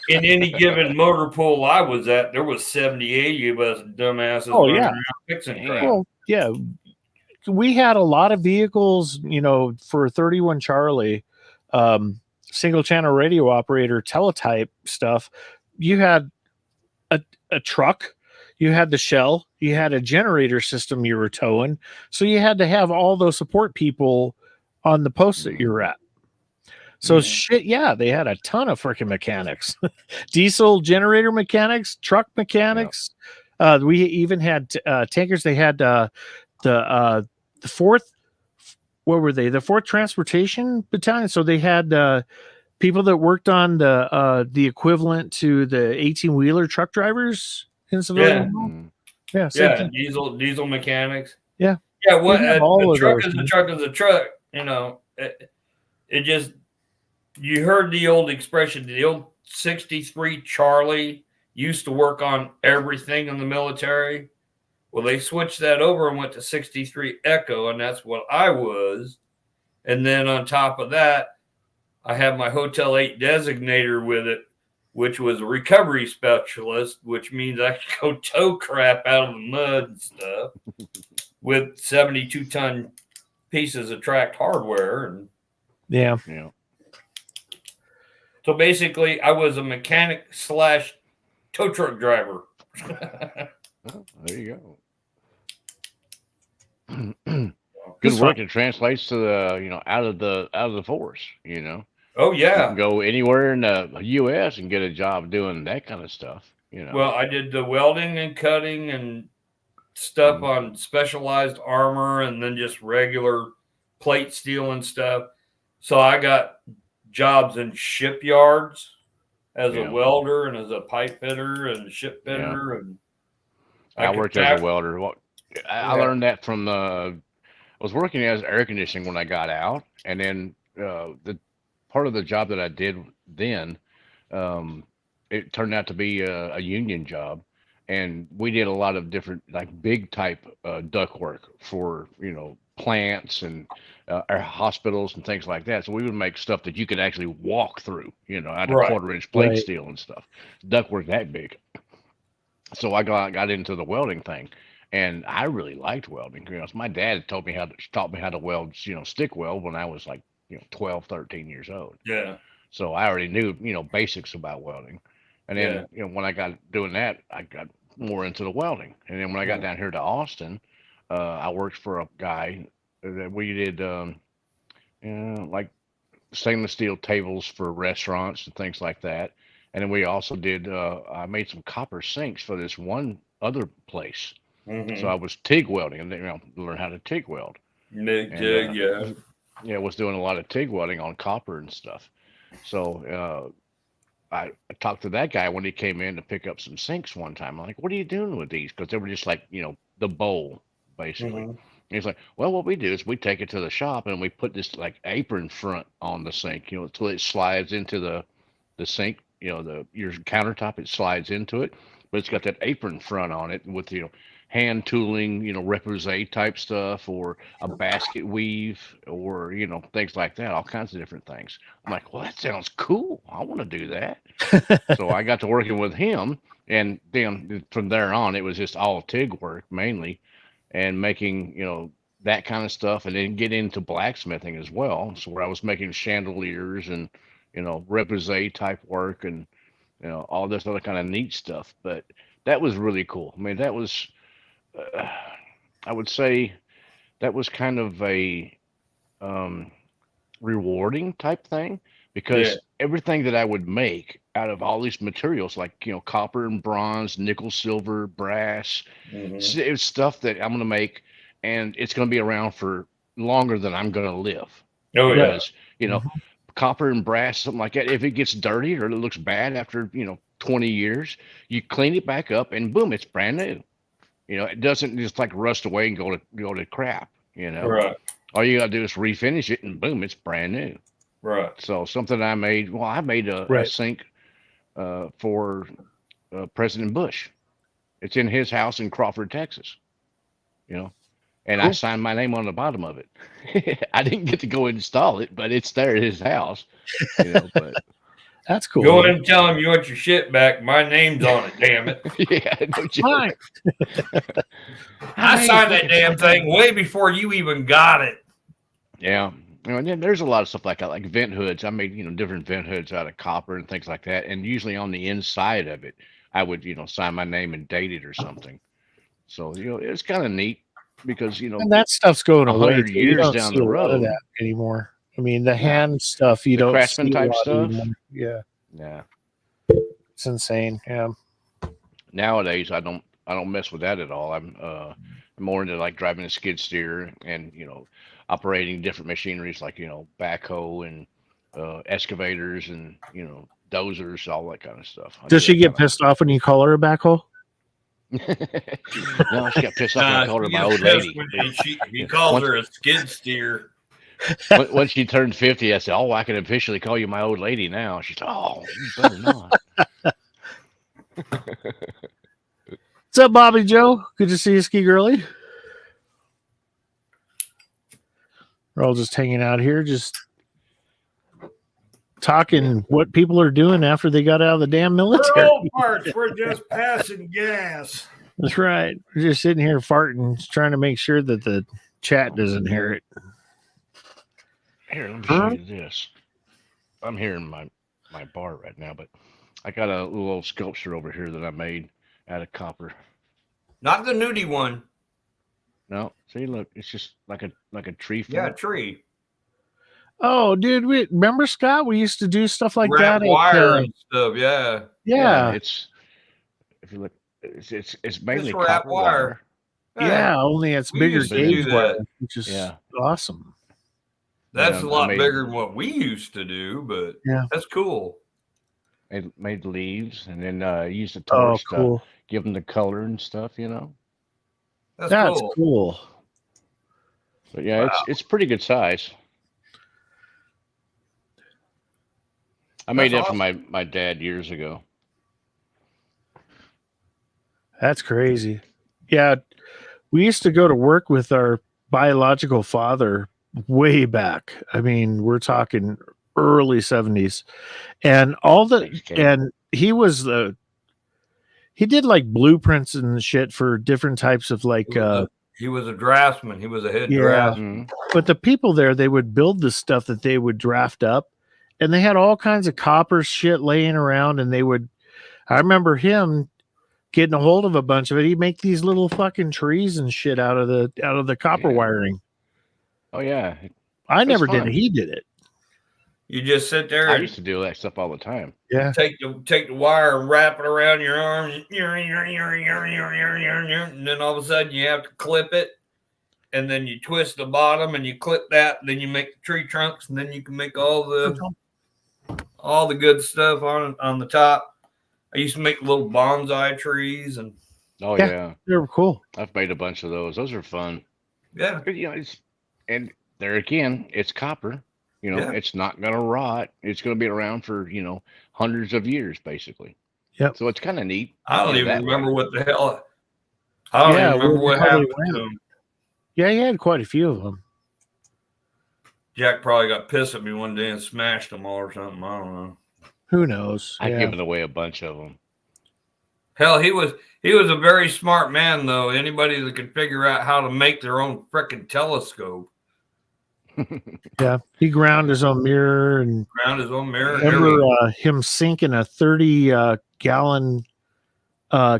in any given motor pool I was at, there was 70, 80 of us dumbasses fixing crap. Well, yeah. We had a lot of vehicles, you know, for 31 Charlie, single channel radio operator teletype stuff. You had a truck. You had the shell, you had a generator system you were towing. So you had to have all those support people on the post that you were at. So they had a ton of freaking mechanics, diesel generator mechanics, truck mechanics. Yeah. We even had tankers. They had the 4th, what were they? The 4th Transportation Battalion. So they had people that worked on the equivalent to the 18-wheeler truck drivers. Diesel mechanics. Yeah. What a truck is a truck is a truck. You know, it just, you heard the old expression, the old 63 Charlie used to work on everything in the military. Well, they switched that over and went to 63 Echo, and that's what I was. And then on top of that, I have my Hotel 8 designator with it, which was a recovery specialist, which means I could go tow crap out of the mud and stuff with 72-ton pieces of tracked hardware. And yeah. So basically, I was a mechanic / tow truck driver. There you go. Good work. It translates to the out of the force. You know. Oh yeah. You can go anywhere in the U.S. and get a job doing that kind of stuff. You know. Well, I did the welding and cutting and stuff on specialized armor, and then just regular plate steel and stuff. So I got jobs in shipyards as a welder and as a pipe fitter and ship fitter. And I worked as a welder. I learned that from I was working as air conditioning when I got out, and then the part of the job that I did then, it turned out to be a union job, and we did a lot of different like big type duct work for plants and our hospitals and things like that. So we would make stuff that you could actually walk through, out of 1/4-inch plate steel and stuff. Duct work that big. So I got into the welding thing, and I really liked welding. My dad taught me how to weld, stick weld when I was like 12, 13 years old. Yeah. So I already knew basics about welding, and then when I got doing that, I got more into the welding. And then when I got down here to Austin, I worked for a guy that we did like stainless steel tables for restaurants and things like that. And then we also did, I made some copper sinks for this one other place. So I was TIG welding and, learn how to TIG weld. Yeah. Yeah, was doing a lot of TIG welding on copper and stuff. So I talked to that guy when he came in to pick up some sinks one time. I'm like, what are you doing with these? Because they were just like, the bowl, basically. And he's like, well, what we do is we take it to the shop and we put this like apron front on the sink, until it slides into the sink, your countertop, it slides into it, but it's got that apron front on it with, hand tooling, repoussé type stuff, or a basket weave, or, things like that, all kinds of different things. I'm like, well, that sounds cool. I want to do that. So I got to working with him. And then from there on, it was just all TIG work mainly, and making, that kind of stuff, and then get into blacksmithing as well. So where I was making chandeliers and, repoussé type work and, all this other kind of neat stuff. But that was really cool. I mean, that was, I would say that was kind of a rewarding type thing, because everything that I would make out of all these materials, like, copper and bronze, nickel, silver, brass, it's stuff that I'm going to make, and it's going to be around for longer than I'm going to live. Because, copper and brass, something like that, if it gets dirty or it looks bad after, 20 years, you clean it back up and boom, it's brand new. It doesn't just like rust away and go to crap, Right. All you got to do is refinish it and boom, it's brand new. Right. So something I made, I made a sink for President Bush. It's in his house in Crawford, Texas, and cool. I signed my name on the bottom of it. I didn't get to go install it, but it's there at his house, but that's cool. Go in and tell him you want your shit back. My name's on it, damn it. Yeah, no joke. I signed that damn thing way before you even got it. Yeah. And then there's a lot of stuff like that, like vent hoods. I made, different vent hoods out of copper and things like that. And usually on the inside of it, I would, sign my name and date it or something. So, it's kind of neat because, and that stuff's going away. Years down the road that anymore. I mean, the hand stuff, you don't craftsman type stuff. Yeah. Yeah. It's insane. Yeah. Nowadays, I don't mess with that at all. I'm more into like driving a skid steer and, operating different machineries like, backhoe and excavators and, dozers, all that kind of stuff. Does she get pissed off when you call her a backhoe? No, she got pissed off when I called her my old lady. He calls her a skid steer. When she turned 50, I said, "Oh, I can officially call you my old lady now." She's like, "Oh, you better not." What's up, Bobby Joe? Good to see you, Ski Girly. We're all just hanging out here, just talking what people are doing after they got out of the damn military. We're just passing gas. That's right. We're just sitting here farting, trying to make sure that the chat doesn't hear it. Here, let me show you this. I'm here in my bar right now, but I got a little old sculpture over here that I made out of copper. Not the nudie one. No, see, look, it's just like a tree. Yeah, a tree. Oh, dude, remember Scott? We used to do stuff like Wrap that. Wire and stuff. Yeah. Yeah. It's if you look, it's mainly wrap copper wire. Yeah, only it's bigger gauge wire, which is awesome. That's a lot bigger than what we used to do, but that's cool. It made leaves and then used the torch to give them the color and stuff, That's cool. But yeah, it's pretty good size. I made that for my dad years ago. That's crazy. Yeah, we used to go to work with our biological father way back. I mean, we're talking early 70s. And he was he did like blueprints and shit for different types of like he was a draftsman. He was a head draftsman. But the people there, they would build the stuff that they would draft up, and they had all kinds of copper shit laying around, and I remember him getting a hold of a bunch of it. He'd make these little fucking trees and shit out of the copper wiring. Oh yeah, I never did it. He did it. You just sit there. I used to do that stuff all the time. Yeah. Take the wire and wrap it around your arm, and then all of a sudden you have to clip it, and then you twist the bottom and you clip that, and then you make the tree trunks, and then you can make all the good stuff on the top. I used to make little bonsai trees, and they were cool. I've made a bunch of those. Those are fun. Yeah, but, and there again, it's copper. It's not going to rot. It's going to be around for, hundreds of years, basically. Yep. So it's kind of neat. I don't even remember what the hell. I don't even remember what happened to them. Yeah, he had quite a few of them. Jack probably got pissed at me one day and smashed them all or something. I don't know. Who knows? I've given away a bunch of them. Hell, he was a very smart man, though. Anybody that could figure out how to make their own frickin' telescope. Yeah, he ground his own mirror and remember him sinking a 30-gallon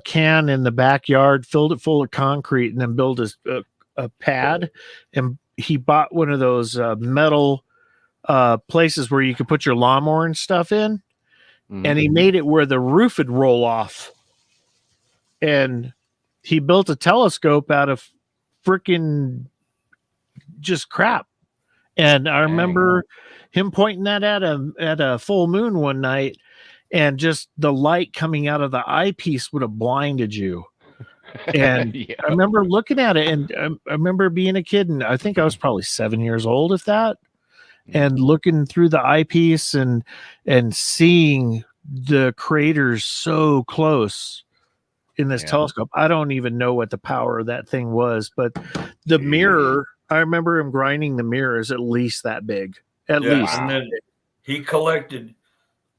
can in the backyard, filled it full of concrete, and then built a pad. And he bought one of those metal places where you could put your lawnmower and stuff in, and he made it where the roof would roll off. And he built a telescope out of freaking just crap. And I remember him pointing that at a full moon one night, and just the light coming out of the eyepiece would have blinded you. And I remember looking at it, and I remember being a kid, and I think I was probably 7 years old, if that, and looking through the eyepiece and seeing the craters so close in this telescope. I don't even know what the power of that thing was, but the mirror, I remember him grinding the mirrors at least that big. At least. And then he collected,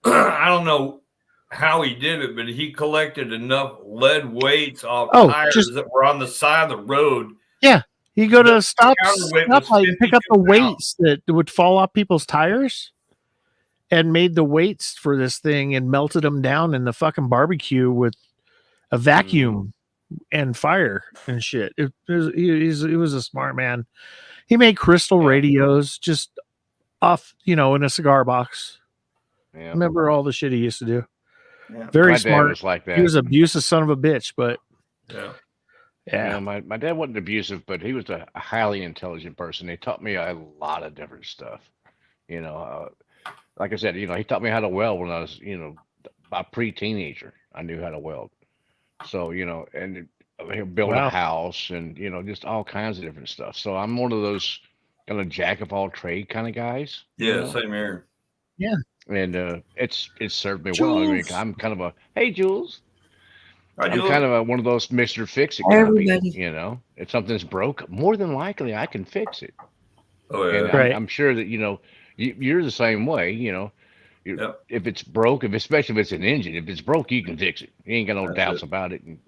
I don't know how he did it, but he collected enough lead weights off tires that were on the side of the road. Yeah. You go to a stoplight and pick up the weights that would fall off people's tires, and made the weights for this thing and melted them down in the fucking barbecue with a vacuum and fire and shit. He was a smart man. He made crystal radios just off, in a cigar box. Yeah. Remember all the shit he used to do. Yeah. Very my smart. Dad was like that. He was abusive son of a bitch, but yeah. My dad wasn't abusive, but he was a highly intelligent person. He taught me a lot of different stuff. Like I said, he taught me how to weld when I was, a pre-teenager. I knew how to weld. So, and he'll build a house and, just all kinds of different stuff. So I'm one of those kind of jack of all trade kind of guys. Yeah, same here. Yeah. And it's served me well. I mean, I'm kind of hey, Jules. I'm kind of one of those Mr. Fix-It guys. If something's broke, more than likely I can fix it. Oh, yeah. And I'm sure that, you're the same way, if it's broke, especially if it's an engine, if it's broke, you can fix it. You ain't got no doubts about it. And,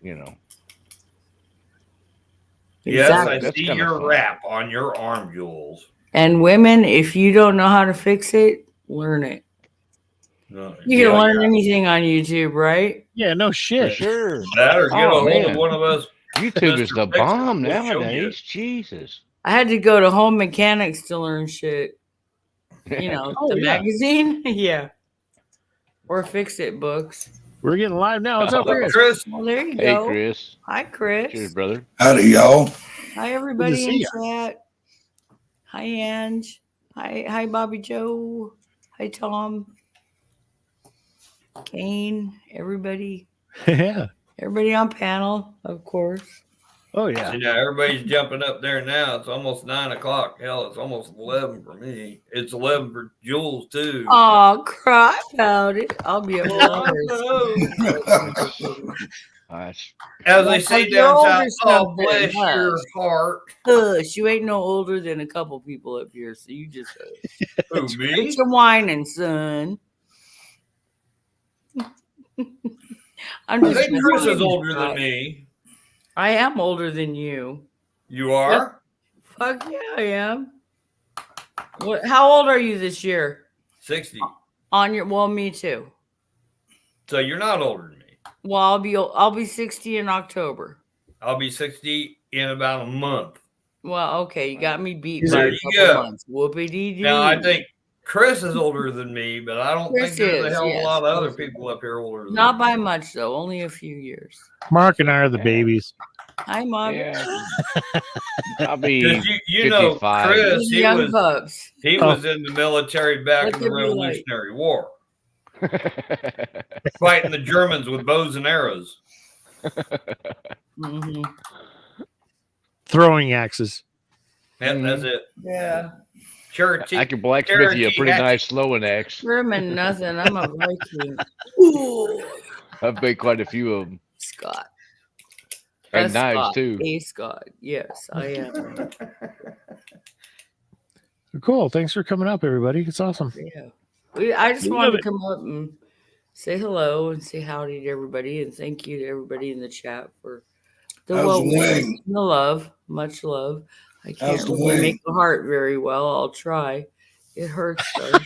Yes, I see your wrap on your arm, Jules. And women, if you don't know how to fix it, learn it. No, you can learn anything on YouTube, right? Yeah, no shit. For sure. That or get a hold of one of us. YouTube is the bomb nowadays. Jesus. I had to go to Home Mechanics to learn shit. The magazine? Yeah. Or Fix It books. We're getting live now. What's up, Chris? Well, there you go. Hey, Chris. Hi, Chris. Cheers, brother. Howdy, y'all. Hi, everybody in chat. Hi, Ange. Hi, Bobby Joe. Hi, Tom. Kane. Everybody. Yeah. Everybody on panel, of course. Oh, yeah. See, now everybody's jumping up there now. It's almost 9 o'clock. Hell, it's almost 11 for me. It's 11 for Jules, too. Oh, cry about it. I'll be able As they say down south, bless your heart. Hush, you ain't no older than a couple people up here, so you just Who, me? quit your whining, son. I think Chris is older than me. I am older than you. You are? Yep. Fuck yeah, I am. What? How old are you this year? 60. Me too. So you're not older than me. Well, I'll be 60 in October. I'll be 60 in about a month. Well, okay, you got me beat There by a you couple go. months. Whoopie-dee-doo. Now, I think Chris is older than me, but I don't Chris think there's a is, hell of a yes. lot of other people up here older than Not me. by much though, only a few years. Mark and I are the Yeah. babies. Hi, Mom. Yeah. I'll be 'Cause you know, 55. Chris, he Young was pups. in the military back What in the could be like? Revolutionary War, fighting the Germans with bows and arrows. Hmm. Throwing axes. That's it. Yeah. Cherokee. I can blacksmith you a pretty Cherokee nice throwing axe. Sherman, nothing. I'm a Viking. Ooh. I've made quite a few of them. Scott. And A knives Scott. too. A Scott. Yes, I am. Cool. Thanks for coming up, everybody. It's awesome. Yeah. I just We wanted love to it. come up and say hello and say howdy to everybody and thank you to everybody in the chat for the How's well the wishes wing? and the love. Much love. I How's can't the really wing? make the heart very well. I'll try. It hurts though.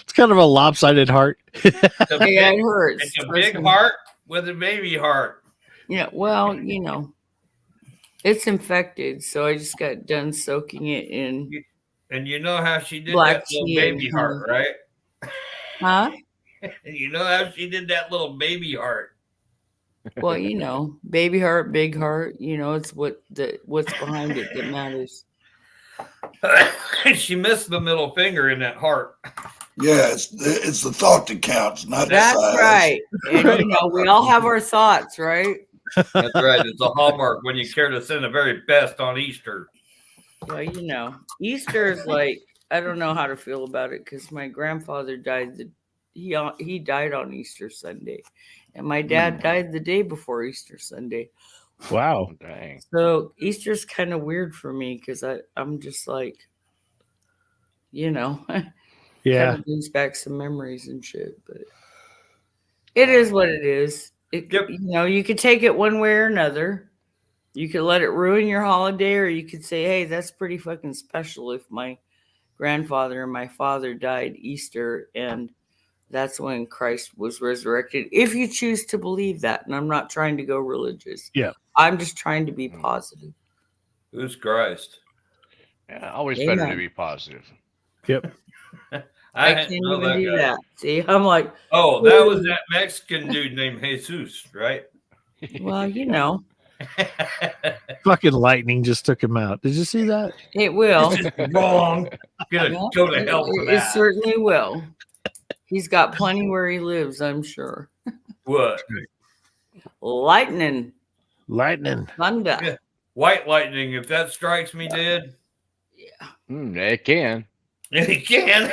It's kind of a lopsided heart. It's a Yeah, big, it hurts. it's a Trust big me. heart with a baby heart. Yeah, well, it's infected, so I just got done soaking it in. And you know how she did Black that little tea and baby heart, right? Huh? And you know how she did that little baby heart. Well, baby heart, big heart. It's what's behind it that matters. She missed the middle finger in that heart. Yeah, it's the thought that counts, not the That's size. right. And we all have our thoughts, right? That's right. It's a hallmark when you care to send the very best on Easter. Well, Easter is like, I don't know how to feel about it because my grandfather died. He died on Easter Sunday, and my dad died the day before Easter Sunday. Wow. Dang. So Easter's kind of weird for me because I'm just like, Yeah. kind of brings back some memories and shit. But it is what it is. Yep. You could take it one way or another. You could let it ruin your holiday, or you could say, hey, that's pretty fucking special if my grandfather and my father died Easter and that's when Christ was resurrected. If you choose to believe that, and I'm not trying to go religious. Yeah. I'm just trying to be positive. Who's Christ? Yeah, always Amen. better to be positive. Yep. I didn't can't know even do guy. that. See, I'm like, Oh, that was that Mexican dude named Jesus, right? well, Fucking lightning just took him out. Did you see that? it will. This is wrong. Gonna Yeah, go to hell for it that. certainly will. He's got plenty where he lives, I'm sure. What? Lightning, Lightning. thunder. Yeah. White lightning. If that strikes me dead, It can. it can.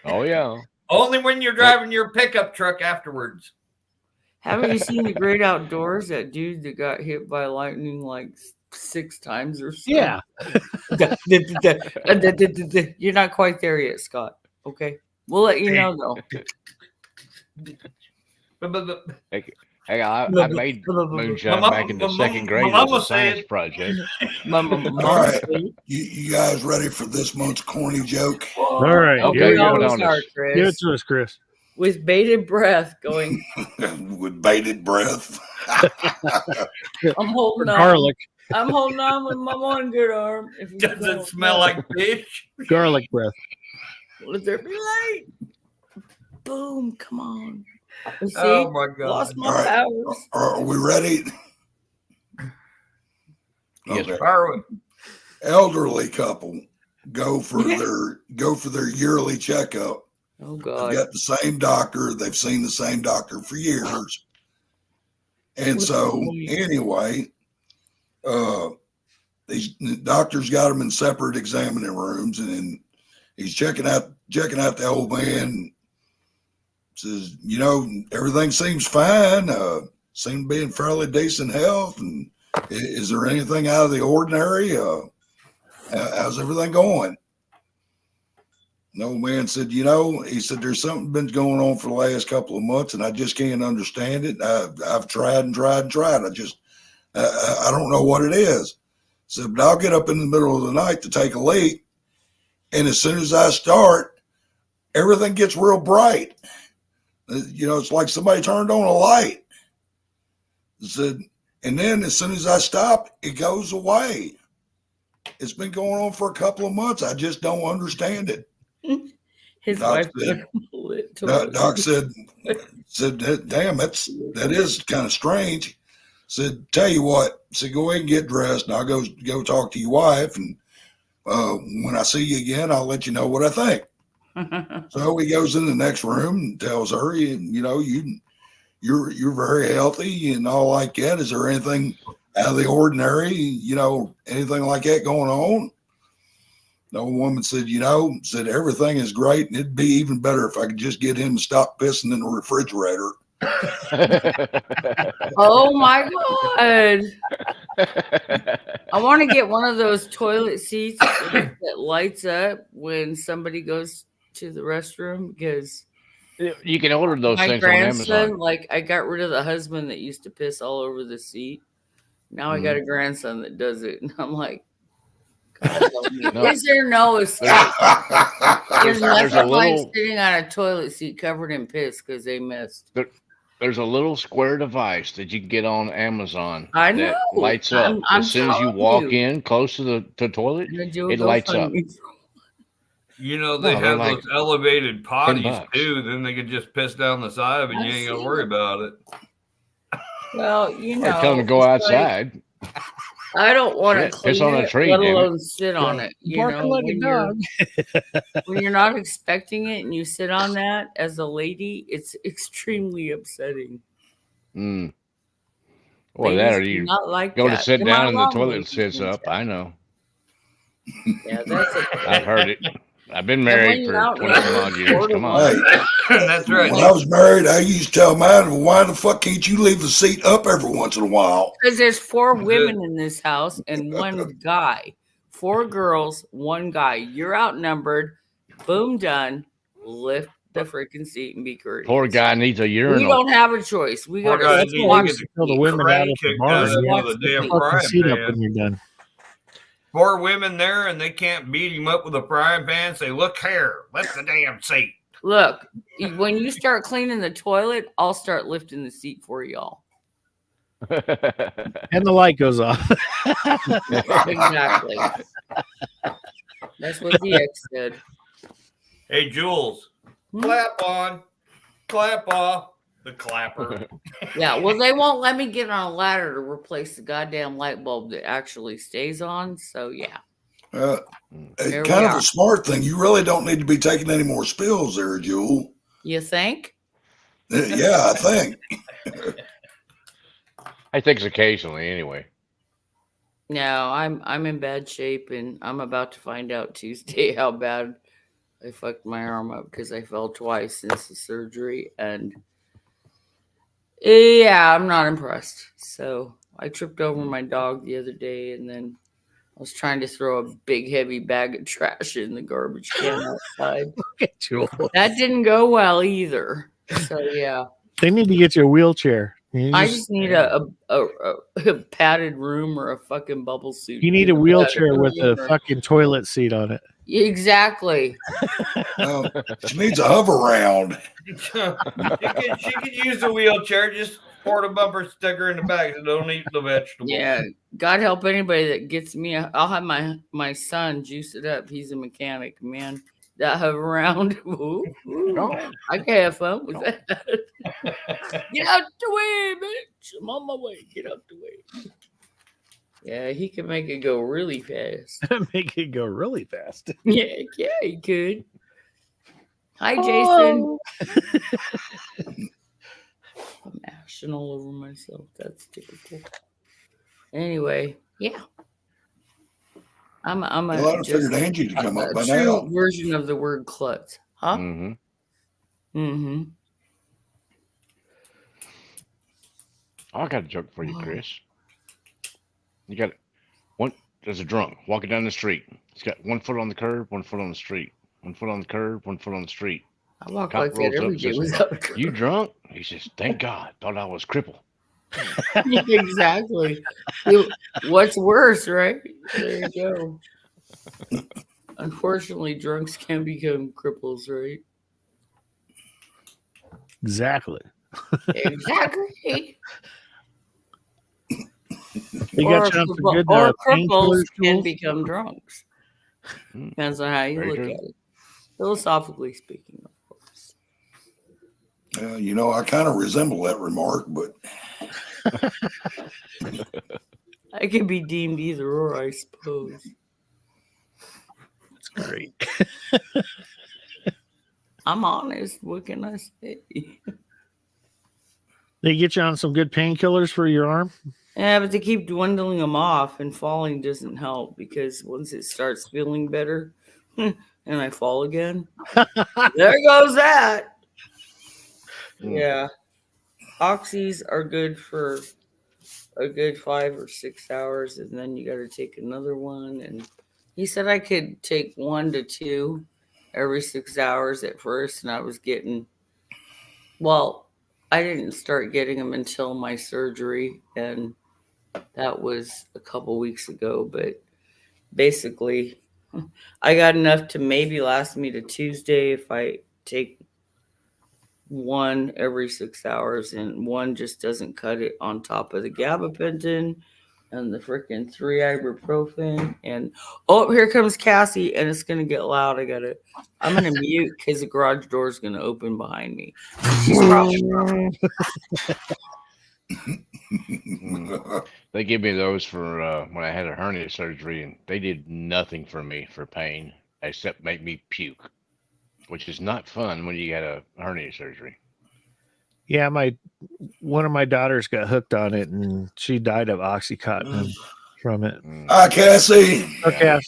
Oh yeah. Only when you're driving your pickup truck afterwards. Haven't you seen The Great Outdoors? That dude that got hit by lightning like 6 times or so. Yeah. You're not quite there yet, Scott. Okay. We'll let you know though. Hey, I made moonshine back in the second grade as a science project. All right. You guys ready for this month's corny joke? All right. Okay, We Yeah, go always down are, this. give it Chris. to us, Chris. With bated breath going, With bated breath. I'm holding on. Garlic. I'm holding on with my one good arm. If you Does don't it smell know. like fish? Garlic breath. Let there be light. Boom. Come on. You see? Oh my God. Lost my All right. powers. Are we ready? Yes, Okay. Darwin. Elderly couple go for their yearly checkup. Oh They've God. got the same doctor. They've seen the same doctor for years. And so anyway, these doctors got them in separate examining rooms, and then he's checking out the old man. Says, everything seems fine. Seem to be in fairly decent health. And is there anything out of the ordinary? How's everything going? The old man said, he said, there's something been going on for the last couple of months, and I just can't understand it. I've tried and tried and tried. I don't know what it is. So, but I'll get up in the middle of the night to take a leak, and as soon as I start, everything gets real bright. It's like somebody turned on a light. I said, and then as soon as I stop, it goes away. It's been going on for a couple of months. I just don't understand it. His Doc wife said, lit Doc said, damn, that is kind of strange. Said, tell you what, said, go ahead and get dressed, and I'll go talk to your wife, and when I see you again, I'll let you know what I think. So he goes in the next room and tells her, you're very healthy and all like that. Is there anything out of the ordinary, anything like that going on? The old woman said, said everything is great, and it'd be even better if I could just get him to stop pissing in the refrigerator. Oh my God. I want to get one of those toilet seats that lights up when somebody goes to the restroom, because you can order those my things on grandson, Amazon. like, I got rid of the husband that used to piss all over the seat. Now I got a grandson that does it, and I'm like, is there no escape? There's nothing like sitting on a toilet seat covered in piss because they missed. There's a little square device that you can get on Amazon that lights up as soon as you walk in close to the toilet. It lights up. They have those elevated potties too. Then they can just piss down the side of it. You ain't gonna worry about it. Well, tell them to go outside. I don't want to clean piss on a tree, let alone sit on it. Dog. When you're not expecting it and you sit on that as a lady, it's extremely upsetting. Well, Ladies that or you not like go that. to sit down and the toilet sits up. I know. Yeah, that's I've heard it. I've been married for 20 some odd years. Come on. Hey, that's right. When I was married, I used to tell mine, well, why the fuck can't you leave the seat up every once in a while? Because there's 4 women in this house and 1 guy. 4 girls, 1 guy. You're outnumbered. Boom, done. Lift the freaking seat and be courteous. Poor guy needs a urinal. We don't have a choice. We got to watch the women out of the bar. The damn frying seat up pan. when you're done. 4 women there, and they can't beat him up with a frying pan. Say, look here, lift the damn seat. Look, when you start cleaning the toilet, I'll start lifting the seat for y'all. And the light goes off. Exactly. That's what the ex said. Hey, Jules, clap on, clap off. The clapper. Yeah, well, they won't let me get on a ladder to replace the goddamn light bulb that actually stays on. So, yeah. Kind of a smart thing. You really don't need to be taking any more spills there, Jewel. You think? Yeah, I think. I think it's occasionally, anyway. No, I'm in bad shape, and I'm about to find out Tuesday how bad I fucked my arm up because I fell twice since the surgery, and yeah, I'm not impressed. So I tripped over my dog the other day, and then I was trying to throw a big, heavy bag of trash in the garbage can outside. That didn't go well either. So yeah, they need to get you a wheelchair. I just need a padded room or a fucking bubble suit. You need a wheelchair with a fucking toilet seat on it. Exactly. No, she needs a hover round. She could use the wheelchair. Just pour the bumper sticker in the bag. So don't eat the vegetables. Yeah. God help anybody that gets me. I'll have my son juice it up. He's a mechanic, man. That hover round. Ooh, I can have fun with that. Get out the way, bitch. I'm on my way. Get out the way. Yeah, he can make it go really fast. Make it go really fast. Yeah, he could. Hi, Jason. I'm ashing all over myself. That's typical. Anyway, yeah. I'm I figured Angie to come up by true now. version of the word klutz. Huh? Mm-hmm. I got a joke for you, Chris. You got one. There's a drunk walking down the street. He's got 1 foot on the curb, 1 foot on the street. 1 foot on the curb, 1 foot on the street. I walk Cop like that every day. says, you drunk? He says, thank God. Thought I was crippled. Exactly. What's worse, right? There you go. Unfortunately, drunks can become cripples, right? Exactly. Exactly. You got you on some good or painkiller cripples can tools? become drunks. Hmm. Depends on how you Very look true. at it. Philosophically speaking, of course. I kind of resemble that remark, but I could be deemed either or, I suppose. That's great. I'm honest. What can I say? They get you on some good painkillers for your arm? Yeah, but they keep dwindling them off, and falling doesn't help because once it starts feeling better and I fall again, there goes that. Yeah. Oxys are good for a good 5 or 6 hours, and then you got to take another one. And he said I could take 1 to 2 every 6 hours at first, and I was getting, well, I didn't start getting them until my surgery, and that was a couple weeks ago. But basically, I got enough to maybe last me to Tuesday if I take 1 every 6 hours, and 1 just doesn't cut it on top of the gabapentin and the freaking 3 ibuprofen. And oh, here comes Cassie, and it's gonna get loud. I'm gonna mute because the garage door is gonna open behind me. She's probably They give me those for when I had a hernia surgery, and they did nothing for me for pain except make me puke, which is not fun when you got a hernia surgery. Yeah, one of my daughters got hooked on it, and she died of Oxycontin from it. Hi, Cassie. Okay.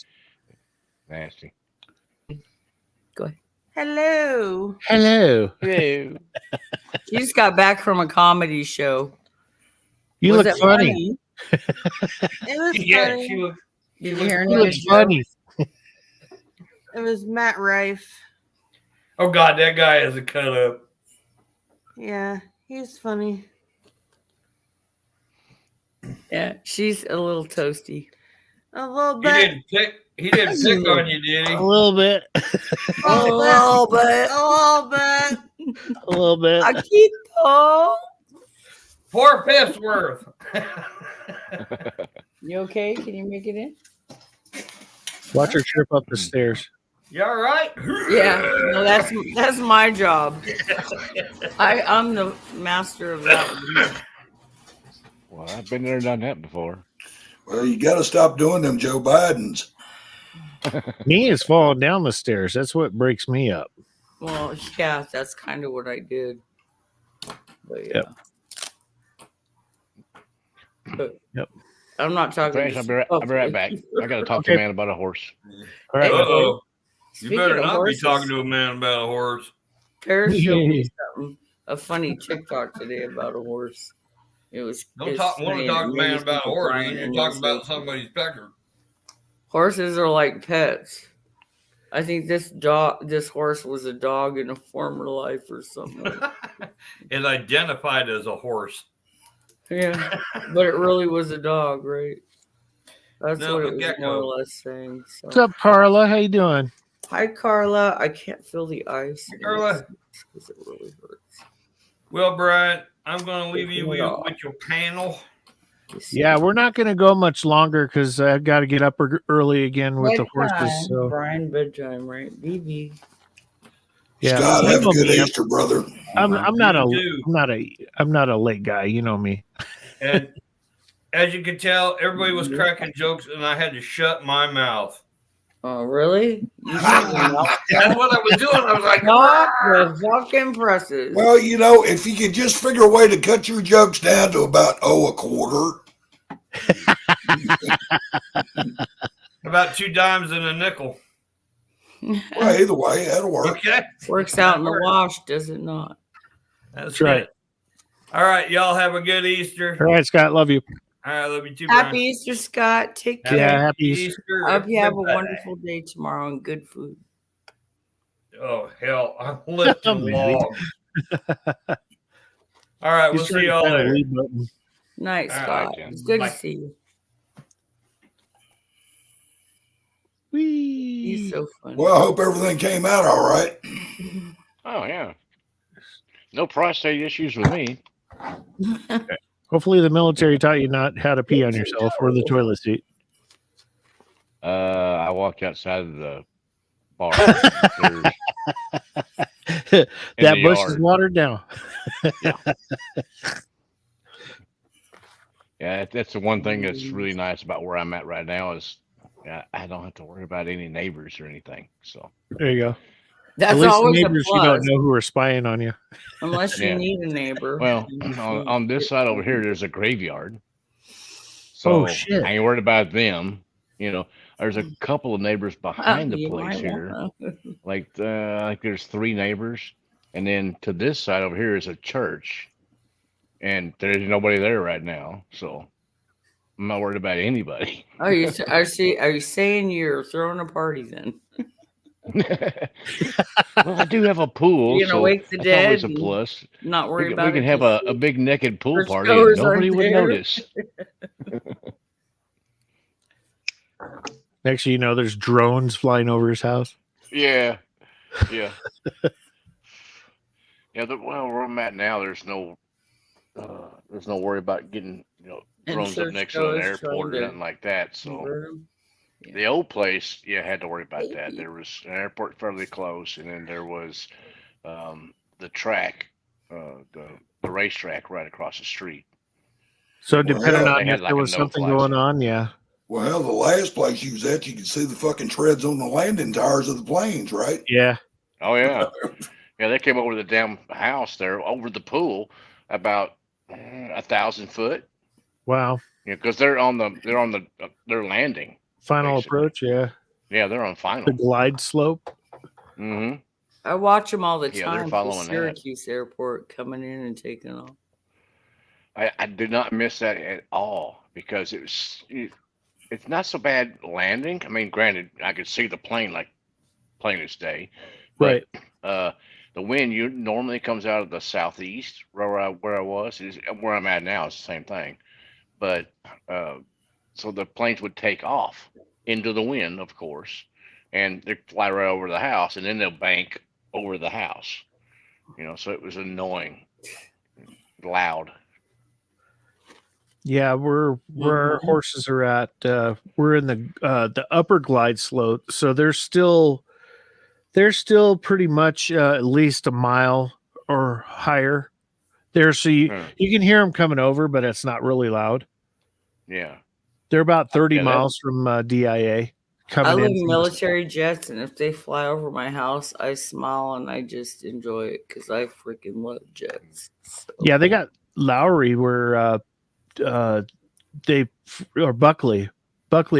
Nasty. Go ahead. Hello. Hello. Hello. She just got back from a comedy show. You Was look it funny. It was Yeah, funny. she was. Did you hear You any look funny. It was Matt Rife. Oh God, that guy is a cut up. Yeah, he's funny. Yeah, she's a little toasty. A little He bit. didn't pick. He didn't pick on you, did he? A little bit. A little bit. A little bit. A little bit. Akito. 4/5 worth. You okay? Can you make it in? Watch her trip up the stairs. You all right? Yeah, no, that's my job. I'm the master of that one. Well, I've been there and done that before. Well, you got to stop doing them Joe Bidens. Me is falling down the stairs. That's what breaks me up. Well, yeah, that's kind of what I did. But yeah. Yep. But Yep. I'm not talking. Thanks, I'll be right back. I got to talk to a man about a horse. All right. Uh-oh. You Speaking better of not horses, be talking to a man about a horse. Paris showed me a funny TikTok today about a horse. It was. Don't it's want to funny, talk and to a man made about a people horse. cry, You're and talking it was about so funny. somebody's pecker. Horses are like pets. I think this horse was a dog in a former life or something. Is identified as a horse. Yeah, but it really was a dog, right? That's No, what a it was gecko. more or less saying. So. What's up, Carla? How you doing? Hi, Carla. I can't feel the ice. Hey, Carla. Because it really hurts. Well, Brian, I'm going to leave you Taking it off. with your panel. You see? Yeah, we're not going to go much longer because I've got to get up early again with the horses. Bedtime. So Brian, bedtime, right? BB. yeah, Scott, you have a know good me. Easter, brother. I'm not You do. I'm not a late guy. You know me. And as you can tell, everybody was cracking jokes, and I had to shut my mouth. Oh, really? You That's what I was doing. I was like, not the fucking presses. Well, if you could just figure a way to cut your jokes down to about a quarter. about 2 dimes and a nickel. Well, either way, that'll work. Okay. Works out in the wash, does it not? That's right. it. All right. Y'all have a good Easter. All right, Scott. Love you. All right. Love you too, Brian. Happy Easter, Scott. Take care. Yeah, happy Easter. I hope you have a everybody. wonderful day tomorrow and good food. Oh, hell. I'm lifting Maybe. logs. All right. We'll He's see trying to y'all find a later. leave button. Night, All right, Scott. Jen. It's good Bye. to see you. Whee. He's so funny. Well, I hope everything came out all right. Oh, yeah. No prostate issues with me. Hopefully, the military taught you not how to pee on yourself or the toilet seat. I walked outside of the bar. That bush is watered down. Yeah, that's the one thing that's really nice about where I'm at right now is I don't have to worry about any neighbors or anything. So there you go. That's At least the always a neighbors you don't plus, know who are spying on you. unless you Yeah. need a neighbor. Well, on this side over here, there's a graveyard. So shit. I ain't worried about them. You know, there's a couple of neighbors behind the You place might here. wanna. Like there's 3 neighbors, and then to this side over here is a church, and there's nobody there right now. So I'm not worried about anybody. Are you saying you're throwing a party then? Well, I do have a pool, You're gonna so wake the that's dead always a and plus. not worry We about can it. have a big naked pool Church party, and goers nobody aren't would there. notice. Next thing you know, there's drones flying over his house. Yeah, yeah, yeah. Well, where I'm at now, there's no worry about getting And drones up church next to an goers airport trying or to nothing like that. So convert 'em. Yeah. the old place, had to worry about that. There was an airport fairly close, and then there was the track, the racetrack right across the street. So depending Well, on they if had like there a was no something fly going zone. on, yeah. Well, hell, the last place you was at, you could see the fucking treads on the landing tires of the planes, right? Yeah. Oh yeah, yeah. They came over the damn house there, over the pool, about 1,000 foot. Wow. Because they're landing. Final Basically. approach, yeah. Yeah, they're on The final. glide slope. Mm-hmm. I watch them all the Yeah, they're time from following that. Syracuse Airport coming in and taking off. I did not miss that at all because it's not so bad landing. I mean, granted, I could see the plane like plain as day. Right. The wind normally comes out of the southeast where I was. Where I'm at now is the same thing. But so the planes would take off into the wind, of course, and they'd fly right over the house, and then they'll bank over the house. So it was annoying, loud. Yeah, where our horses are at, we're in the upper glide slope, so they're still pretty much at least a mile or higher there. So you can hear them coming over, but it's not really loud. Yeah, they're about 30 miles from DIA. I love military jets, and if they fly over my house, I smile and I just enjoy it because I freaking love jets. So. Yeah, they got Lowry where Buckley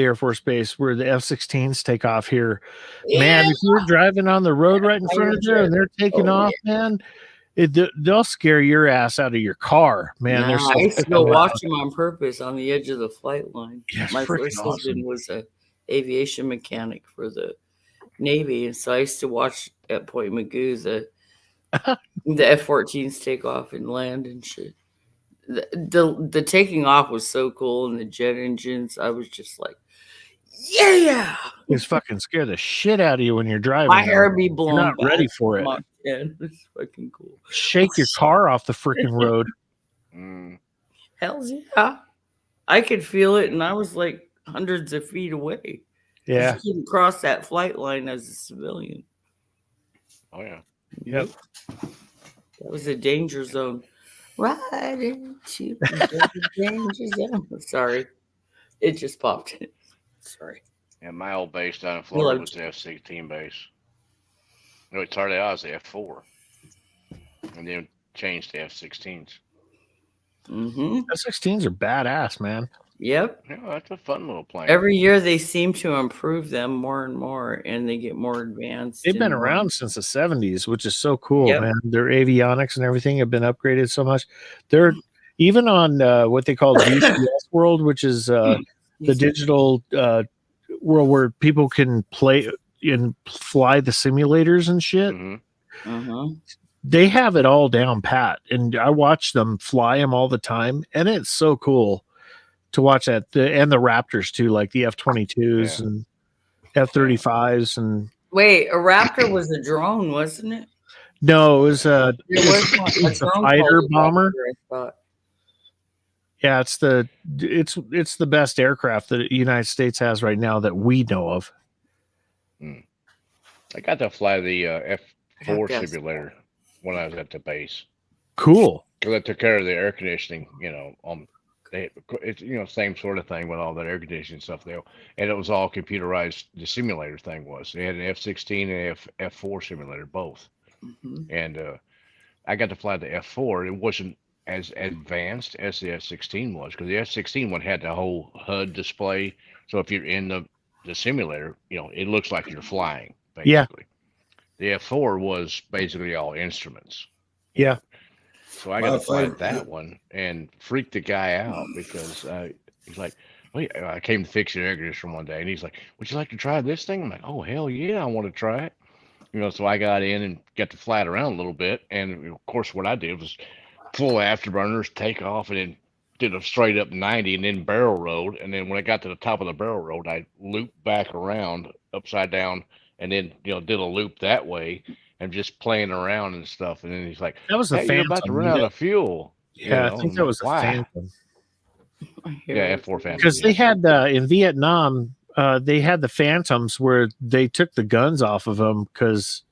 Air Force Base where the F-16s take off here. Yeah. Man, if you're driving on the road right in front of there and they're taking off, man, they'll scare your ass out of your car, man. Nah, I used to go watch them on purpose on the edge of the flight line. Yeah, my first husband was a aviation mechanic for the Navy, and so I used to watch at Point Magoo the F-14s take off and land and shit. The taking off was so cool, and the jet engines, I was just like, yeah. It's fucking scare the shit out of you when you're driving. My hair be blown. You're not ready for it. Yeah, it's fucking cool. Shake your car off the freaking road. Hells yeah. I could feel it, and I was like hundreds of feet away. Yeah. You couldn't cross that flight line as a civilian. Oh, yeah. Yep. That was a danger zone. Right into the danger zone. Sorry. It just popped in. Sorry. Yeah, my old base down in Florida was the F-16 base. No, it started out as the F-4. And then changed to F-16s. Mm-hmm. F-16s are badass, man. Yep. Yeah, that's a fun little plane. Every year they seem to improve them more and more, and they get more advanced. They've been around since the 70s, which is so cool, man. Their avionics and everything have been upgraded so much. They're even on what they call DCS World, which is the digital world where people can play and fly the simulators and shit. Mm-hmm. They have it all down pat, and I watch them fly them all the time, and it's so cool to watch that. And the Raptors too, like the F-22s and F-35s. And wait, a Raptor was a drone, wasn't it? No, it was There was it's a drone fighter called a bomber. Viper, I thought. Yeah, it's the best aircraft that the United States has right now that we know of. I got to fly the F4 Yes. simulator when I was at the base. Cool. Because I took care of the air conditioning, it's same sort of thing with all that air conditioning stuff there, and it was all computerized. The simulator thing was they had an F-16 and F4 simulator both, and I got to fly the F4. It wasn't as advanced as the F-16 was because the F-16 one had the whole HUD display. So if you're in the simulator, it looks like you're flying basically. Yeah. The F4 was basically all instruments. Yeah. So I got to fly that one and freaked the guy out because he's like, wait, I came to fix your air conditioner one day and he's like, would you like to try this thing? I'm like, oh, hell yeah, I want to try it. So I got in and got to fly it around a little bit. And of course, what I did was full afterburners, take off, and then did a straight up 90 and then barrel rolled. And then when I got to the top of the barrel road, I looped back around upside down and then, did a loop that way. And just playing around and stuff, and then he's like, that was the Phantom. You're about to run out of fuel. Yeah, I think that was a Phantom. Yeah, F4 Phantom. Because they had in Vietnam, they had the Phantoms where they took the guns off of them because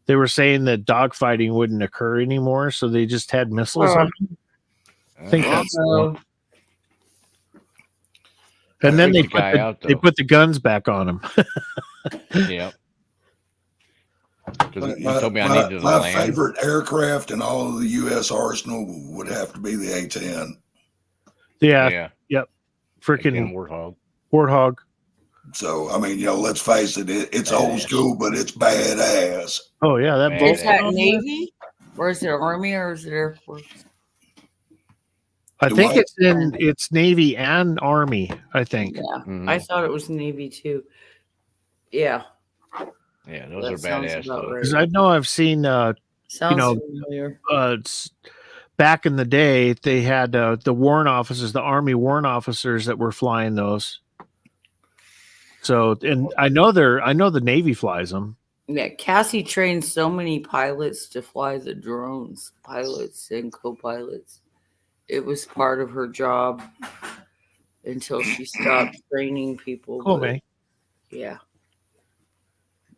they were saying that dogfighting wouldn't occur anymore, so they just had missiles on them. I think that's and then they put the guns back on them. Yeah. Because you told me I needed to land. My favorite aircraft in all of the U.S. arsenal would have to be the A-10. Yeah. Yep. Freaking Warthog. So, I mean, let's face it, it's old school, but it's badass. Oh, yeah. That Is that Navy? Or is it Army or is it Air Force? I think it's Navy and Army, I think. Yeah. I thought it was Navy too. Yeah. Yeah, those are badass. Because I know I've seen, familiar. Back in the day, they had the warrant officers, the Army warrant officers that were flying those. So, and I know the Navy flies them. Yeah, Cassie trained so many pilots to fly the drones, pilots and co-pilots. It was part of her job until she stopped training people. Oh, man. Yeah.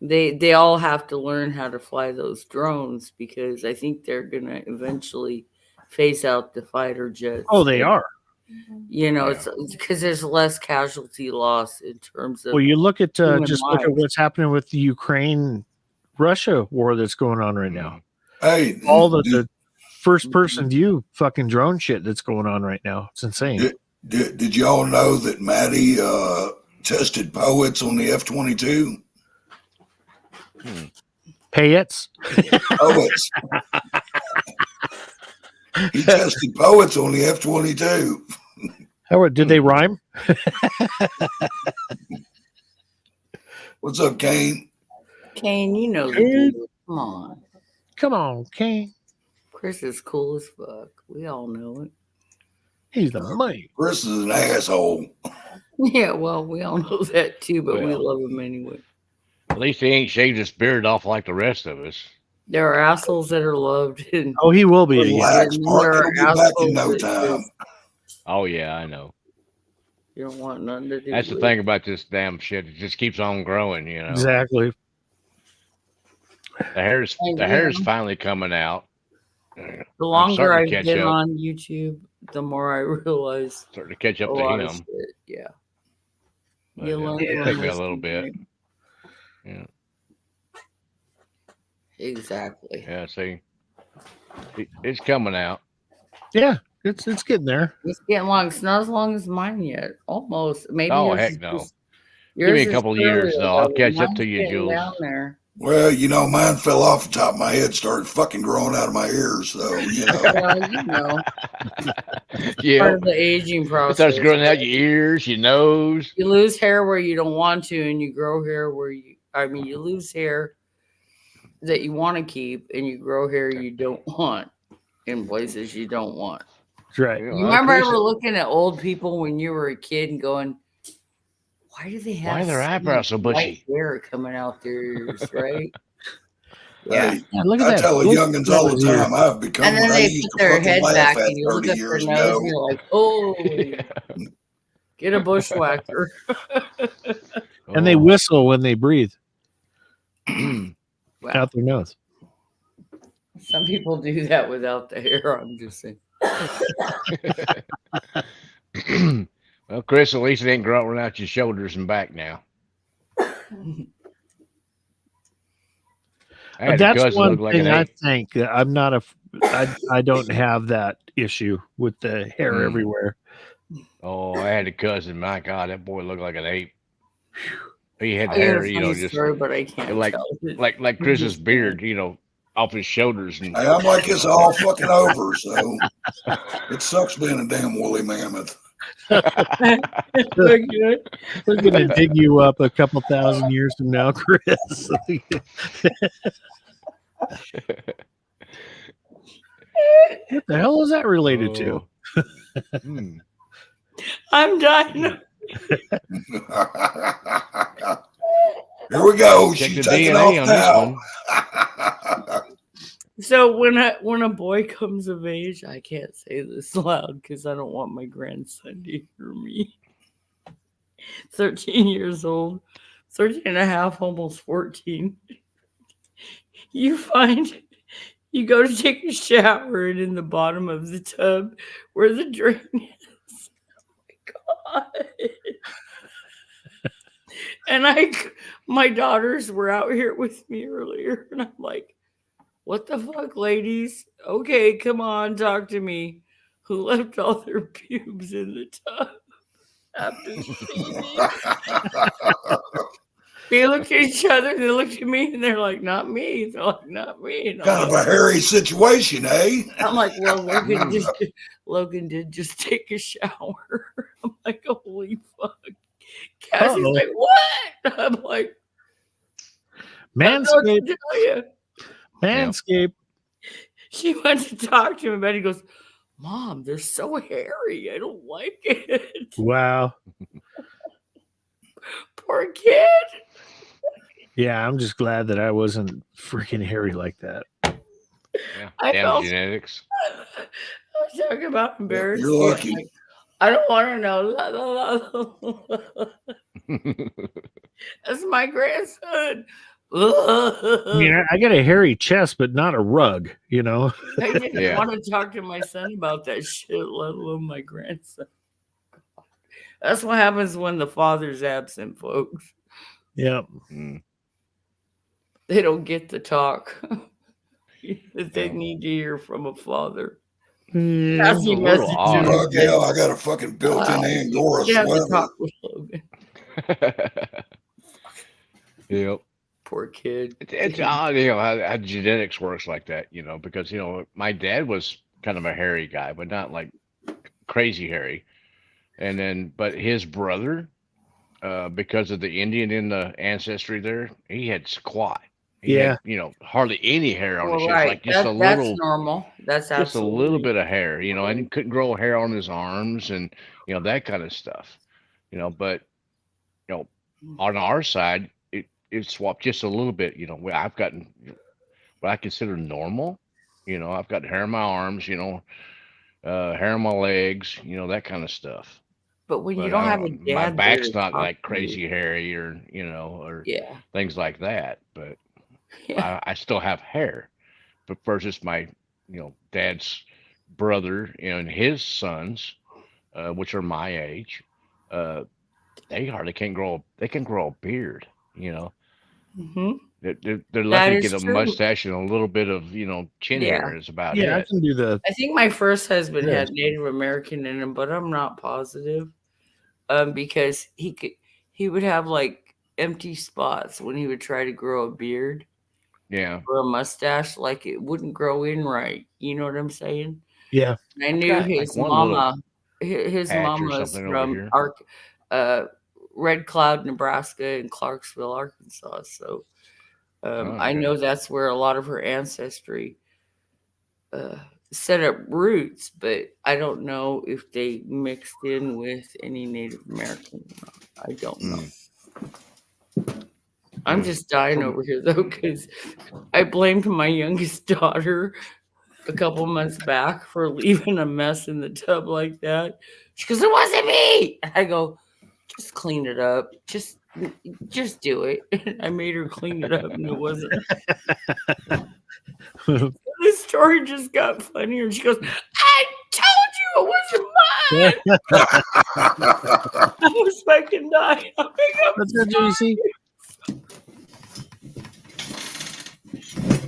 They all have to learn how to fly those drones because I think they're going to eventually phase out the fighter jets. Oh, they are. It's because there's less casualty loss in terms of. Well, you look at look at what's happening with the Ukraine-Russia war that's going on right now. Hey, all the first-person view fucking drone shit that's going on right now. It's insane. Did y'all know that Maddie tested poets on the F-22? Poets. He tested poets on the F-22. Howard, did they rhyme? What's up, Kane? Kane, you know the deal. Come on. Come on, Kane. Chris is cool as fuck. We all know it. He's the man. Chris is an asshole. Yeah, well, we all know that too, but we love him anyway. At least he ain't shaved his beard off like the rest of us. There are assholes that are loved. And he will be. Relax, Mark. He'll be back in no time. Oh, yeah, I know. You don't want nothing to do. That's the thing about this damn shit. It just keeps on growing, Exactly. The hair's finally coming out. The longer I've been on YouTube, the more I realize. Starting to catch up to him. Yeah. You learn. It'll take me a little bit. Yeah. Exactly. Yeah, see. It's coming out. Yeah, it's getting there. It's getting long. It's not as long as mine yet. Almost. Maybe. Oh, heck no. Give me a couple of years, though. I'll catch up to you, Jules. Down there. Well, mine fell off the top of my head, started fucking growing out of my ears. So, Well, yeah. Part of the aging process. It starts growing out your ears, your nose. You lose hair where you don't want to, and you grow hair where you lose hair that you want to keep, and you grow hair you don't want in places you don't want. That's right. You remember ever looking at old people when you were a kid and going, why do they have their eyebrows so bushy? Hair coming out their ears, right? Yeah. Hey, Yeah, look at I that. tell the Look youngins at all the that here. time, I've become And then what I they used put to their fucking head laugh back at and you look 30 up their years nose ago. and you're like, oh, get a bushwhacker. And they Oh. whistle when they breathe Mm. Wow. out their nose. Some people do that without the hair. I'm just saying. Well, Chris, at least it ain't growing out your shoulders and back now. I had a That's cousin one look like an thing I ape. think that I'm not I don't have that issue with the hair Mm. everywhere. Oh, I had a cousin. My God, that boy looked like an ape. He had I got a hair, you know, funny just story, but I can't like tell it. like You Chris's just beard, you know, off his shoulders. And Hey, I'm like it's all fucking over, so it sucks being a damn woolly mammoth. Look good. We're gonna dig you up a couple thousand years from now, Chris. What the hell is that related to? Oh. Mm. I'm dying. Here we go. Check She's the taking DNA off on this now. one. So when a boy comes of age, I can't say this loud because I don't want my grandson to hear me. 13 years old, 13 and a half, almost 14. You go to take a shower and in the bottom of the tub where the drain is. Oh my God. And my daughters were out here with me earlier, and I'm like, what the fuck, ladies? Okay, come on, talk to me. Who left all their pubes in the tub after shaving? They looked at each other, they looked at me, and they're like, not me. They're like, not me. And Kind of a hairy situation, eh? I'm like, well, Logan did just take a shower. I'm like, holy fuck. Cassie's like, what? I'm like, I don't know what Manscaped. to tell you. Manscaped. She went to talk to him, and he goes, Mom, they're so hairy. I don't like it. Wow. Poor kid. Yeah, I'm just glad that I wasn't freaking hairy like that. Yeah, I damn felt- genetics. I was talking about embarrassing. You're lucky. Like, I don't want to know. That's my grandson. I mean, I got a hairy chest, but not a rug, you know? I didn't Yeah. want to talk to my son about that shit, let alone my grandson. That's what happens when the father's absent, folks. Yep. Mm. They don't get to talk that they Yeah. need to hear from a father. Mm, Cassie a little messaged odd. him. Fuck yeah, I got a fucking built-in Angora You have to sweater. talk with Logan. Yep. Poor kid. It's odd, you know, how genetics works like that, you know, because, you know, my dad was kind of a hairy guy, but not like crazy hairy. And then, but his brother, because of the Indian in the ancestry there, he had squat. He Yeah. had, you know, hardly any hair on his Well, chest, right. like just a That's little, normal. That's just a absolutely little bit of hair, you know, and he couldn't grow hair on his arms and, you know, that kind of stuff, you know, but, you know, on our side, it swapped just a little bit, you know, where I've gotten what I consider normal, you know, I've got hair on my arms, you know, hair on my legs, you know, that kind of stuff. But when you But don't I have a don't- dad, my back's there to not talk like to you. crazy hairy or, you know, or Yeah. things like that, but Yeah. I still have hair. But versus my, you know, dad's brother and his sons, which are my age, they hardly can grow. They can grow a beard. You know, hmm they're lucky to is get a true. mustache and a little bit of, you know, chin Yeah. hair is about Yeah, I it. can do the. I think my first husband Yes. had Native American in him, but I'm not positive. Because he would have like empty spots when he would try to grow a beard Yeah, or a mustache, like it wouldn't grow in right. You know what I'm saying? Yeah. And I knew got, like, his one little mama. His patch or mama is something over from here. Red Cloud, Nebraska, and Clarksville, Arkansas. So I Okay. know that's where a lot of her ancestry set up roots, but I don't know if they mixed in with any Native American or not. I don't know. Mm. I'm just dying over here though, because I blamed my youngest daughter a couple months back for leaving a mess in the tub like that. She goes, "It wasn't me." I go, "Just clean it up. Just do it." I made her clean it up, and it wasn't. The story just got funnier. She goes, "I told you it wasn't mine." I was fucking dying. What's that, JC?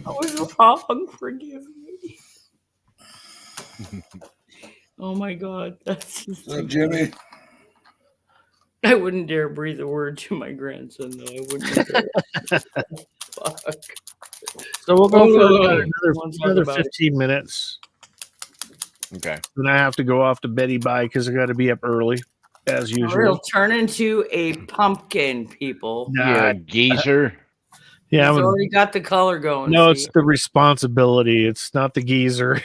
I was wrong. Forgive me. Oh my God, that's just. So, Jimmy, I wouldn't dare breathe a word to my grandson, though. I wouldn't dare. Fuck. So we'll go for Let's talk another about it. 15 minutes. Okay. Then I have to go off to Betty Bye because I got to be up early, as Or usual. it'll turn into a pumpkin, people. Yeah, geezer. Yeah, He's I'm- already got the color going. no, see? it's the responsibility. It's not the geezer.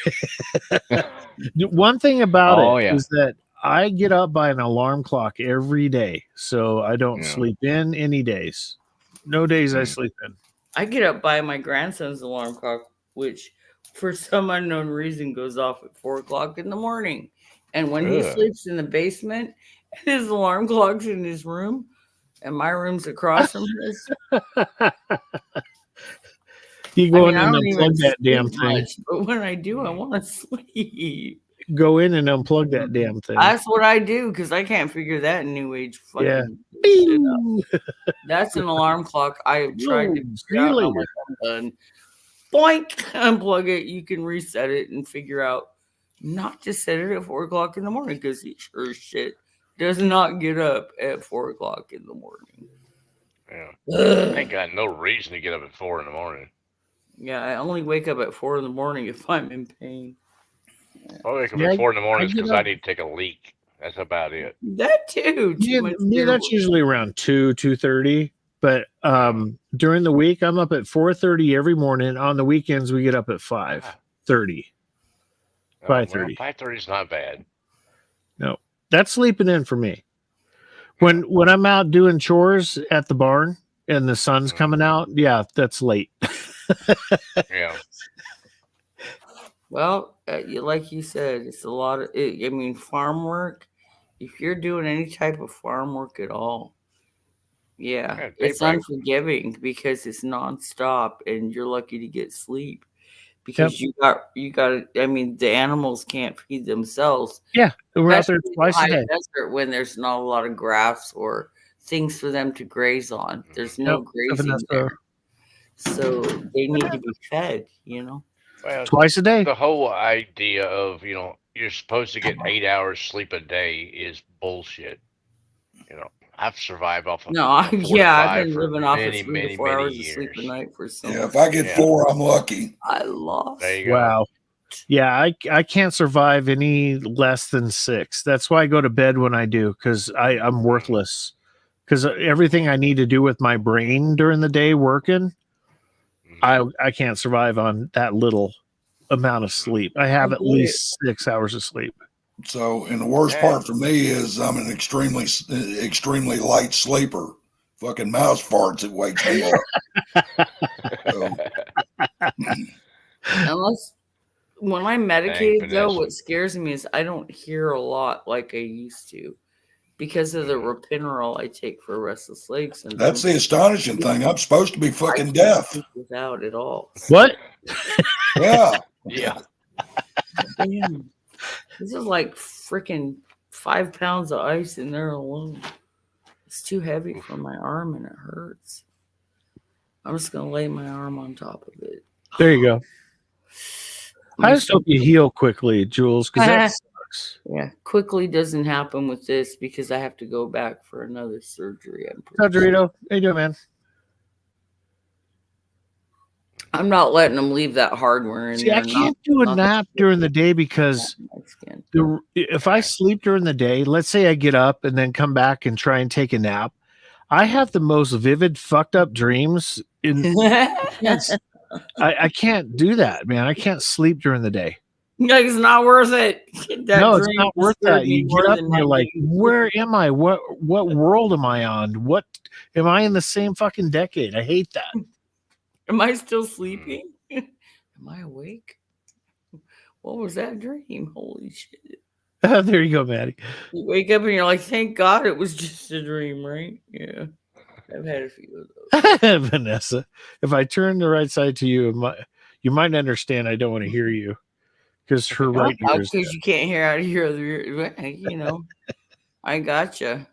One thing about it is that I get up by an alarm clock every day, so I don't sleep in any days. No days I sleep in. I get up by my grandson's alarm clock, which for some unknown reason goes off at 4 o'clock in the morning. And when he Ugh. sleeps in the basement, his alarm clock's in his room, and my room's across from his. You go I in and don't even unplug that damn sleep thing. much, but when I do, I want to sleep. Go in and unplug that damn thing. That's what I do because I can't figure that new age fucking Yeah. shit out. Bing! That's an alarm clock. I have tried to Whoa, see figure you out. later. I'm like, I'm done. Boink, unplug it. You can reset it and figure out not to set it at 4 o'clock in the morning because he sure as shit does not get up at 4 o'clock in the morning. Yeah. I ain't got no reason to get up at 4 in the morning. Yeah, I only wake up at 4 in the morning if I'm in pain. I wake up Yeah, at 4 in the morning I get because I up- need to take a leak. That's about it. That too. Yeah, that's usually around 2:30. But during the week, I'm up at 4:30 every morning. On the weekends, we get up at 5:30. 5:30. 5:30 is not bad. No, that's sleeping in for me. When I'm out doing chores at the barn and the sun's coming out, yeah, that's late. Yeah. Well, like you said, it's a lot of. I mean, farm work. If you're doing any type of farm work at all, Yeah, it's daybreak. unforgiving because it's nonstop, and you're lucky to get sleep because you got. I mean, the animals can't feed themselves. Yeah, we're out there especially in twice a high day. desert when there's not a lot of grass or things for them to graze on. There's no Yep, grazing Vanessa. there, so they need to be fed. You know. Well, Twice a day. the whole idea of, you're supposed to get 8 hours sleep a day is bullshit. I've survived off of No, 4 to I've 5 been for living off many, of 3 many, to 4 many hours of sleep a years. night for some. yeah, if I get 4, I'm lucky. I lost. There you go. Wow. Yeah, I can't survive any less than 6. That's why I go to bed when I do, because I'm worthless. Because everything I need to do with my brain during the day working, I can't survive on that little amount of sleep. I have at least 6 hours of sleep. So, and the worst part for me is I'm an extremely light sleeper. Fucking mouse farts, it wakes me up. So, Unless when I'm medicated, though, Vanessa. what scares me is I don't hear a lot like I used to because of the Ropinerol I take for restless leg syndrome. that's the astonishing thing. I'm supposed to be I fucking can't deaf. sleep without at all. What? Yeah. Yeah. Damn. This is like freaking 5 pounds of ice in there alone. It's too heavy for my arm and it hurts. I'm just gonna lay my arm on top of it. There you go. I just hope you heal quickly, Jules, because that sucks. Yeah, quickly doesn't happen with this because I have to go back for another surgery. How Dorito? How you doing, man? I'm not letting them leave that hardware in See, there. I can't do a not nap during the day because my skin. if I sleep during the day, let's say I get up and then come back and try and take a nap, I have the most vivid, fucked up dreams. I can't do that, man. I can't sleep during the day. Like, it's not worth it. That No, it's dream not worth scared that. me You more get up than and you're that like, game. where am I? What world am I on? What am I in the same fucking decade? I hate that. Am I still sleeping? Am I awake? What was that dream? Holy shit. There you go, Maddie. You wake up and you're like, thank God it was just a dream, right? Yeah. I've had a few of those. Vanessa, if I turn the right side to you, you might understand I don't want to hear you because her right ear is Because you can't hear out of your other ear. You know, I gotcha.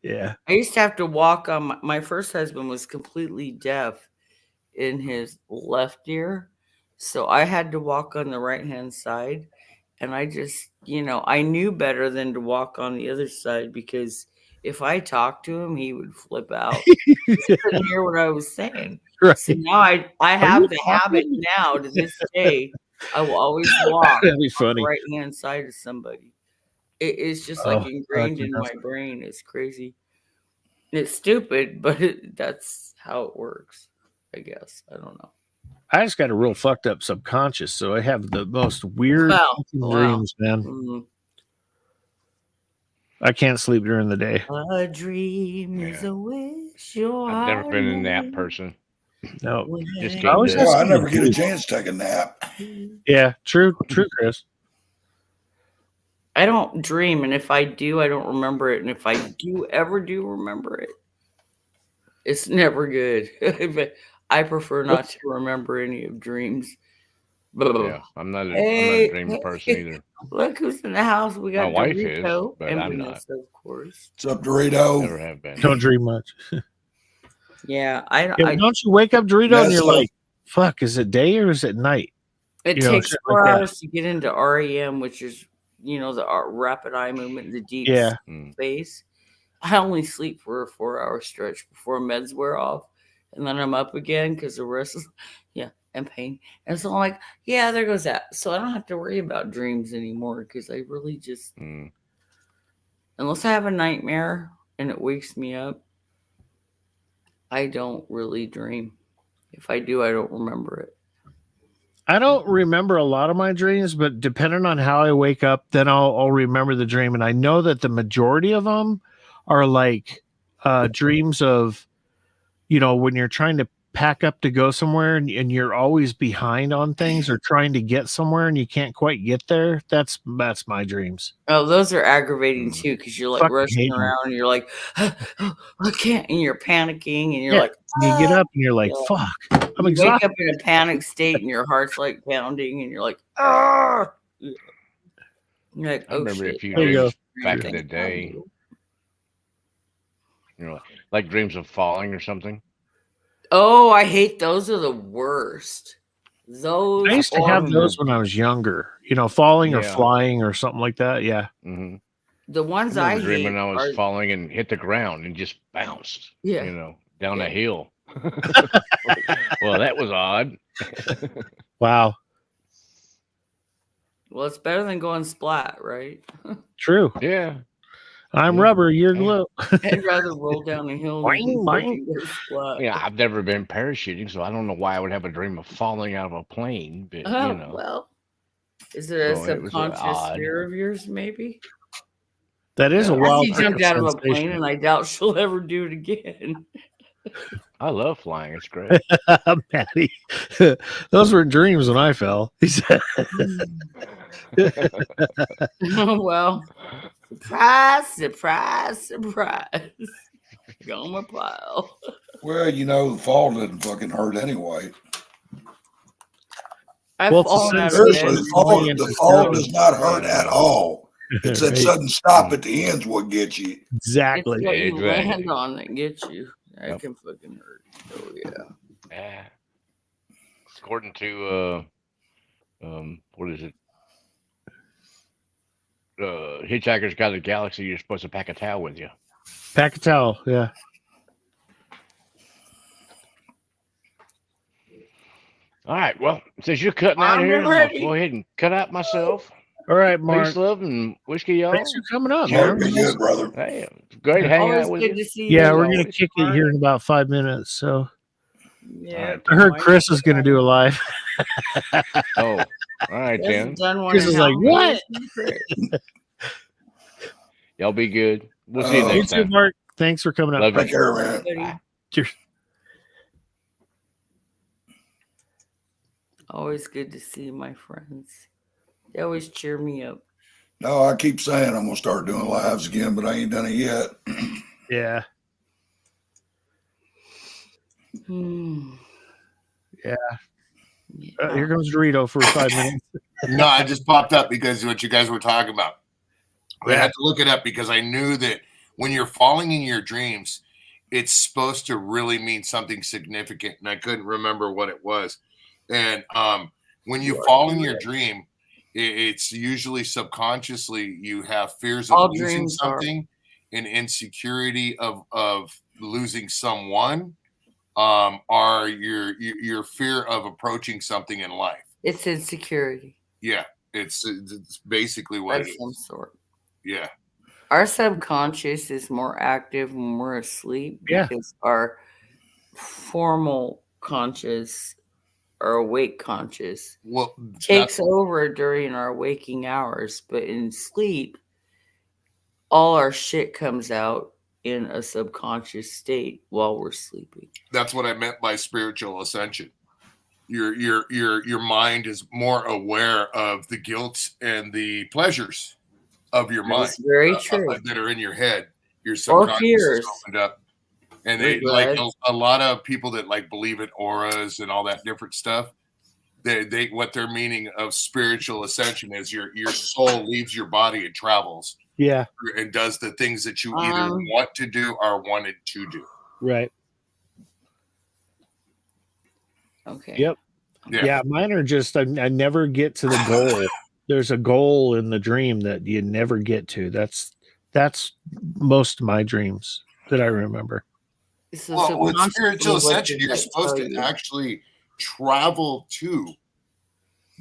yeah. I used to have to walk on my first husband was completely deaf in his left ear. So I had to walk on the right hand side. And I just, I knew better than to walk on the other side because if I talked to him, he would flip out. He couldn't hear what I was saying. Right. So now I have the habit now to this day. I will always walk That'd be on funny. the right hand side of somebody. It's just like ingrained in my brain. It's crazy. It's stupid, but that's how it works, I guess. I don't know. I just got a real fucked up subconscious, so I have the most weird dreams, man. Mm-hmm. I can't sleep during the day. A dream is a wish. I've never been a nap person. No, just I always have I something never to get a do. chance to take a nap. Yeah, true, Chris. I don't dream, and if I do, I don't remember it. And if I do ever do remember it, it's never good. I prefer not to remember any of dreams. Yeah, I'm not a dream person either. Look who's in the house. We got My wife Dorito is, but and I'm Vanessa, of course. What's up, Dorito? Never have been. Don't dream much. Yeah, don't you wake up, Dorito, and you're Yes, like, "Fuck, is it day or is it night?" It You know, takes shit 4 like that. hours to get into REM, which is, the rapid eye movement, the deep Yeah. space. I only sleep for a 4-hour stretch before meds wear off, and then I'm up again because the rest is, and pain. And so I'm like, yeah, there goes that. So I don't have to worry about dreams anymore because I really just, unless I have a nightmare and it wakes me up, I don't really dream. If I do, I don't remember it. I don't remember a lot of my dreams, but depending on how I wake up, then I'll remember the dream. And I know that the majority of them are like dreams of, when you're trying to pack up to go somewhere and you're always behind on things or trying to get somewhere and you can't quite get there. That's my dreams. Oh, those are aggravating too because you're like Fucking rushing hate 'em. around and you're like, I can't, and you're panicking and you're like, You get up and you're like, fuck, I'm you wake exhausted. up in a panic state and your heart's like pounding and you're like, ah. You're like, I remember shit. a few There you dreams go. back in the day. Like dreams of falling or something. Oh, I hate those. Are the worst. Those. I used to have those when I was younger, falling or flying or something like that. Yeah. Mm-hmm. The ones I I remember dreaming hate I was are- falling and hit the ground and just bounced. Yeah. Down a hill. Well, that was odd. Wow. Well, it's better than going splat, right? True. Yeah. I'm Yeah. rubber. You're glue. I'd rather roll down a hill than Boing, boing. fucking go splat. Yeah, I've never been parachuting, so I don't know why I would have a dream of falling out of a plane. But Oh, well. Is it a So it was subconscious odd. fear of yours, maybe? That is a Yeah. wild. She jumped out of a plane, sensation. and I doubt she'll ever do it again. I love flying. It's great. Patty, those were dreams when I fell. He said, Oh, well. Surprise, surprise, surprise. Goma pile. Well, the fall doesn't fucking hurt anyway. I've Well, it's a fallen out of Seriously, bed. the fall does not hurt at all. It's that Right. sudden stop at the end's what gets you. Exactly. It's what you Exactly. land on that gets you. That Yep. can fucking hurt. Oh, yeah. Yeah. According to what is it? Hitchhiker's Guide to the Galaxy, you're supposed to pack a towel with you. Pack a towel. Yeah. All right. Well, since you're cutting out I'm here, I'm ready. gonna go ahead and cut out myself. All right, Mark. Peace, love, and whiskey, y'all. Thanks for coming up, Mark, man. be good, brother. Hey, it's great hanging Always out with good you. to see you. Yeah, we're always, gonna kick it here in about 5 minutes. So Yeah. I heard Chris is gonna do a live. Oh, All right, He hasn't then. done one. Chris in is how like, many what? years? Y'all be good. We'll see you Oh. next You too, time. Mark. Thanks for coming up. Love Take you. care, man. Buddy. Bye. Cheers. Always good to see my friends. They always cheer me up. No, I keep saying I'm gonna start doing lives again, but I ain't done it yet. Yeah. Hmm. Yeah. Yeah. Here comes Dorito for 5 minutes. No, I just popped up because of what you guys were talking about. I Yeah. had to look it up because I knew that when you're falling in your dreams, it's supposed to really mean something significant, and I couldn't remember what it was. And when you fall in your dream, it's usually subconsciously you have fears of All losing dreams are. something, and insecurity of losing someone, or your fear of approaching something in life. It's insecurity Yeah, it's basically what of it some is. sort. Yeah. Our subconscious is more active when we're asleep Yeah. because our formal conscious or awake conscious Well, takes over during our waking hours, but in sleep, all our shit comes out in a subconscious state while we're sleeping. that's what I meant by spiritual ascension. Your mind is more aware of the guilt and the pleasures of your mind That's very true. that are in your head. Your Or subconscious is fears. opened up, and they like Regrets. a lot of people that like believe in auras and all that different stuff. They what their meaning of spiritual ascension is your soul leaves your body and travels Yeah. and does the things that you either Um, want to do or wanted to do. Right. Okay. Yep. Yeah. Yeah. Mine are just, I never get to the goal. There's a goal in the dream that you never get to. That's most of my dreams that I remember. So Well, with subconsciously, spiritual what ascension, does you're that supposed tell to you? actually travel to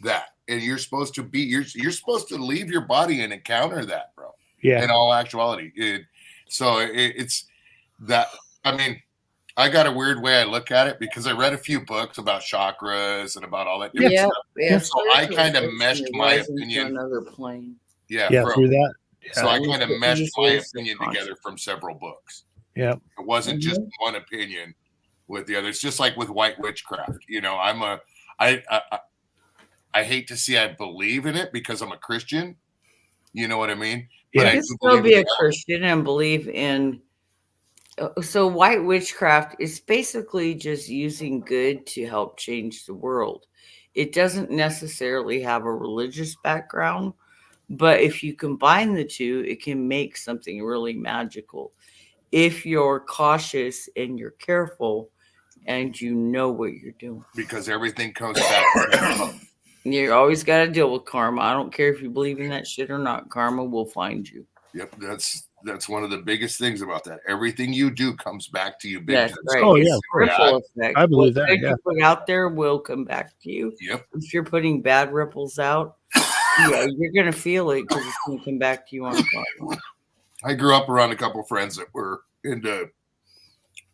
that, and you're supposed to be you're supposed to leave your body and encounter that, bro. Yeah. In all actuality, it's that. I mean, I got a weird way I look at it because I read a few books about chakras and about all that different Yeah, stuff. yeah. So I spiritual kind of ascension meshed is my rising to opinion. another plane. Yeah, Yeah. bro. Through that. So I Yeah. kind of It's meshed my easily opinion subconscious. together from several books. Yeah. It wasn't just one opinion with the other. It's just like with white witchcraft. You know, I hate to see I believe in it because I'm a Christian. You know what I mean? You But I can do still believe be in a God. Christian and believe in. So white witchcraft is basically just using good to help change the world. It doesn't necessarily have a religious background, but if you combine the two, it can make something really magical. If you're cautious and you're careful and you know what you're doing. Because everything comes back to that. You always got to deal with karma. I don't care if you believe in that shit or not. Karma will find you. Yep, that's one of the biggest things about that. Everything you do comes back to you big That's time. right. Oh, It's yeah, of course. ripple effect. I believe What that, good yeah. you put out there will come back to you. Yep. If you're putting bad ripples out, yeah, you're gonna feel it because it's gonna come back to you on karma. I grew up around a couple of friends that were into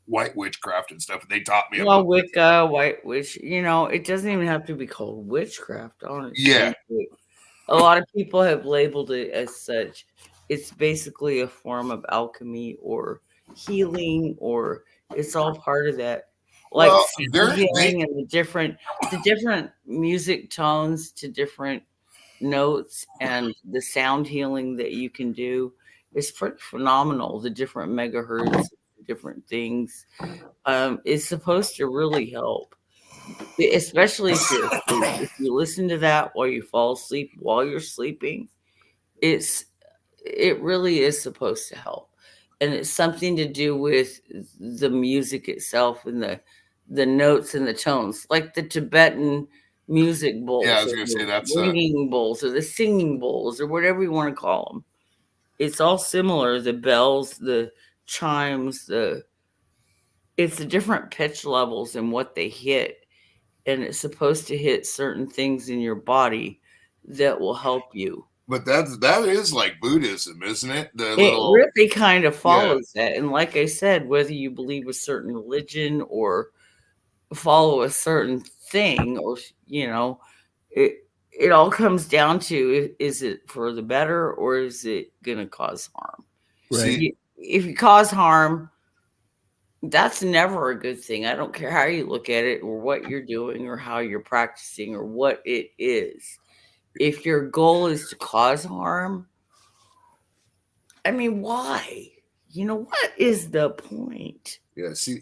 white witchcraft and stuff, and they taught me Well, about Wicca, white witch, it doesn't even have to be called witchcraft, honestly. Yeah. A lot of people have labeled it as such. It's basically a form of alchemy or healing, or it's all part of that. Like Well, sound they're- healing and the different music tones to different notes and the sound healing that you can do is pretty phenomenal. The different megahertz, different things. It's supposed to really help. Especially if you're asleep. If you listen to that while you fall asleep, while you're sleeping, it really is supposed to help. And it's something to do with the music itself and the notes and the tones, like the Tibetan music bowls. Yeah, I was or gonna say the that's ringing bowls or the singing bowls or whatever you want to call them. It's all similar. The bells, the chimes, it's the different pitch levels and what they hit. And it's supposed to hit certain things in your body that will help you. But that is like Buddhism, isn't it? The It little really kind of follows that. And like I said, whether you believe a certain religion or follow a certain thing, or it all comes down to, is it for the better or is it going to cause harm? Right. If you cause harm, that's never a good thing. I don't care how you look at it or what you're doing or how you're practicing or what it is. If your goal is to cause harm, I mean, why? What is the point? Yeah. See,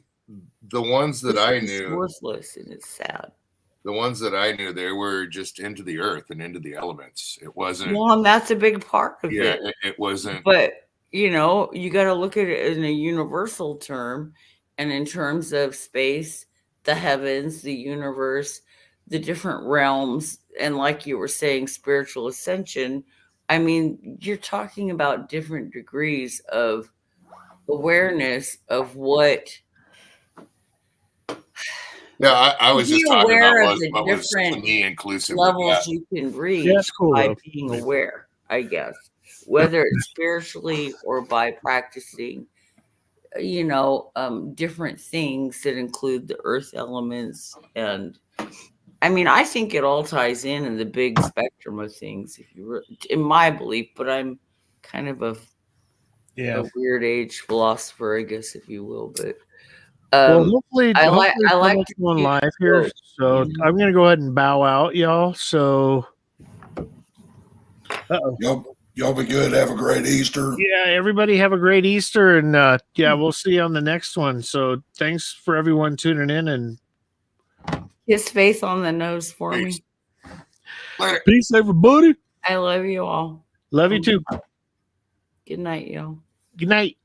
the ones that I It's knew, worthless, and it's sad. the ones that I knew, they were just into the earth and into the elements. It wasn't. Well, and that's a big part of Yeah, it. it wasn't. But you got to look at it in a universal term, and in terms of space, the heavens, the universe, the different realms, and like you were saying, spiritual ascension. I mean, you're talking about different degrees of awareness of what. Yeah, I was just talking aware about of the what was to different me inclusive of levels that. you can reach That's cool, by though. being aware, I guess, whether it's spiritually or by practicing, different things that include the earth elements. And I mean, I think it all ties in the big spectrum of things, in my belief, but I'm kind of a weird age philosopher, I guess, if you will. But well, hopefully I like someone's going live here. So I'm going to go ahead and bow out, y'all. So, Y'all be good. Have a great Easter. yeah, everybody have a great Easter, and we'll see you on the next one. So thanks for everyone tuning in, and kiss Faith on the nose for Peace. me. Later. peace, everybody. I love you all. Love you too. Good night, y'all. Good night.